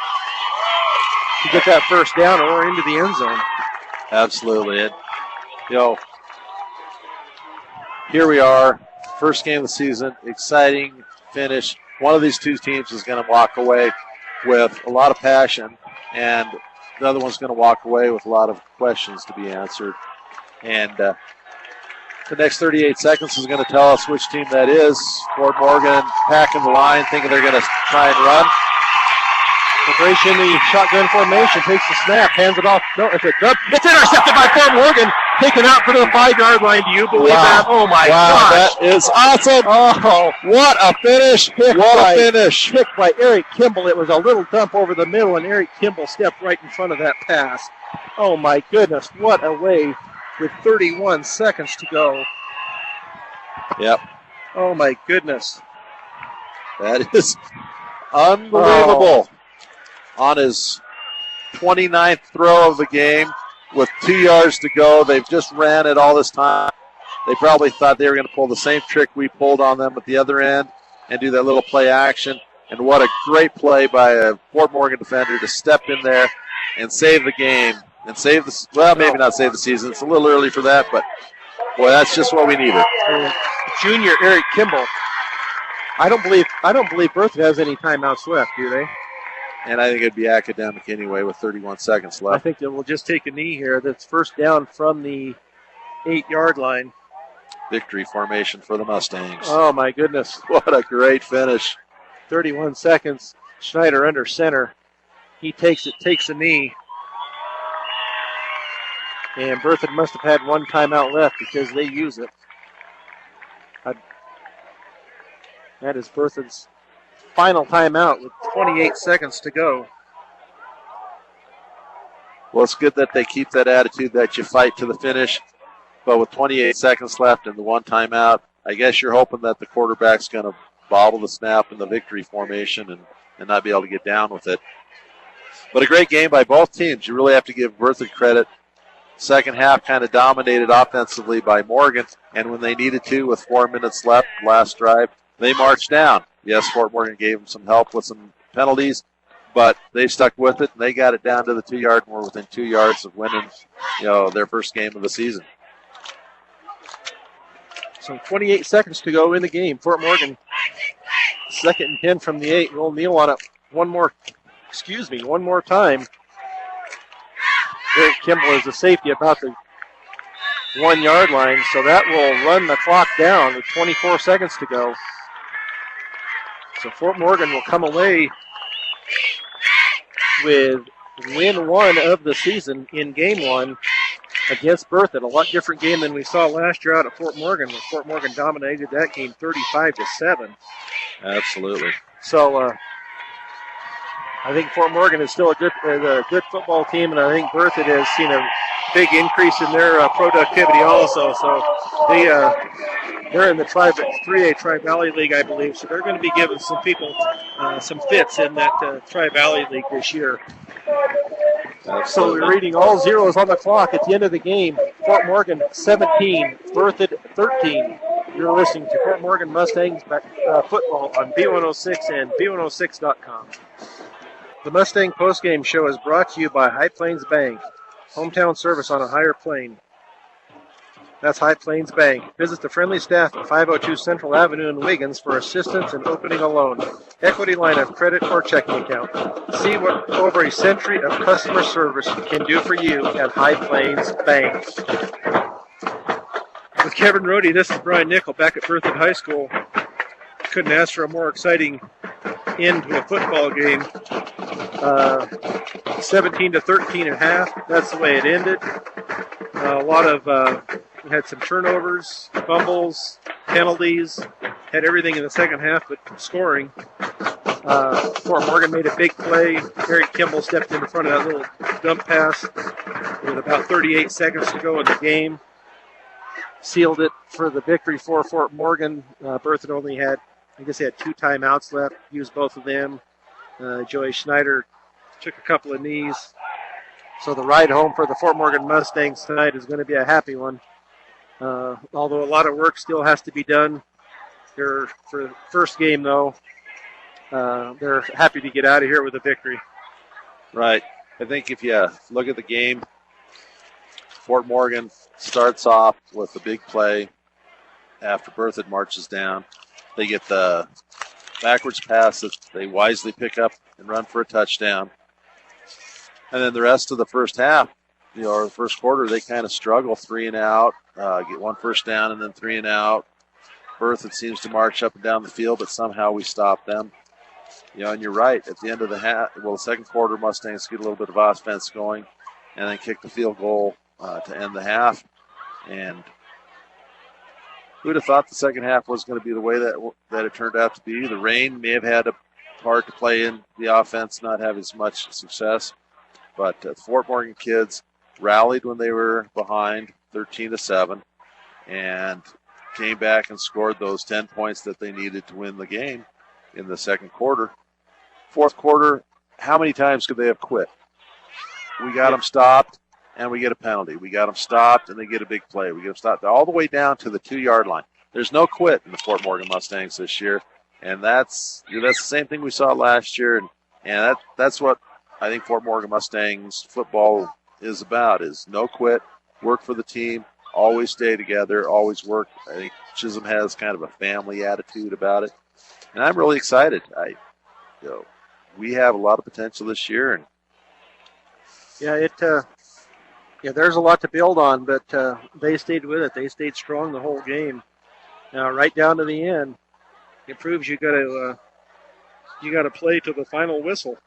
get that first down or into the end zone. Absolutely. Here we are, first game of the season, exciting finish. One of these two teams is going to walk away with a lot of passion, and the other one's going to walk away with a lot of questions to be answered. And the next 38 seconds is going to tell us which team that is. Fort Morgan packing the line, thinking they're going to try and run. Braish in the shotgun formation, takes the snap, hands it off. No, it's intercepted by Fort Morgan, taken out for the 5-yard line. Do you believe that? Oh my gosh. That is awesome. Oh, what a finish. What a finish. Picked by Eric Kimball. It was a little dump over the middle, and Eric Kimball stepped right in front of that pass. Oh my goodness, what a way with 31 seconds to go. Yep. Oh my goodness. That is unbelievable. On his 29th throw of the game with 2 yards to go. They've just ran it all this time. They probably thought they were going to pull the same trick we pulled on them at the other end and do that little play action. And what a great play by a Fort Morgan defender to step in there and save the game and save the, well, maybe not save the season. It's a little early for that, but boy, that's just what we needed. Junior Eric Kimball. I don't believe Berthoud has any timeouts left, do they? And I think it'd be academic anyway with 31 seconds left. I think that we'll just take a knee here. That's first down from the 8-yard line. victory formation for the Mustangs. Oh, my goodness. What a great finish. 31 seconds. Schneider under center. He takes a knee. And Berthoud must have had one timeout left because they use it. That is Berthoud's final timeout with 28 seconds to go. Well, it's good that they keep that attitude that you fight to the finish. But with 28 seconds left and the one timeout, I guess you're hoping that the quarterback's going to bobble the snap in the victory formation and not be able to get down with it. But a great game by both teams. You really have to give Berthoud credit. Second half kind of dominated offensively by Morgan, and when they needed to with 4 minutes left, last drive, they marched down. Yes, Fort Morgan gave them some help with some penalties, but they stuck with it, and they got it down to the 2-yard and were within 2 yards of winning, their first game of the season. So 28 seconds to go in the game. Fort Morgan, 2nd and 10 from the 8. We'll kneel on it one more time. Eric Kimball is a safety about the 1-yard line, so that will run the clock down with 24 seconds to go. So Fort Morgan will come away with win 1 of the season in game 1 against Berthoud. A lot different game than we saw last year out at Fort Morgan, where Fort Morgan dominated that game 35-7. Absolutely. So I think Fort Morgan is still a good football team, and I think Berthoud has seen a big increase in their productivity also. So they're in the 3A Tri-Valley League, I believe. So they're going to be giving some people some fits in that Tri-Valley League this year. So we're reading all zeros on the clock at the end of the game. Fort Morgan 17, Berthoud 13. You're listening to Fort Morgan Mustangs football on B106 and B106.com. The Mustang postgame show is brought to you by High Plains Bank, hometown service on a higher plane. That's High Plains Bank. Visit the friendly staff at 502 Central Avenue in Wiggins for assistance in opening a loan, equity line of credit, or checking account. See what over a century of customer service can do for you at High Plains Bank. With Kevin Rohde, this is Brian Nickel back at Berthoud High School. Couldn't ask for a more exciting end to a football game. 17-13 at half. That's the way it ended. We had some turnovers, fumbles, penalties. Had everything in the second half but scoring. Fort Morgan made a big play. Eric Kimball stepped in front of that little dump pass with about 38 seconds to go in the game. Sealed it for the victory for Fort Morgan. Berthoud only had, they had 2 timeouts left. Used both of them. Joey Schneider took a couple of knees. So the ride home for the Fort Morgan Mustangs tonight is going to be a happy one. Although a lot of work still has to be done. For the first game, though, they're happy to get out of here with a victory. Right. I think if you look at the game, Fort Morgan starts off with a big play after Berthoud marches down. They get the backwards pass that they wisely pick up and run for a touchdown. And then the rest of the first half, or the first quarter, they kind of struggle 3 and out, get 1 first down and then 3 and out. Berthoud seems to march up and down the field, but somehow we stop them. And you're right. At the end of the the second quarter, Mustangs get a little bit of offense going and then kick the field goal to end the half. And who would have thought the second half was going to be the way that it turned out to be? The rain may have had a part to play in the offense not having as much success. But the Fort Morgan kids rallied when they were behind 13-7 and came back and scored those 10 points that they needed to win the game in the second quarter. Fourth quarter, how many times could they have quit? We got them stopped, and we get a penalty. We got them stopped, and they get a big play. We get them stopped all the way down to the 2-yard line. There's no quit in the Fort Morgan Mustangs this year, and that's the same thing we saw last year, and that's what I think Fort Morgan Mustangs football is about, is no quit, work for the team, always stay together, always work. I think Chisholm has kind of a family attitude about it, and I'm really excited. We have a lot of potential this year, and yeah, Yeah, there's a lot to build on, but they stayed with it. They stayed strong the whole game. Now, right down to the end, it proves you got to play to the final whistle.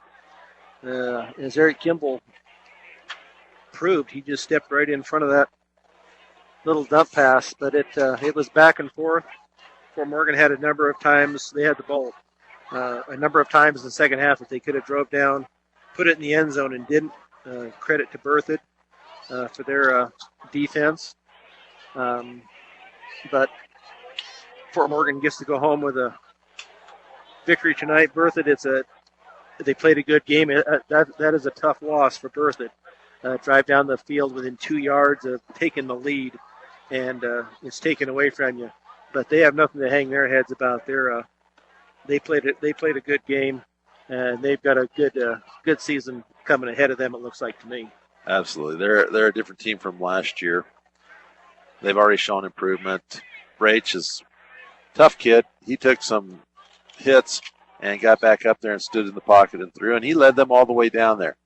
As Eric Kimball proved, he just stepped right in front of that little dump pass, but it was back and forth. Fort Morgan had a number of times they had the ball a number of times in the second half that they could have drove down, put it in the end zone, and didn't. Credit to Berthoud for their defense. But Fort Morgan gets to go home with a victory tonight. Berthoud, they played a good game. That is a tough loss for Berthoud. Drive down the field within 2 yards of taking the lead, and it's taken away from you. But they have nothing to hang their heads about. They played a good game, and they've got a good season coming ahead of them. It looks like to me. Absolutely, they're a different team from last year. They've already shown improvement. Brach is a tough kid. He took some hits and got back up there and stood in the pocket and threw, and he led them all the way down there.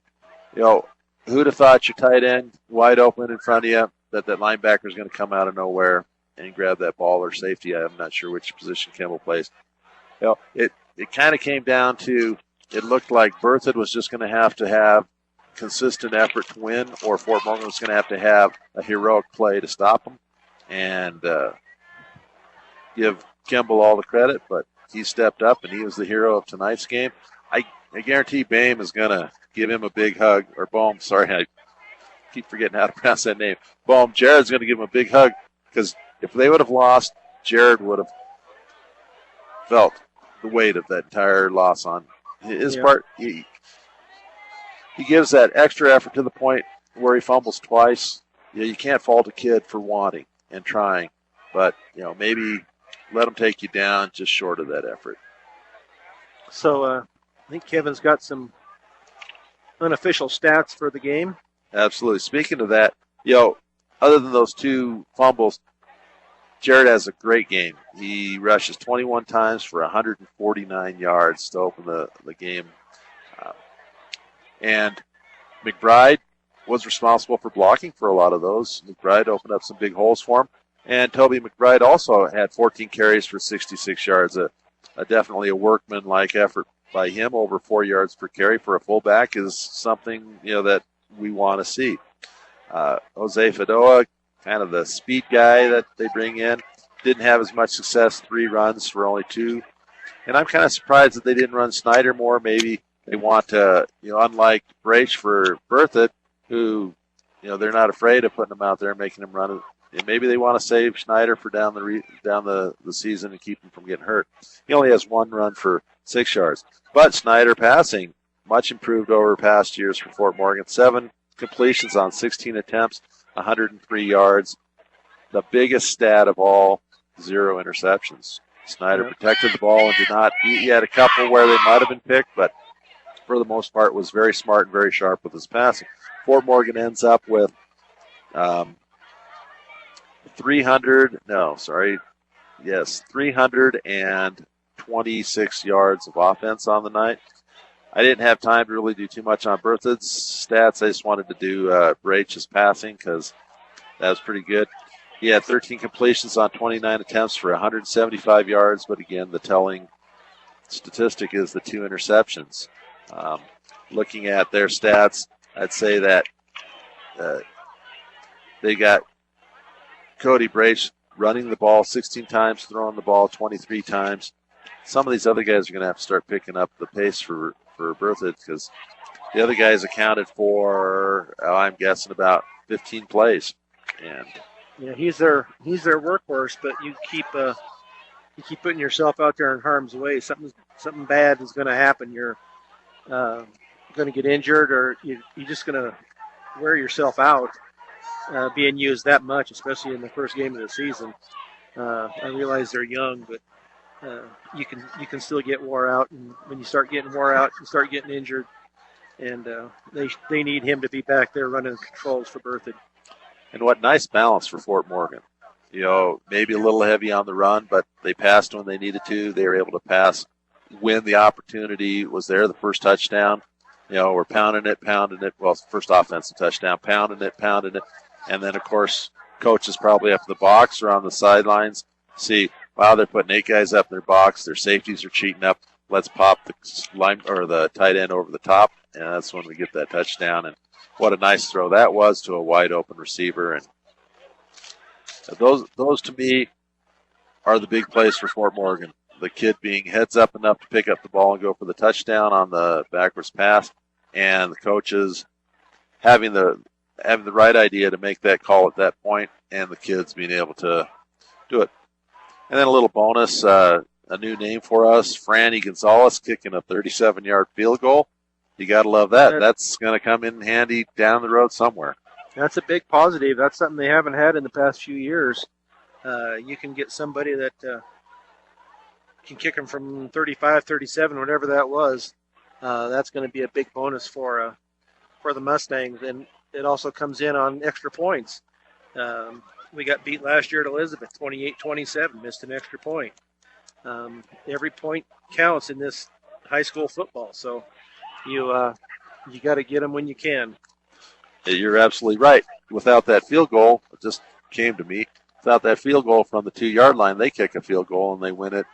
Who'd have thought your tight end wide open in front of you, that linebacker is going to come out of nowhere and grab that ball, or safety? I'm not sure which position Kimball plays. It kind of came down to, it looked like Berthoud was just going to have consistent effort to win, or Fort Morgan was going to have a heroic play to stop them. And give Kimball all the credit, but he stepped up and he was the hero of tonight's game. I guarantee Boehm is going to give him a big hug, or Boehm, sorry, I keep forgetting how to pronounce that name. Boehm, Jared's going to give him a big hug, because if they would have lost, Jared would have felt the weight of that entire loss on his part. He gives that extra effort to the point where he fumbles twice. You can't fault a kid for wanting and trying, but maybe let him take you down just short of that effort. So I think Kevin's got some unofficial stats for the game. Absolutely. Speaking of that, other than those two fumbles, Jared has a great game. He rushes 21 times for 149 yards to open the game. And McBride was responsible for blocking for a lot of those. McBride opened up some big holes for him. And Toby McBride also had 14 carries for 66 yards. Definitely a workman-like effort by him. Over 4 yards per carry for a fullback is something that we want to see. Jose Fadoa, kind of the speed guy that they bring in, didn't have as much success. 3 runs for only 2. And I'm kind of surprised that they didn't run Snyder more. Maybe they want to, unlike Brach for Berthoud, who, they're not afraid of putting him out there and making him run. And maybe they want to save Schneider for down the season and keep him from getting hurt. He only has 1 run for 6 yards. But Schneider passing, much improved over past years for Fort Morgan. 7 completions on 16 attempts, 103 yards. The biggest stat of all, 0 interceptions. Schneider protected the ball and did not. He had a couple where they might have been picked, but for the most part was very smart and very sharp with his passing. Fort Morgan ends up with 326 yards of offense on the night. I didn't have time to really do too much on Berthoud's stats. I just wanted to do Brach's passing because that was pretty good. He had 13 completions on 29 attempts for 175 yards, but again, the telling statistic is the 2 interceptions. Looking at their stats, I'd say that they got Cody Brach running the ball 16 times, throwing the ball 23 times. Some of these other guys are going to have to start picking up the pace for Berthoud, because the other guys accounted for, I'm guessing, about 15 plays. And he's their workhorse, but you keep putting yourself out there in harm's way. Something bad is going to happen. You're going to get injured, or you're just going to wear yourself out being used that much, especially in the first game of the season. I realize they're young, but you can still get wore out, and when you start getting wore out, you start getting injured, and they need him to be back there running controls for Berthoud. And what nice balance for Fort Morgan. Maybe a little heavy on the run, but they passed when they needed to. They were able to pass when the opportunity was there, the first touchdown. we're pounding it. Well, first offensive touchdown, pounding it. And then, of course, coaches probably up in the box or on the sidelines see, wow, they're putting 8 guys up in their box. Their safeties are cheating up. Let's pop the line or the tight end over the top. And that's when we get that touchdown. And what a nice throw that was to a wide open receiver. And those to me are the big plays for Fort Morgan. The kid being heads up enough to pick up the ball and go for the touchdown on the backwards pass, and the coaches having the right idea to make that call at that point, and the kids being able to do it. And then a little bonus, a new name for us, Franny Gonzalez kicking a 37-yard field goal. You got to love that. That's going to come in handy down the road somewhere. That's a big positive. That's something they haven't had in the past few years. You can get somebody that can kick them from 35, 37, whatever that was. That's going to be a big bonus for the Mustangs. And it also comes in on extra points. We got beat last year at Elizabeth, 28-27, missed an extra point. Every point counts in this high school football. So you got to get them when you can. You're absolutely right. Without that field goal, it just came to me. Without that field goal from the 2-yard line, they kick a field goal and they win it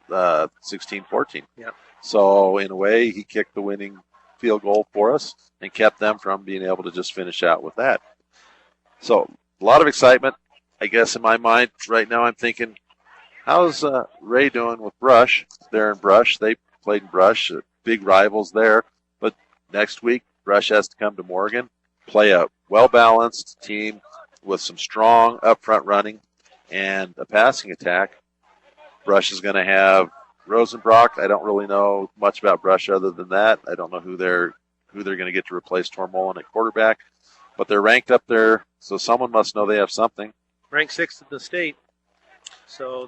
16-14. Yeah. So in a way, he kicked the winning field goal for us and kept them from being able to just finish out with that. So a lot of excitement, I guess, in my mind right now. I'm thinking, how's Ray doing with Brush? They're in Brush. They played in Brush. Big rivals there. But next week, Brush has to come to Morgan, play a well-balanced team with some strong up-front running and a passing attack. Brush is going to have Rosenbrock. I don't really know much about Brush other than that. I don't know who they're going to get to replace Tormolin at quarterback. But they're ranked up there, so someone must know they have something. Ranked 6th in the state. So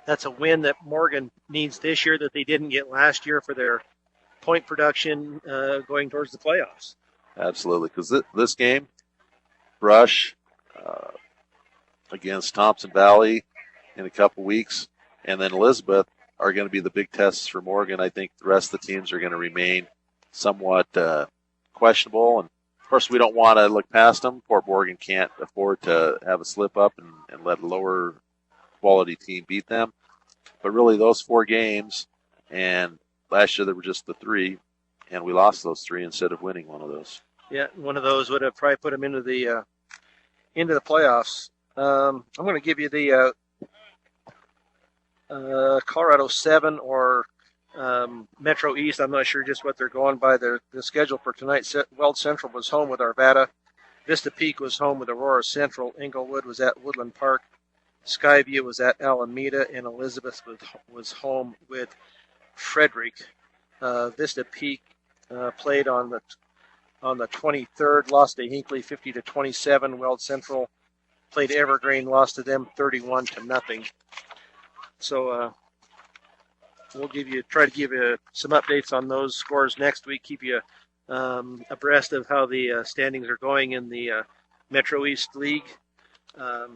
that's a win that Morgan needs this year that they didn't get last year for their point production going towards the playoffs. Absolutely, because this game, Brush against Thompson Valley in a couple weeks, and then Elizabeth are going to be the big tests for Morgan. I think the rest of the teams are going to remain somewhat questionable. And, of course, we don't want to look past them. Fort Morgan can't afford to have a slip-up and let a lower-quality team beat them. But really, those 4 games, and last year there were just the 3, and we lost those 3 instead of winning one of those. Yeah, one of those would have probably put them into the playoffs. I'm going to give you the Colorado 7 or Metro East. I'm not sure just what they're going by. The schedule for tonight, Weld Central was home with Arvada. Vista Peak was home with Aurora Central. Inglewood was at Woodland Park. Skyview was at Alameda. And Elizabeth was home with Frederick. Vista Peak played on the 23rd, lost to Hinckley 50-27. Weld Central played Evergreen, lost to them 31-0. So we'll try to give you some updates on those scores next week. Keep you abreast of how the standings are going in the Metro East League. But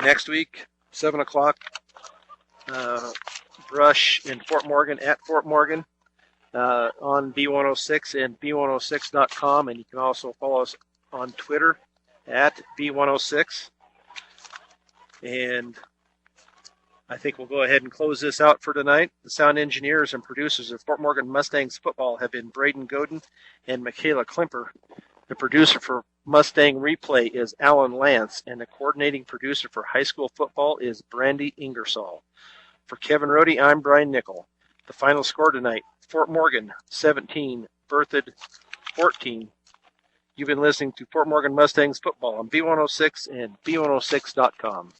next week, 7 o'clock, Brush in Fort Morgan at Fort Morgan on B106 and B106.com. And you can also follow us on Twitter at B106. And I think we'll go ahead and close this out for tonight. The sound engineers and producers of Fort Morgan Mustangs football have been Braden Godin and Michaela Klimper. The producer for Mustang Replay is Alan Lance, and the coordinating producer for high school football is Brandy Ingersoll. For Kevin Rohde, I'm Brian Nickel. The final score tonight, Fort Morgan 17, Berthoud 14. You've been listening to Fort Morgan Mustangs football on B106 and B106.com.